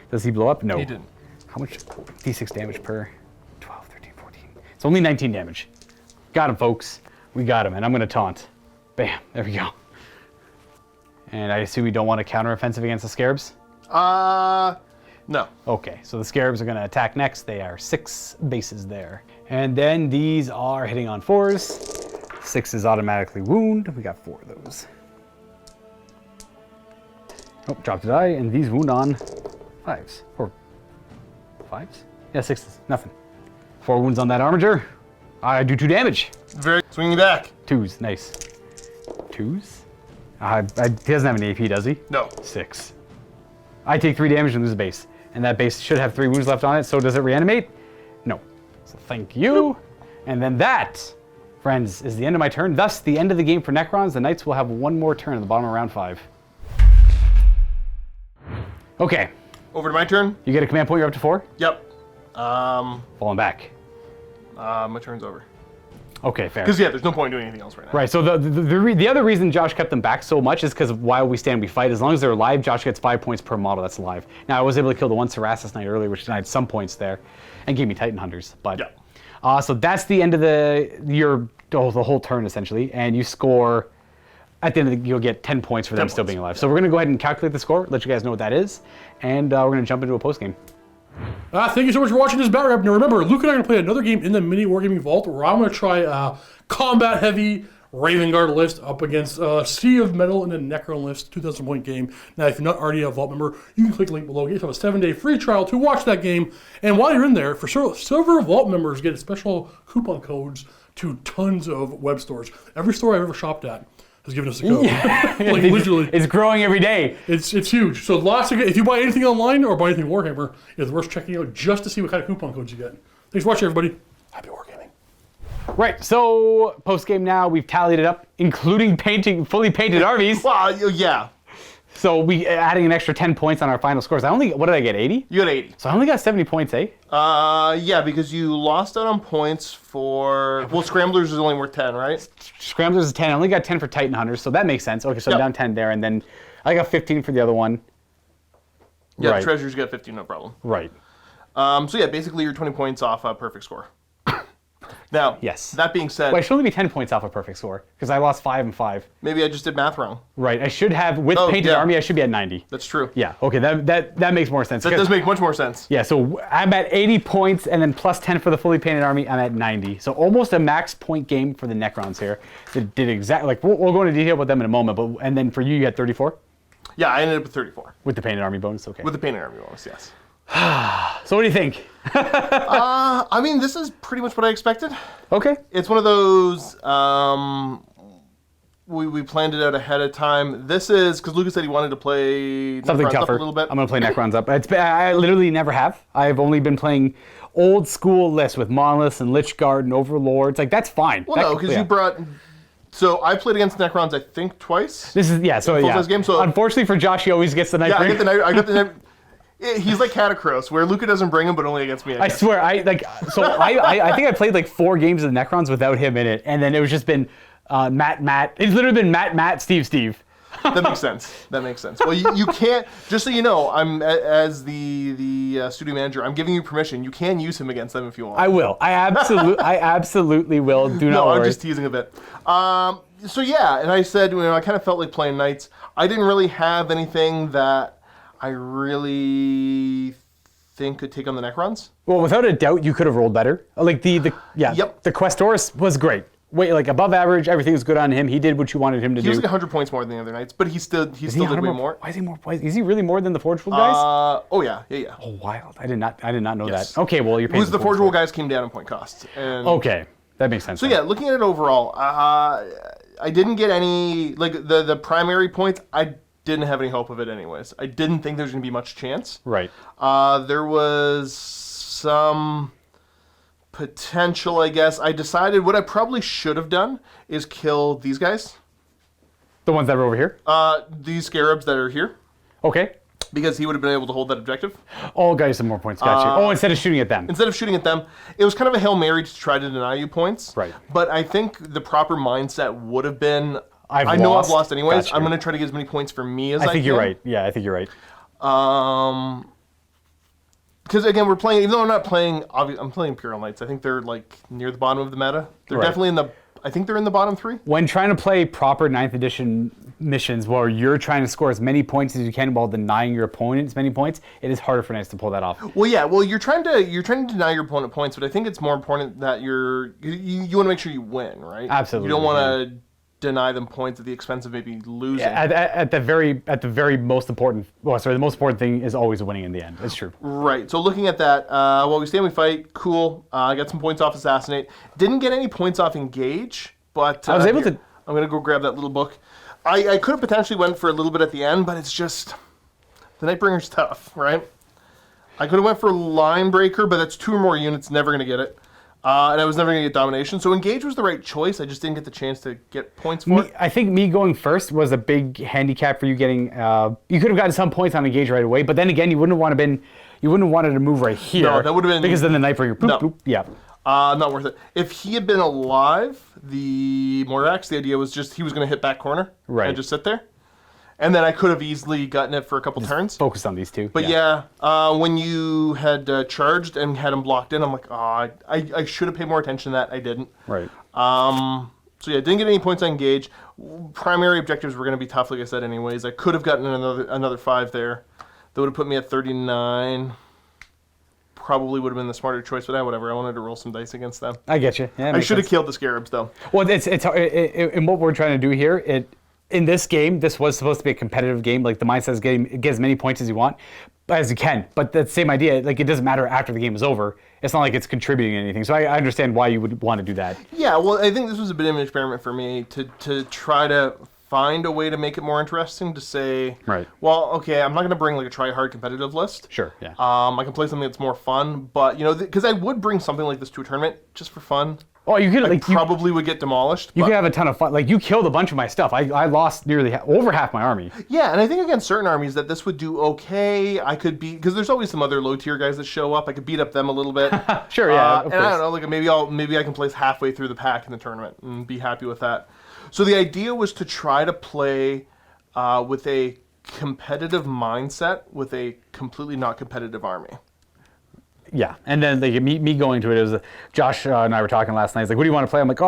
Does he blow up? No. He didn't. How much? D6 damage per 12, 13, 14. It's only 19 damage. Got him, folks. We got him, and I'm going to taunt. Bam. There we go. And I assume you don't want a counteroffensive against the Scarabs? No. Okay, so the Scarabs are going to attack next. They are 6 bases there. And then these are hitting on 4s. 6 is automatically wound. We got 4 of those. Oh, dropped a die, and these wound on 5s. Or 5s? Yeah, 6s. Nothing. 4 wounds on that armature. I do 2 damage. Very swinging back. 2s, nice. 2s? He doesn't have an AP, does he? No. 6. I take 3 damage and lose a base. And that base should have 3 wounds left on it, so does it reanimate? No. So thank you. And then that, friends, is the end of my turn. Thus, the end of the game for Necrons. The Knights will have 1 more turn at the bottom of round 5. Okay. Over to my turn. You get a command point, you're up to 4? Yep. Falling back. My turn's over. Okay, fair. Because, yeah, there's no point in doing anything else right now. Right, so the other reason Josh kept them back so much is because while we stand, we fight. As long as they're alive, Josh gets 5 points per model that's alive. Now, I was able to kill the one Cerastus Knight earlier, which denied some points there, and gave me Titan Hunters. But so that's the end of the whole turn, essentially, and you score... At the end of you'll get 10 points for them still being alive. So we're going to go ahead and calculate the score, let you guys know what that is, and we're going to jump into a post-game. Thank you so much for watching this battle rep. Now remember, Luke and I are going to play another game in the Mini Wargaming Vault where I'm going to try combat-heavy Raven Guard list up against Sea of Metal in a Necron list, 2,000 point game. Now, if you're not already a Vault member, you can click the link below. Get yourself a 7-day free trial to watch that game. And while you're in there, for silver Vault members, get special coupon codes to tons of web stores. Every store I've ever shopped at has given us a code. Like literally. It's growing every day. It's huge. So lots of, if you buy anything online or buy anything Warhammer, it's worth checking out just to see what kind of coupon codes you get. Thanks for watching, everybody. Happy Wargaming. Right, so post-game now, we've tallied it up, including fully painted armies. Well, yeah. So we adding an extra 10 points on our final scores. What did I get, 80? You got 80. So I only got 70 points, eh? Yeah, because you lost out on points for... Well, Scramblers is only worth 10, right? Scramblers is 10. I only got 10 for Titan Hunters, so that makes sense. Okay, so I'm down 10 there, and then I got 15 for the other one. Yeah, right. Treasures got 15, no problem. Right. So yeah, basically you're 20 points off a perfect score. Now, yes. That being said... Well, I should only be 10 points off a perfect score, because I lost 5 and 5. Maybe I just did math wrong. Right, I should have, with Painted Army, I should be at 90. That's true. Yeah, okay, that makes more sense. That does make much more sense. Yeah, so I'm at 80 points, and then plus 10 for the fully painted army, I'm at 90. So almost a max point game for the Necrons here. They did exactly, like, we'll go into detail about them in a moment, but and then for you had 34? Yeah, I ended up with 34. With the painted army bonus, okay. With the painted army bonus, yes. So what do you think? I mean, this is pretty much what I expected. Okay. It's one of those, we planned it out ahead of time. This is, because Luka said he wanted to play something Necrons tougher. Up a little bit. I'm going to play Necrons up. I literally never have. I've only been playing old school lists with Monoliths and Lichguard and Overlords. Like, that's fine. Well, no, because you brought... So I played against Necrons, I think, twice. This is, full-size game, so... Unfortunately for Josh, he always gets the Night Bring. I got the Night... He's like Catacross, where Luka doesn't bring him, but only against me. I swear, I think I played like 4 games of the Necrons without him in it, and then it was just been Matt. It's literally been Matt, Steve. That makes sense. That makes sense. Well, you can't. Just so you know, I'm as the studio manager. I'm giving you permission. You can use him against them if you want. I will. I absolutely will. Do not worry. I'm just teasing a bit. So yeah, and I said, I kind of felt like playing Knights. I didn't really have anything that I really think could take on the Necrons. Well, without a doubt, you could have rolled better. Like the Questoris was great. Wait, like above average, everything was good on him. He did what you wanted him to do. He was like 100 points more than the other Knights, but he still did way more. Why is he more? Is he really more than the Forgeable guys? Oh yeah. Oh, wild! I did not know that. Okay, well you're paying. The Forgeable guys came down in point cost. And okay, that makes sense. So yeah, looking at it overall, I didn't get any like the primary points. I didn't have any hope of it anyways. I didn't think there was going to be much chance. Right. There was some potential, I guess. I decided what I probably should have done is kill these guys. The ones that are over here? These scarabs that are here. Okay. Because he would have been able to hold that objective. Oh, got you some more points. Gotcha. Instead of shooting at them. Instead of shooting at them. It was kind of a Hail Mary to try to deny you points. Right. But I think the proper mindset would have been... I know I've lost anyways. Gotcha. I'm going to try to get as many points for me as I can. I think you're right. Yeah, I think you're right. Because again, we're playing. Even though I'm not playing, I'm playing Imperial Knights. I think they're like near the bottom of the meta. They're definitely in the. I think they're in the bottom 3. When trying to play proper 9th edition missions, where you're trying to score as many points as you can while denying your opponent as many points, it is harder for Knights to pull that off. Well, yeah. Well, you're trying to deny your opponent points, but I think it's more important that you want to make sure you win, right? Absolutely. You don't want to deny them points at the expense of maybe losing. At the very most important. Well, sorry, the most important thing is always winning in the end. It's true. Right. So looking at that, while we stand, we fight. Cool. I got some points off Assassinate. Didn't get any points off Engage, but I was able to. I'm gonna go grab that little book. I could have potentially went for a little bit at the end, but it's just The Nightbringer's tough, right? I could have went for Line Breaker, but that's 2 or more units, never going to get it. And I was never going to get Domination. So Engage was the right choice. I just didn't get the chance to get points for it. I think me going first was a big handicap for you getting... you could have gotten some points on Engage right away, but then again, you wouldn't have wanted to move right here. No, that would have been... Because then the Nightbringer... Boop, No. boop, yeah. Not worth it. If he had been alive, the Mordax, the idea was just he was going to hit back corner and just sit there. And then I could have easily gotten it for a couple turns. Focused on these two. But when you had charged and had him blocked in, I'm like, I should have paid more attention to that. I didn't. Right. So didn't get any points on Engage. Primary objectives were going to be tough, like I said, anyways. I could have gotten another 5 there. That would have put me at 39. Probably would have been the smarter choice, but whatever. I wanted to roll some dice against them. I get you. Yeah, I should have killed the Scarabs, though. Well, it's in what we're trying to do here. In this game, this was supposed to be a competitive game. Like the mindset is get as many points as you want, as you can. But the same idea, like it doesn't matter after the game is over. It's not like it's contributing anything. So I understand why you would want to do that. Yeah, well, I think this was a bit of an experiment for me to try to find a way to make it more interesting. To say, right. Well, okay, I'm not going to bring like a try-hard competitive list. Sure. Yeah. I can play something that's more fun, but because I would bring something like this to a tournament just for fun. Oh, you could probably would get demolished. You could have a ton of fun. Like you killed a bunch of my stuff. I lost nearly over half my army. Yeah, and I think against certain armies that this would do okay. I could be because there's always some other low tier guys that show up. I could beat up them a little bit. Sure, yeah. And I don't know, like maybe I can place halfway through the pack in the tournament and be happy with that. So the idea was to try to play with a competitive mindset with a completely not competitive army. Yeah, and then like me going to it was Josh and I were talking last night. He's like, "What do you want to play?" I'm like,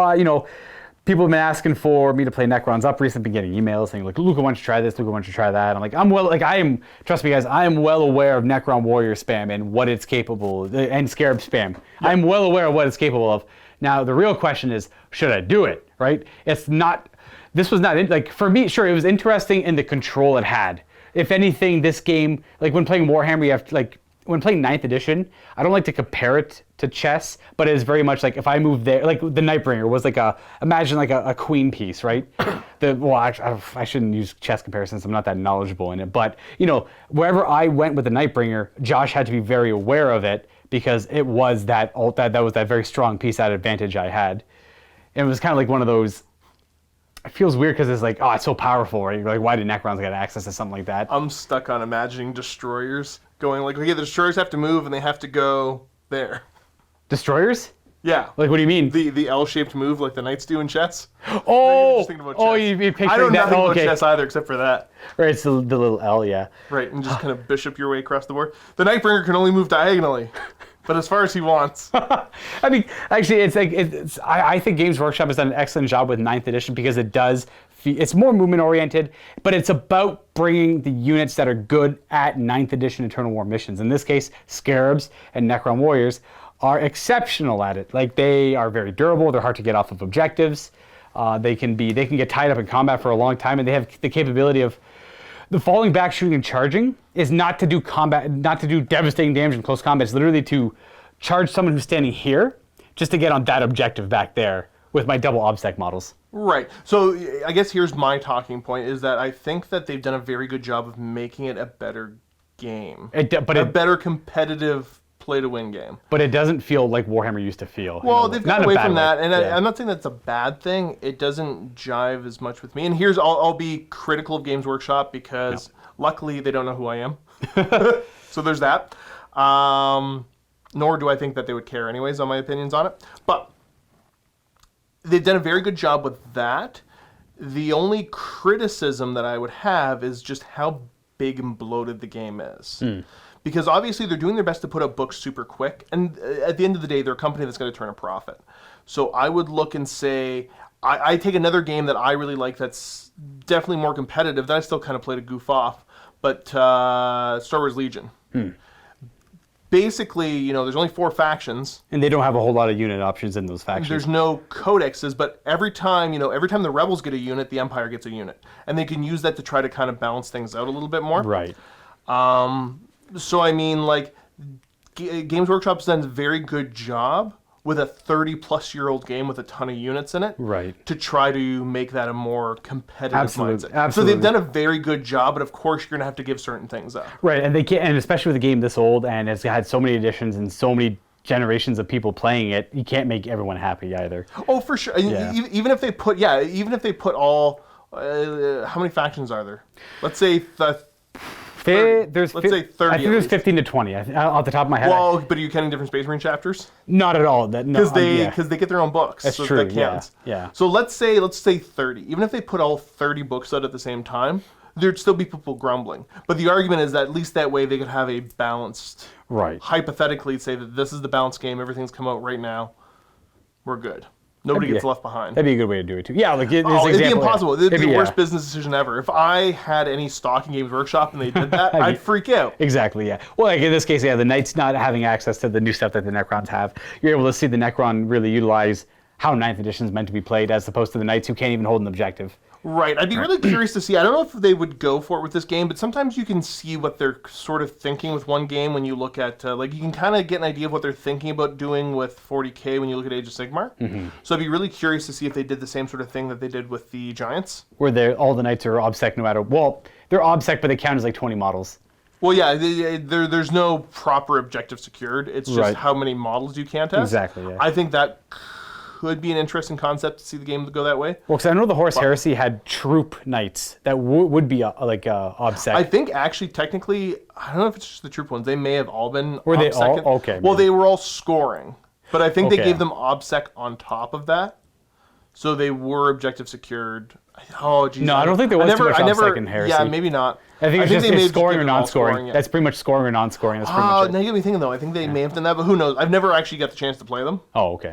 people have been asking for me to play Necrons up recently. Been getting emails saying like, "Luka, why don't you try this? Luka, why don't you try that?" I'm like, trust me, guys, I am well aware of Necron Warrior spam and what it's capable of, and Scarab spam. Yep. I'm well aware of what it's capable of. Now the real question is, should I do it? Right? It's not. This was not like for me. Sure, it was interesting in the control it had. If anything, this game, like when playing Warhammer, you have to like. When playing 9th edition, I don't like to compare it to chess, but it is very much like if I move there, like the Nightbringer was like imagine like a queen piece, right? I shouldn't use chess comparisons. I'm not that knowledgeable in it, but wherever I went with the Nightbringer, Josh had to be very aware of it because it was that was that very strong piece, that advantage I had. And it was kind of like one of those. It feels weird because it's like, it's so powerful, right? You're like, why did Necrons get access to something like that? I'm stuck on imagining destroyers going like, okay, the destroyers have to move and they have to go there. Destroyers? Yeah. Like, what do you mean? The L-shaped move like the Knights do in chess. Oh! Just thinking about chess. You picturing I know that? nothing about chess either except for that. Right, it's the little L, yeah. Right, and just kind of bishop your way across the board. The Nightbringer can only move diagonally. But as far as he wants. I mean, actually, I think Games Workshop has done an excellent job with 9th edition because it's more movement oriented, but it's about bringing the units that are good at 9th edition Eternal War missions. In this case, Scarabs and Necron Warriors are exceptional at it. Like they are very durable, they're hard to get off of objectives. They can get tied up in combat for a long time, and they have the capability of the falling back, shooting, and charging is not to do devastating damage in close combat. It's literally to charge someone who's standing here just to get on that objective back there with my double obstacle models. Right. So I guess here's my talking point is that I think that they've done a very good job of making it a better game. A better competitive play-to-win game. But it doesn't feel like Warhammer used to feel. Well, they've got away from that, and I'm not saying that's a bad thing. It doesn't jive as much with me. And here's, I'll be critical of Games Workshop because luckily they don't know who I am. So there's that. Nor do I think that they would care anyways on my opinions on it. But they've done a very good job with that. The only criticism that I would have is just how big and bloated the game is. Because obviously they're doing their best to put up books super quick, and at the end of the day, they're a company that's going to turn a profit. So I would look and say, I take another game that I really like that's definitely more competitive, that I still kind of play to goof off, but Star Wars Legion. Basically, there's only 4 factions. And they don't have a whole lot of unit options in those factions. There's no codexes, but every time the Rebels get a unit, the Empire gets a unit. And they can use that to try to kind of balance things out a little bit more. Right. So, I mean, like, Games Workshop's done a very good job with a 30-plus-year-old game with a ton of units in it, Right. to try to make that a more competitive Absolutely. mindset. Absolutely. So they've done a very good job, but of course you're going to have to give certain things up. Right, and they can't, and especially with a game this old and it's had so many editions and so many generations of people playing it, you can't make everyone happy either. Oh, for sure. Yeah. Even if they put all, how many factions are there? Let's say Let's say 30 I think at there's least. 15 to 20 off the top of my head. Well, but are you counting different Space Marine chapters? Not at all. That no, Because yeah. they get their own books. That's so true, That counts. yeah. So let's say 30. Even if they put all 30 books out at the same time, there'd still be people grumbling. But the argument is that at least that way they could have a balanced. Right. Hypothetically, say that this is the balanced game. Everything's come out right now. We're good. Nobody gets left behind. That'd be a good way to do it too. Yeah, like this Oh, it'd be example, impossible. yeah. It'd be the yeah. worst business decision ever. If I had any stock in Games Workshop and they did that, I'd freak out. Exactly, yeah. Well, like in this case, yeah, the Knights not having access to the new stuff that the Necrons have, you're able to see the Necron really utilize how 9th edition is meant to be played as opposed to the Knights who can't even hold an objective. Right. I'd be really curious to see. I don't know if they would go for it with this game, but sometimes you can see what they're sort of thinking with one game when you look at, you can kind of get an idea of what they're thinking about doing with 40K when you look at Age of Sigmar. Mm-hmm. So I'd be really curious to see if they did the same sort of thing that they did with the Giants. Where all the Knights are obsec no matter, well, they're obsec, but they count as like 20 models. Well, yeah, there's no proper objective secured. It's just Right. how many models you can't have. Exactly, yeah. I think that could be an interesting concept to see the game go that way. Well, because I know the Horus Heresy had troop Knights that would be obsec. I think actually, technically, I don't know if it's just the troop ones. They may have all been Were they OBSEC. all? Okay, Well, maybe. they were all scoring, but I think they Okay. gave them OBSEC on top of that, so they were objective secured. Oh, geez. No, I don't think there was too much OBSEC in Heresy. Yeah, maybe not. I think it's just they may have scoring or given all non-scoring. yeah. That's pretty much scoring or non-scoring. That's pretty Oh, much now it. you get me thinking though. I think they may have done that, but who knows? I've never actually got the chance to play them. Oh, okay.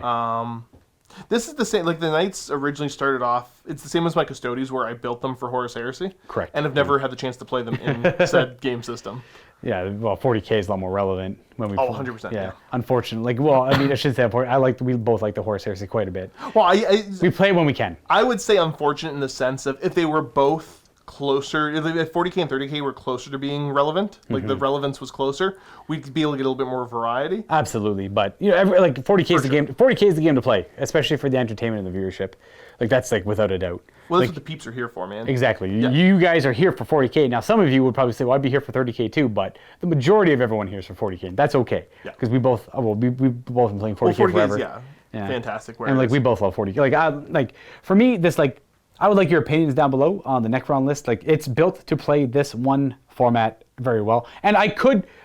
This is the same, like the Knights originally started off, it's the same as my Custodies where I built them for Horus Heresy. Correct. And have never had the chance to play them in said game system. Yeah, well, 40K is a lot more relevant when we. Oh, 100%, yeah. Unfortunately, well, I mean, I should say we both like the Horus Heresy quite a bit. Well, We play when we can. I would say unfortunate in the sense of if they were both closer, if 40K and 30K were closer to being relevant, like the relevance was closer, we'd be able to get a little bit more variety. Absolutely, but you know, 40K is the game. 40K is the game to play, especially for the entertainment and the viewership. Like that's like without a doubt. Well, that's Like, what the peeps are here for, man. exactly. Yeah. You guys are here for 40K. Now, some of you would probably say, "Well, I'd be here for 30K too," but the majority of everyone here is for 40K. That's okay, Yeah. because we both we've both been playing 40K Well, 40K forever. is, fantastic. And like we both love 40K. Like for me, this I would like your opinions down below on the Necron list. Like it's built to play this one format very well, and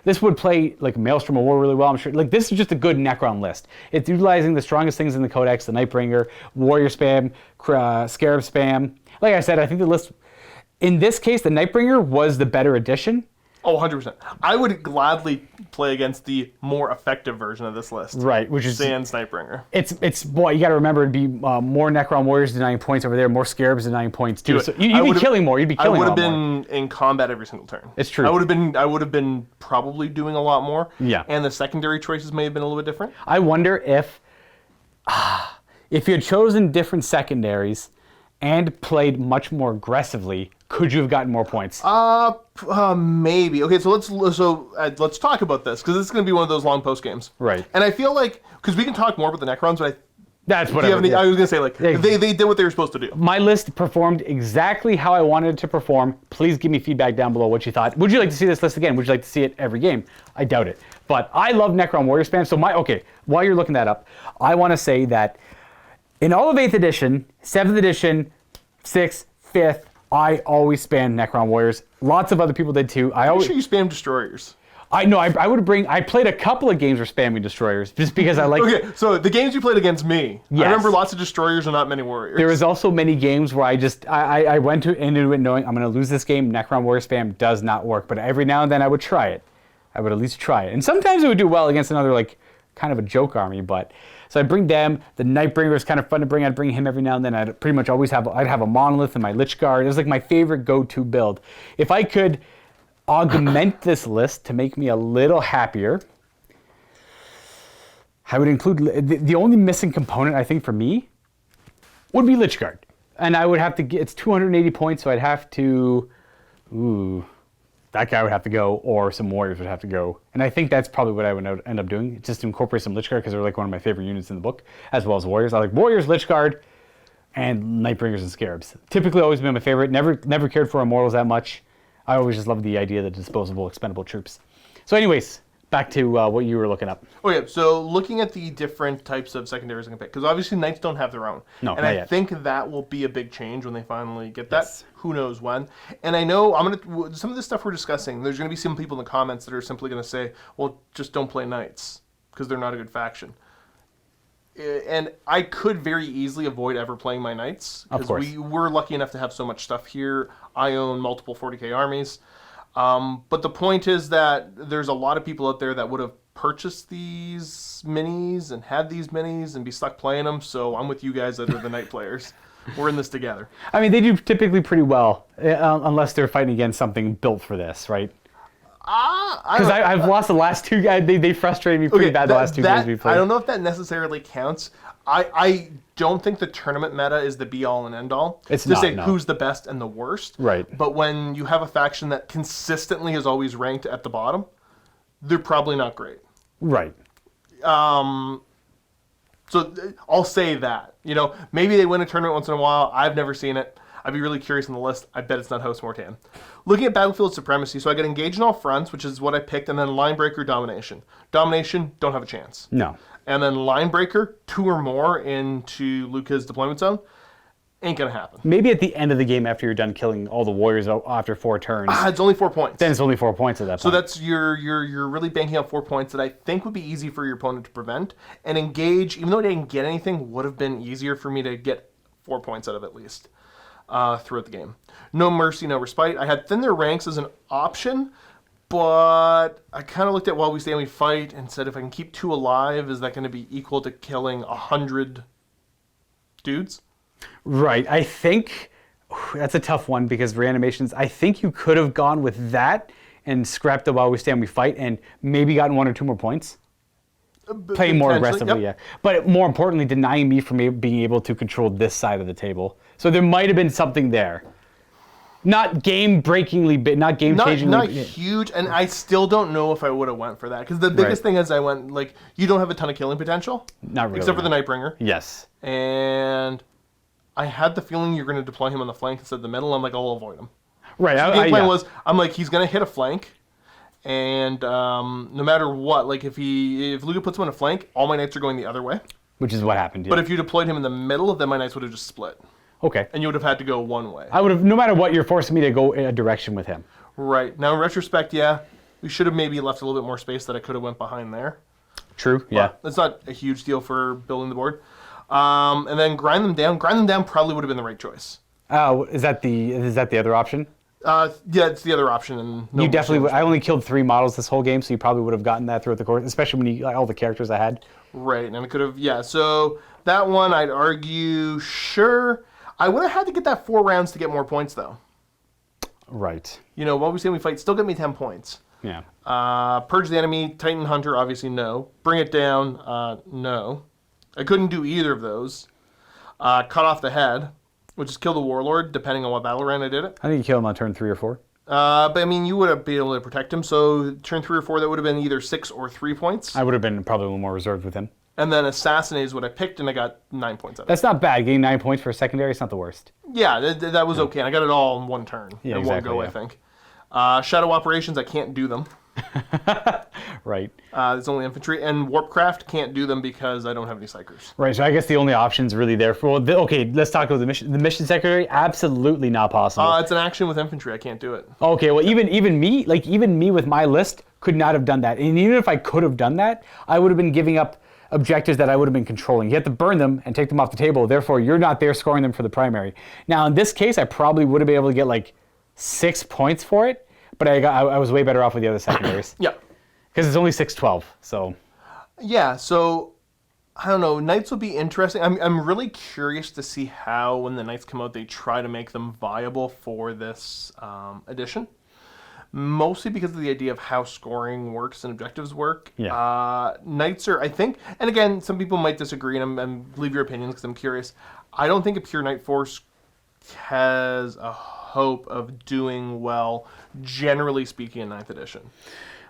this would play like Maelstrom of War really well. I'm sure. Like this is just a good Necron list. It's utilizing the strongest things in the Codex: the Nightbringer, Warrior spam, Scarab spam. Like I said, I think the list in this case, the Nightbringer was the better addition. Oh, 100%. I would gladly play against the more effective version of this list. Right, which is Sans Nightbringer. It's boy, you got to remember it'd be more Necron warriors denying points over there, more Scarabs denying points too. So you'd be killing more. You'd be killing. I would have a lot more. been in combat every single turn. It's true. I would have been probably doing a lot more. Yeah. And the secondary choices may have been a little bit different. I wonder if you had chosen different secondaries and played much more aggressively, could you have gotten more points? Maybe. Okay, so let's talk about this because this is going to be one of those long post games. Right. And I feel like because we can talk more about the Necrons, but That's what I was yeah. going to say they did what they were supposed to do. My list performed exactly how I wanted it to perform. Please give me feedback down below what you thought. Would you like to see this list again? Would you like to see it every game? I doubt it. But I love Necron Warrior spam. So while you're looking that up, I want to say that in all of 8th edition, 7th edition, 6th, 5th, I always spam Necron Warriors. Lots of other people did too. I'm sure you spam destroyers. I played a couple of games where spamming destroyers just because I like. Okay, so the games you played against me, Yes. I remember lots of destroyers and not many warriors. There was also many games where I went into it knowing I'm going to lose this game. Necron Warrior spam does not work, but every now and then I would try it. I would at least try it, and sometimes it would do well against another kind of a joke army. But so I bring them. The Nightbringer is kind of fun to bring. I'd bring him every now and then. I'd pretty much always have a monolith and my Lich Guard. It was like my favorite go-to build. If I could augment this list to make me a little happier, I would include the only missing component I think for me would be Lich Guard, and I would have to get it's 280 points, so I'd have to that guy would have to go, or some warriors would have to go. And I think that's probably what I would end up doing, just to incorporate some Lich Guard, because they're like one of my favorite units in the book, as well as warriors. I like warriors, Lich Guard, and Nightbringers and Scarabs. Typically always been my favorite. Never cared for Immortals that much. I always just loved the idea of the disposable, expendable troops. So anyways, back to what you were looking up. Okay, so looking at the different types of secondaries I can pick, because obviously Knights don't have their own. No, and not I yet. think that will be a big change when they finally get that. Yes. Who knows when? And I know some of the stuff we're discussing, there's going to be some people in the comments that are simply going to say, well, just don't play Knights, because they're not a good faction. And I could very easily avoid ever playing my Knights, Of because course. we're lucky enough to have so much stuff here. I own multiple 40k armies. But the point is that there's a lot of people out there that would have purchased these minis and had these minis and be stuck playing them. So I'm with you guys that are the Knight players. We're in this together. I mean, they do typically pretty well, unless they're fighting against something built for this, right? Because I've lost the last two guys. They frustrated me pretty bad the last two games we played. I don't know if that necessarily counts. I don't think the tournament meta is the be-all and end-all. It's to not, say no. who's the best and the worst. Right. But when you have a faction that consistently is always ranked at the bottom, they're probably not great. Right. So I'll say that. You know, maybe they win a tournament once in a while. I've never seen it. I'd be really curious on the list. I bet it's not House Mortan. Looking at Battlefield Supremacy, so I got Engage in all fronts, which is what I picked, and then Linebreaker Domination. Domination, don't have a chance. No. And then Linebreaker, 2 or more into Luka's deployment zone, ain't gonna happen. Maybe at the end of the game, after you're done killing all the warriors after 4 turns, It's only 4 points. then it's only 4 points at that So point. that's you're really banking on 4 points that I think would be easy for your opponent to prevent. And Engage, even though I didn't get anything, would have been easier for me to get 4 points out of at least throughout the game. No Mercy, no Respite. I had Thin Their Ranks as an option, but I kind of looked at While We Stand We Fight and said, if I can keep 2 alive, is that going to be equal to killing 100 dudes? Right. I think that's a tough one because reanimations, I think you could have gone with that and scrapped the While We Stand We Fight and maybe gotten 1 or 2 more points. Playing more Potentially, aggressively, yep. yeah. But more importantly, denying me from being able to control this side of the table. So there might have been something there. Not game-breakingly, not game-changingly. Not huge, and I still don't know if I would have went for that. Because the biggest thing is I went, like, you don't have a ton of killing potential. Not really. Except for the Nightbringer. Yes. And I had the feeling you're going to deploy him on the flank instead of the middle. I'm like, I'll avoid him. Right. The game plan yeah. was, I'm like, he's going to hit a flank. And no matter what, like, if Luka puts him on a flank, all my knights are going the other way. Which is what happened. Yeah. But if you deployed him in the middle, then my knights would have just split. Okay. And you would have had to go one way. I would have, no matter what, you're forcing me to go in a direction with him. Right. Now, in retrospect, yeah, we should have maybe left a little bit more space that I could have went behind there. True, yeah. But that's not a huge deal for building the board. And then grind them down. Grind them down probably would have been the right choice. Is that the other option? Yeah, it's the other option. And no You definitely would. more I only killed 3 models this whole game, so you probably would have gotten that throughout the course, especially when you all the characters I had. Right, and I could have, yeah. So that one, I'd argue, sure. I would have had to get that 4 rounds to get more points, though. Right. You know, While We Stand We Fight still get me 10 points. Yeah. Purge the Enemy, Titan Hunter, obviously no. Bring It Down, no. I couldn't do either of those. Cut Off the Head, which is Kill the Warlord, depending on what battle round I did it. I think you killed him on turn 3 or 4. But I mean, you would have been able to protect him, so turn 3 or 4, that would have been either 6 or 3 points. I would have been probably a little more reserved with him. And then Assassinate is what I picked, and I got 9 points out of it. That's not bad. Getting 9 points for a secondary is not the worst. Yeah, that was okay. And I got it all in one turn. Yeah, in exactly, one go, yeah. I think. Shadow Operations, I can't do them. Right. It's only infantry. And Warpcraft, can't do them because I don't have any psychers. Right, so I guess the only options really there for... okay, let's talk about the mission. The mission secondary, absolutely not possible. It's an action with infantry. I can't do it. Okay, well, even me with my list could not have done that. And even if I could have done that, I would have been giving up objectives that I would have been controlling. You have to burn them and take them off the table. Therefore, you're not there scoring them for the primary. Now, in this case, I probably would have been able to get like 6 points for it, but I was way better off with the other secondaries. Yeah. Because it's only 6-12, so... Yeah, so... I don't know. Knights will be interesting. I'm really curious to see how, when the Knights come out, they try to make them viable for this edition. Mostly because of the idea of how scoring works and objectives work. Yeah. Knights are, I think, and again, some people might disagree, and leave your opinions because I'm curious. I don't think a pure Knight force has a hope of doing well, generally speaking, in 9th edition.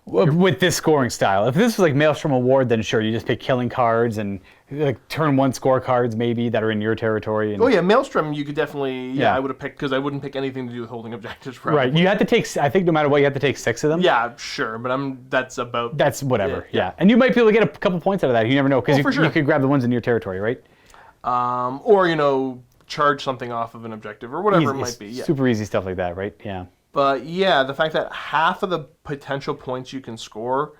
With this scoring style. If this was like Maelstrom Award, then sure, you just pick killing cards and like turn 1 score cards maybe that are in your territory. And, Oh yeah, Maelstrom you could definitely, Yeah. I would have picked, because I wouldn't pick anything to do with holding objectives. Probably. right, you have to take, I think no matter what, you have to take 6 of them. Yeah, sure, but that's about... That's whatever, Yeah. yeah. And you might be able to get a couple points out of that. You never know, because for sure. you could grab the ones in your territory, right? Or, charge something off of an objective, or whatever it might be. Yeah. Super easy stuff like that, right? Yeah. But yeah, the fact that half of the potential points you can score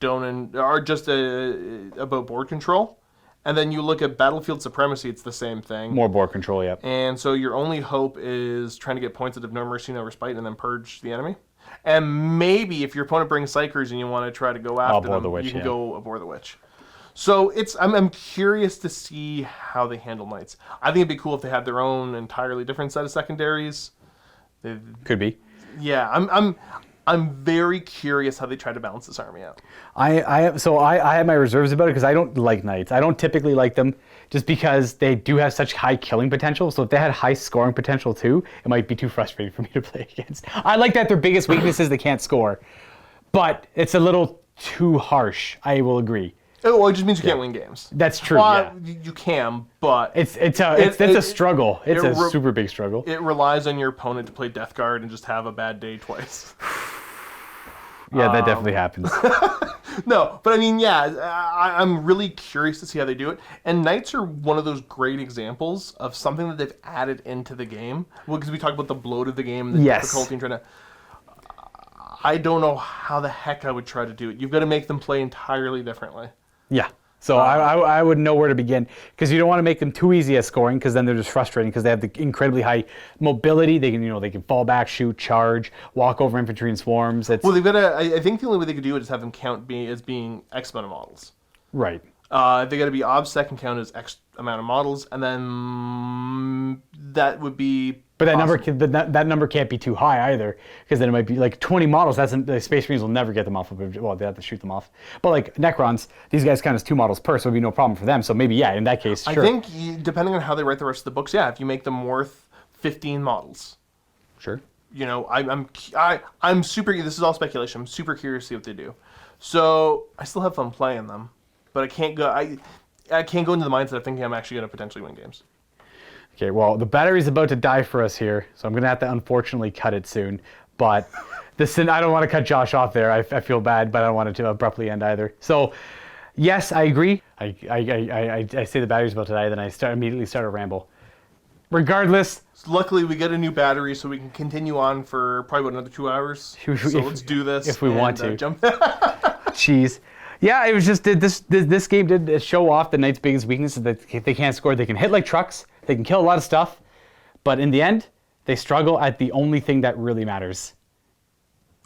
are just about board control, and then you look at battlefield supremacy, it's the same thing. More board control, yeah. And so your only hope is trying to get points that have no mercy, no respite, and then purge the enemy. And maybe if your opponent brings Psychers and you want to try to go after Abhor them, the Witch, you can yeah. go Abhor the Witch. So I'm curious to see how they handle Knights. I think it'd be cool if they had their own entirely different set of secondaries. Could be. Yeah, I'm very curious how they try to balance this army out. I have my reserves about it because I don't like Knights. I don't typically like them just because they do have such high killing potential. So if they had high scoring potential too, it might be too frustrating for me to play against. I like that their biggest weakness is they can't score, but it's a little too harsh. I will agree. Oh, well, it just means you can't win games. That's true. Well, Yeah. you can, but It's a struggle. It's a super big struggle. it relies on your opponent to play Death Guard and just have a bad day twice. Yeah, that definitely happens. No, but I mean, yeah, I'm really curious to see how they do it. And Knights are one of those great examples of something that they've added into the game. Well, because we talked about the bloat of the game, the Yes. difficulty, and trying to... I don't know how the heck I would try to do it. You've got to make them play entirely differently. Yeah. So I wouldn't know where to begin because you don't want to make them too easy at scoring because then they're just frustrating because they have the incredibly high mobility. They can they can fall back, shoot, charge, walk over infantry and swarms. Well, they've got to... I think the only way they could do it is have them count as being X amount of models. Right. They got to be obsec and count as X amount of models, and then that would be... But that number can't be too high either, because then it might be like 20 models. The Space Marines will never get them off of. Well, they have to shoot them off. But like Necrons, these guys count as 2 models per, so it'd be no problem for them. So maybe in that case, sure. I think depending on how they write the rest of the books, if you make them worth 15 models, Sure. I'm super. This is all speculation. I'm super curious to see what they do. So I still have fun playing them, but I can't go. I can't go into the mindset of thinking I'm actually going to potentially win games. Okay, well, the battery's about to die for us here, so I'm going to have to unfortunately cut it soon. But I don't want to cut Josh off there. I feel bad, but I don't want it to abruptly end either. So, yes, I agree. I say the battery's about to die, then I immediately start a ramble. Regardless... Luckily, we get a new battery, so we can continue on for probably about another 2 hours. So let's do this. If we want to. Jump. Jeez. Yeah, it was just this game did show off the Knights' biggest weakness is that they can't score. They can hit like trucks. They can kill a lot of stuff. But in the end, they struggle at the only thing that really matters.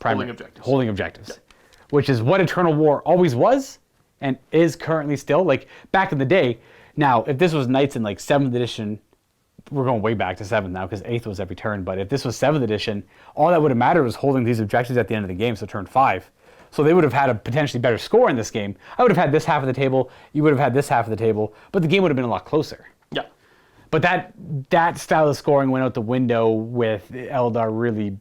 Holding objectives. Holding objectives. Yeah. Which is what Eternal War always was and is currently still. Like, back in the day. Now, if this was Knights in like 7th edition, we're going way back to 7th now because 8th was every turn. But if this was 7th edition, all that would have mattered was holding these objectives at the end of the game, so turn 5. So they would have had a potentially better score in this game. I would have had this half of the table. You would have had this half of the table. But the game would have been a lot closer. Yeah. But that style of scoring went out the window with Eldar really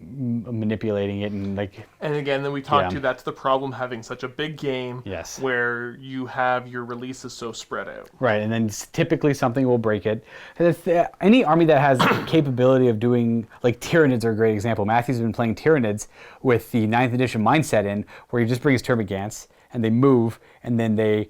manipulating it and like... And again, then we talked to that's the problem having such a big game. Yes. Where you have your releases so spread out. Right, and then typically something will break it. Any army that has the capability of doing, like Tyranids are a great example. Matthew's been playing Tyranids with the 9th edition mindset in, where you just bring his Termagants and they move and then they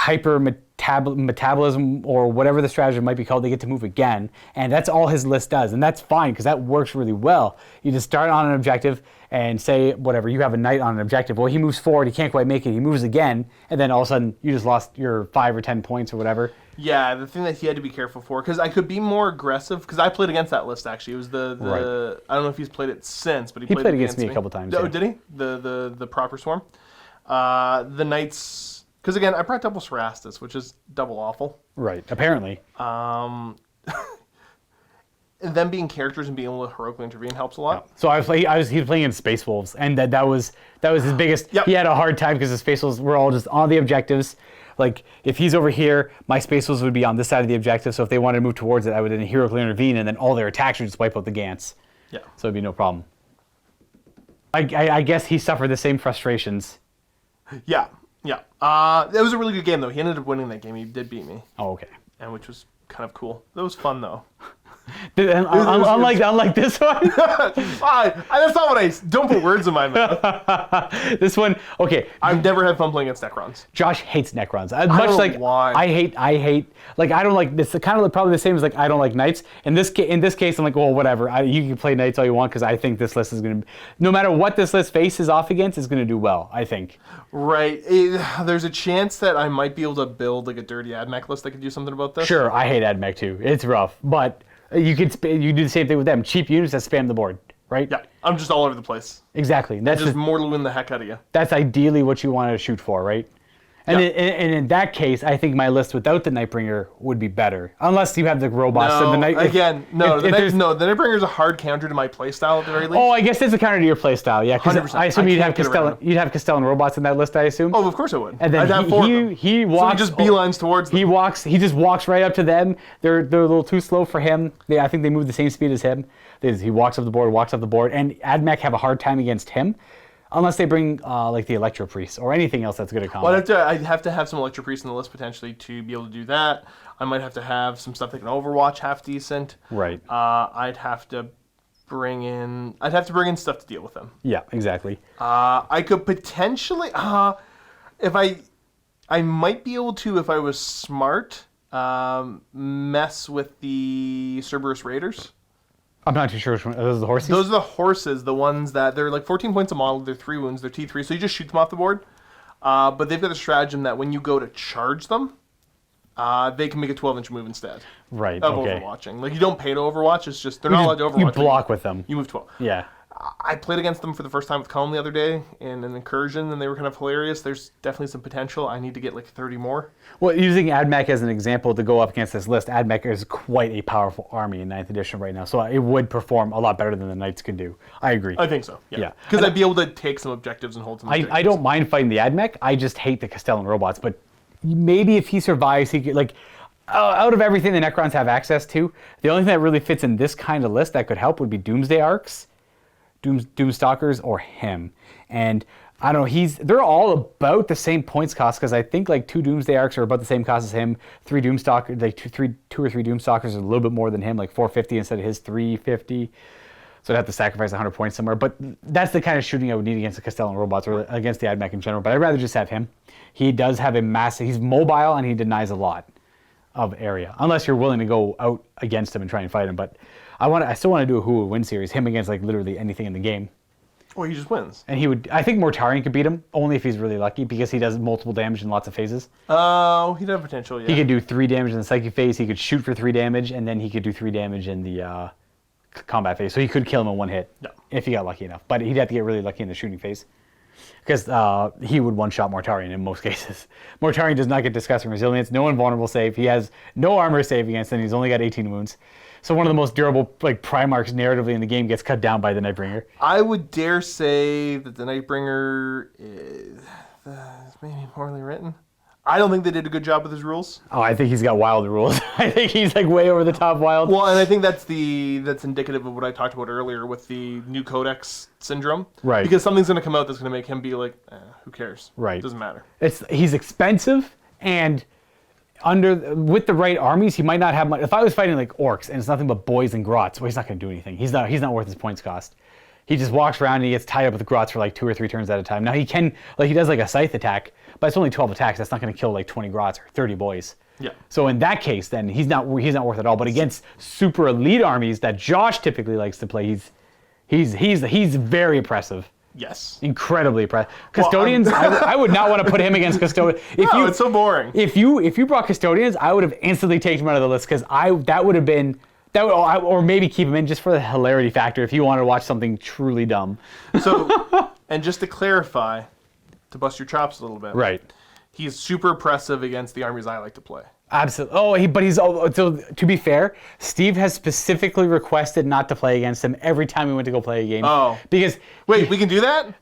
metabolism or whatever the strategy might be called, they get to move again. And that's all his list does. And that's fine because that works really well. You just start on an objective and say, whatever, you have a knight on an objective. Well, he moves forward, he can't quite make it, he moves again. And then all of a sudden you just lost your 5 or 10 points or whatever. Yeah, the thing that he had to be careful for, because I could be more aggressive, because I played against that list actually. It was Right. I don't know if he's played it since, but he played against me a couple times. Oh, Yeah. did he? The proper swarm? The knights... Because again, I brought double Cerastus, which is double awful. Right, apparently. And them being characters and being able to heroically intervene helps a lot. So he was playing in Space Wolves, and that was his biggest. Yep. He had a hard time because the Space Wolves were all just on the objectives, Like, if he's over here, my Space Wolves would be on this side of the objective, so if they wanted to move towards it, I would then heroically intervene, and then all their attacks would just wipe out the Gants. Yeah. So it'd be no problem. I guess he suffered the same frustrations. Yeah. Yeah. It was a really good game, though. He ended up winning that game. He did beat me, Oh, okay. and which was kind of cool. That was fun, though. Unlike this one? That's not what I... Don't put words in my mouth. This one, okay. I've never had fun playing against Necrons. Josh hates Necrons. don't know why. I hate, like, I don't like, this kind of probably the same as, like, I don't like Knights. In this case, I'm like, well, whatever. You can play Knights all you want, because I think this list is going to, no matter what this list faces off against, is going to do well, I think. Right. There's a chance that I might be able to build, like, a dirty AdMech list that could do something about this. Sure, I hate AdMech too. It's rough, but you do the same thing with them. Cheap units that spam the board, right? Yeah. I'm just all over the place. Exactly. That's Just mortaling the heck out of you. that's ideally what you want to shoot for, right? And, Yeah. in that case, I think my list without the Nightbringer would be better, unless you have the robots and the Night. The Nightbringer is a hard counter to my playstyle at the very least. Oh, I guess it's a counter to your playstyle, yeah. Because 100%. I assume I you'd have can't get around Castellan, you'd have Castellan robots in that list, I assume. Oh, of course I would. And then I'd have four of them. he So walks. he just beelines towards them. He just walks right up to them. They're a little too slow for him. I think they move the same speed as him. He walks up the board, and AdMech have a hard time against him, unless they bring like the Electro Priest or anything else that's good at combat. Well, I'd have to have some Electro Priest in the list potentially to be able to do that. I might have to have some stuff that can Overwatch half decent. Right. I'd have to bring in stuff to deal with them. Yeah, exactly. I could potentially, if I might be able to, if I was smart, mess with the Cerberus Raiders. I'm not too sure which one. Are those the horses? Those are the horses, the ones that they're like 14 points a model, they're 3 wounds, they're T3, so you just shoot them off the board. But they've got a stratagem that when you go to charge them, they can make a 12-inch move instead. Right, Of okay. overwatching. Like, you don't pay to overwatch, it's just, they're not allowed to overwatch. You block with them. You move 12. Yeah. I played against them for the first time with Colin the other day in an incursion, and they were kind of hilarious. There's definitely some potential. I need to get like 30 more. Well, using AdMech as an example to go up against this list, AdMech is quite a powerful army in 9th edition right now, so it would perform a lot better than the Knights can do. I agree. I think so, yeah. Yeah. Because I'd be able to take some objectives and hold some objectives. I don't mind fighting the AdMech. I just hate the Castellan robots. But maybe if he survives, he could, like, out of everything the Necrons have access to, the only thing that really fits in this kind of list that could help would be Doomsday Arcs, Doomstalkers, or him. And I don't know, they're all about the same points cost, because I think like 2 Doomsday Arcs are about the same cost as him. 3 Doomstalkers, like two or three Doomstalkers are a little bit more than him, like 450 instead of his 350. So I'd have to sacrifice 100 points somewhere. But that's the kind of shooting I would need against the Castellan robots or against the AdMech in general. But I'd rather just have him. He does have a massive, he's mobile and he denies a lot of area, unless you're willing to go out against him and try and fight him. But I still want to do a who would win series, him against like literally anything in the game. Or he just wins. And I think Mortarion could beat him, only if he's really lucky, because he does multiple damage in lots of phases. Oh, he'd have potential, yeah. He could do 3 damage in the psychic phase, he could shoot for 3 damage, and then he could do 3 damage in the combat phase. So he could kill him in 1 hit, if he got lucky enough. But he'd have to get really lucky in the shooting phase, because he would one-shot Mortarion in most cases. Mortarion does not get disgusting resilience, no invulnerable save, he has no armor save against him, he's only got 18 wounds. So one of the most durable like Primarchs narratively in the game gets cut down by the Nightbringer. I would dare say that the Nightbringer is maybe poorly written. I don't think they did a good job with his rules. Oh, I think he's got wild rules. I think he's like way over the top wild. Well, and I think that's indicative of what I talked about earlier with the new Codex syndrome. Right. Because something's going to come out that's going to make him be like, who cares? Right. Doesn't matter. He's expensive, and with the right armies, he might not have much. If I was fighting like orcs and it's nothing but boys and grots, well, he's not going to do anything. He's not worth his points cost. He just walks around and he gets tied up with grots for like 2 or 3 turns at a time. Now he can, like, he does like a scythe attack, but it's only 12 attacks. That's not going to kill like 20 grots or 30 boys. Yeah. So in that case, then he's not worth it all. But against super elite armies that Josh typically likes to play, he's very impressive. Yes. Incredibly impressive. Custodians, I would not want to put him against Custodians. It's so boring. If you brought Custodians, I would have instantly taken him out of the list, because that would have been. Or maybe keep him in just for the hilarity factor if you wanted to watch something truly dumb. So, and just to clarify, to bust your chops a little bit. Right. He's super oppressive against the armies I like to play. Absolutely. So to be fair, Steve has specifically requested not to play against him every time we went to go play a game. Oh. Because Wait, we can do that?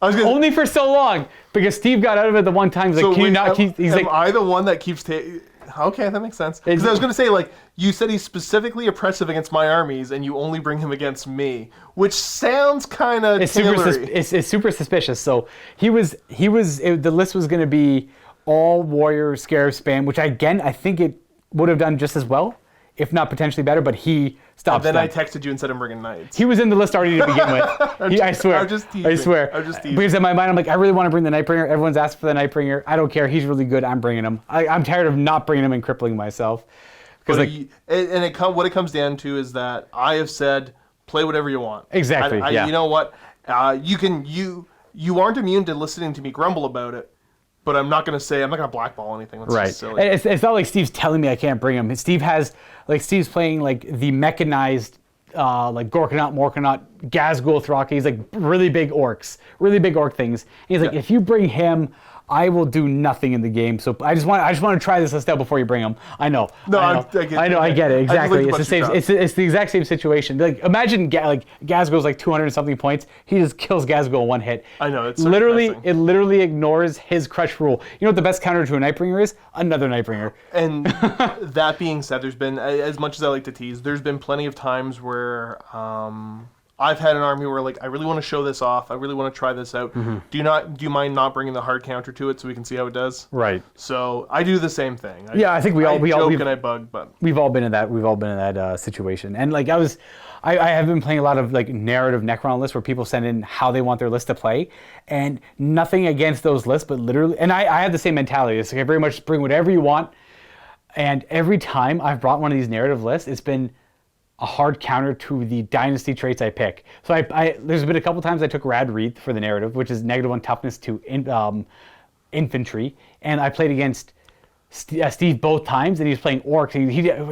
Only for so long, because Steve got out of it the one time. He's like, can you not keep... He's am like, I the one that keeps... Okay, that makes sense. Because I was going to say, like, you said he's specifically oppressive against my armies, and you only bring him against me, which sounds kind of it's super suspicious. So the list was going to be all warrior scarab spam, which again, I think it would have done just as well, if not potentially better, but he stopped. And then I texted you and said I'm bringing knights. He was in the list already to begin with. I swear. I'm just teasing. I swear. I'm just teasing. Because in my mind, I'm like, I really want to bring the Nightbringer. Everyone's asked for the Nightbringer. I don't care. He's really good. I'm bringing him. I'm tired of not bringing him and crippling myself. What it comes down to is that I have said, play whatever you want. Exactly. Yeah. You know what? You aren't immune to listening to me grumble about it. But I'm not going to blackball anything. That's right. Just silly. It's not like Steve's telling me I can't bring him. Steve's playing like the mechanized, like Gorkanaut, Morkanaut, Gazgul, Thraka. He's like really big orcs, really big orc things. And he's like, if you bring him, I will do nothing in the game. So I just want to try this list out before you bring him. I know. No, I get it exactly. It's the same. It's the exact same situation. Like imagine Gazgul's like 200 and something points. He just kills Gazgul in one hit. I know. It's it literally ignores his crush rule. You know what the best counter to a Nightbringer is? Another Nightbringer. And that being said, there's been, as much as I like to tease, there's been plenty of times where I've had an army where like I really want to show this off. I really want to try this out. Mm-hmm. Do you mind not bringing the hard counter to it so we can see how it does? Right. So I do the same thing. I think we all joke and I bug, but we've all been in that situation. And like I have been playing a lot of like narrative Necron lists where people send in how they want their list to play, and nothing against those lists, but literally, and I have the same mentality. It's like I very much bring whatever you want. And every time I've brought one of these narrative lists, it's been a hard counter to the dynasty traits I pick. So there's been a couple times I took Rad Wreath for the narrative, which is -1 toughness to infantry, and I played against Steve both times, and he was playing orcs.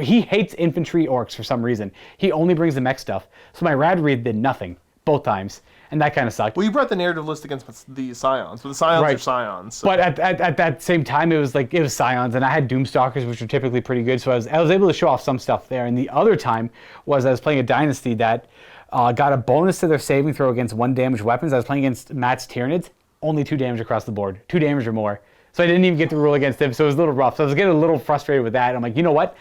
He hates infantry orcs for some reason. He only brings the mech stuff. So my Rad Wreath did nothing both times, and that kind of sucked. Well, you brought the narrative list against the Scions, but the Scions are Scions. So. But at that same time, it was Scions, and I had Doomstalkers, which are typically pretty good, so I was able to show off some stuff there. And the other time was I was playing a Dynasty that got a bonus to their saving throw against 1 damage weapons. I was playing against Matt's Tyranids, only 2 damage across the board, 2 damage or more. So I didn't even get to rule against him, so it was a little rough. So I was getting a little frustrated with that. I'm like, you know what?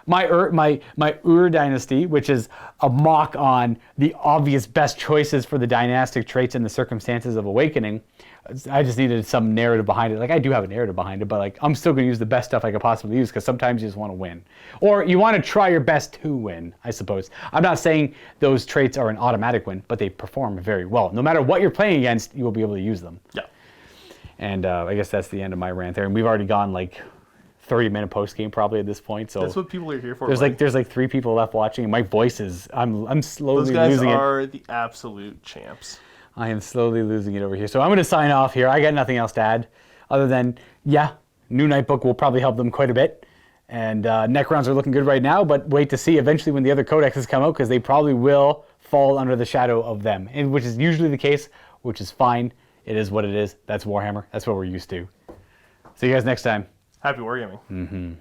My Ur Dynasty, which is a mock on the obvious best choices for the dynastic traits in the circumstances of Awakening, I just needed some narrative behind it. Like, I do have a narrative behind it, but like I'm still going to use the best stuff I could possibly use, because sometimes you just want to win. Or you want to try your best to win, I suppose. I'm not saying those traits are an automatic win, but they perform very well. No matter what you're playing against, you will be able to use them. Yeah. And I guess that's the end of my rant there. And we've already gone like 30-minute post game probably at this point. So that's what people are here for. There's like 3 people left watching, and my voice is I'm slowly losing it. Those guys are the absolute champs. I am slowly losing it over here. So I'm going to sign off here. I got nothing else to add other than new Nightbook will probably help them quite a bit. And Necrons are looking good right now, but wait to see eventually when the other codexes come out, because they probably will fall under the shadow of them, and which is usually the case, which is fine. It is what it is. That's Warhammer. That's what we're used to. See you guys next time. Happy wargaming. Mm-hmm.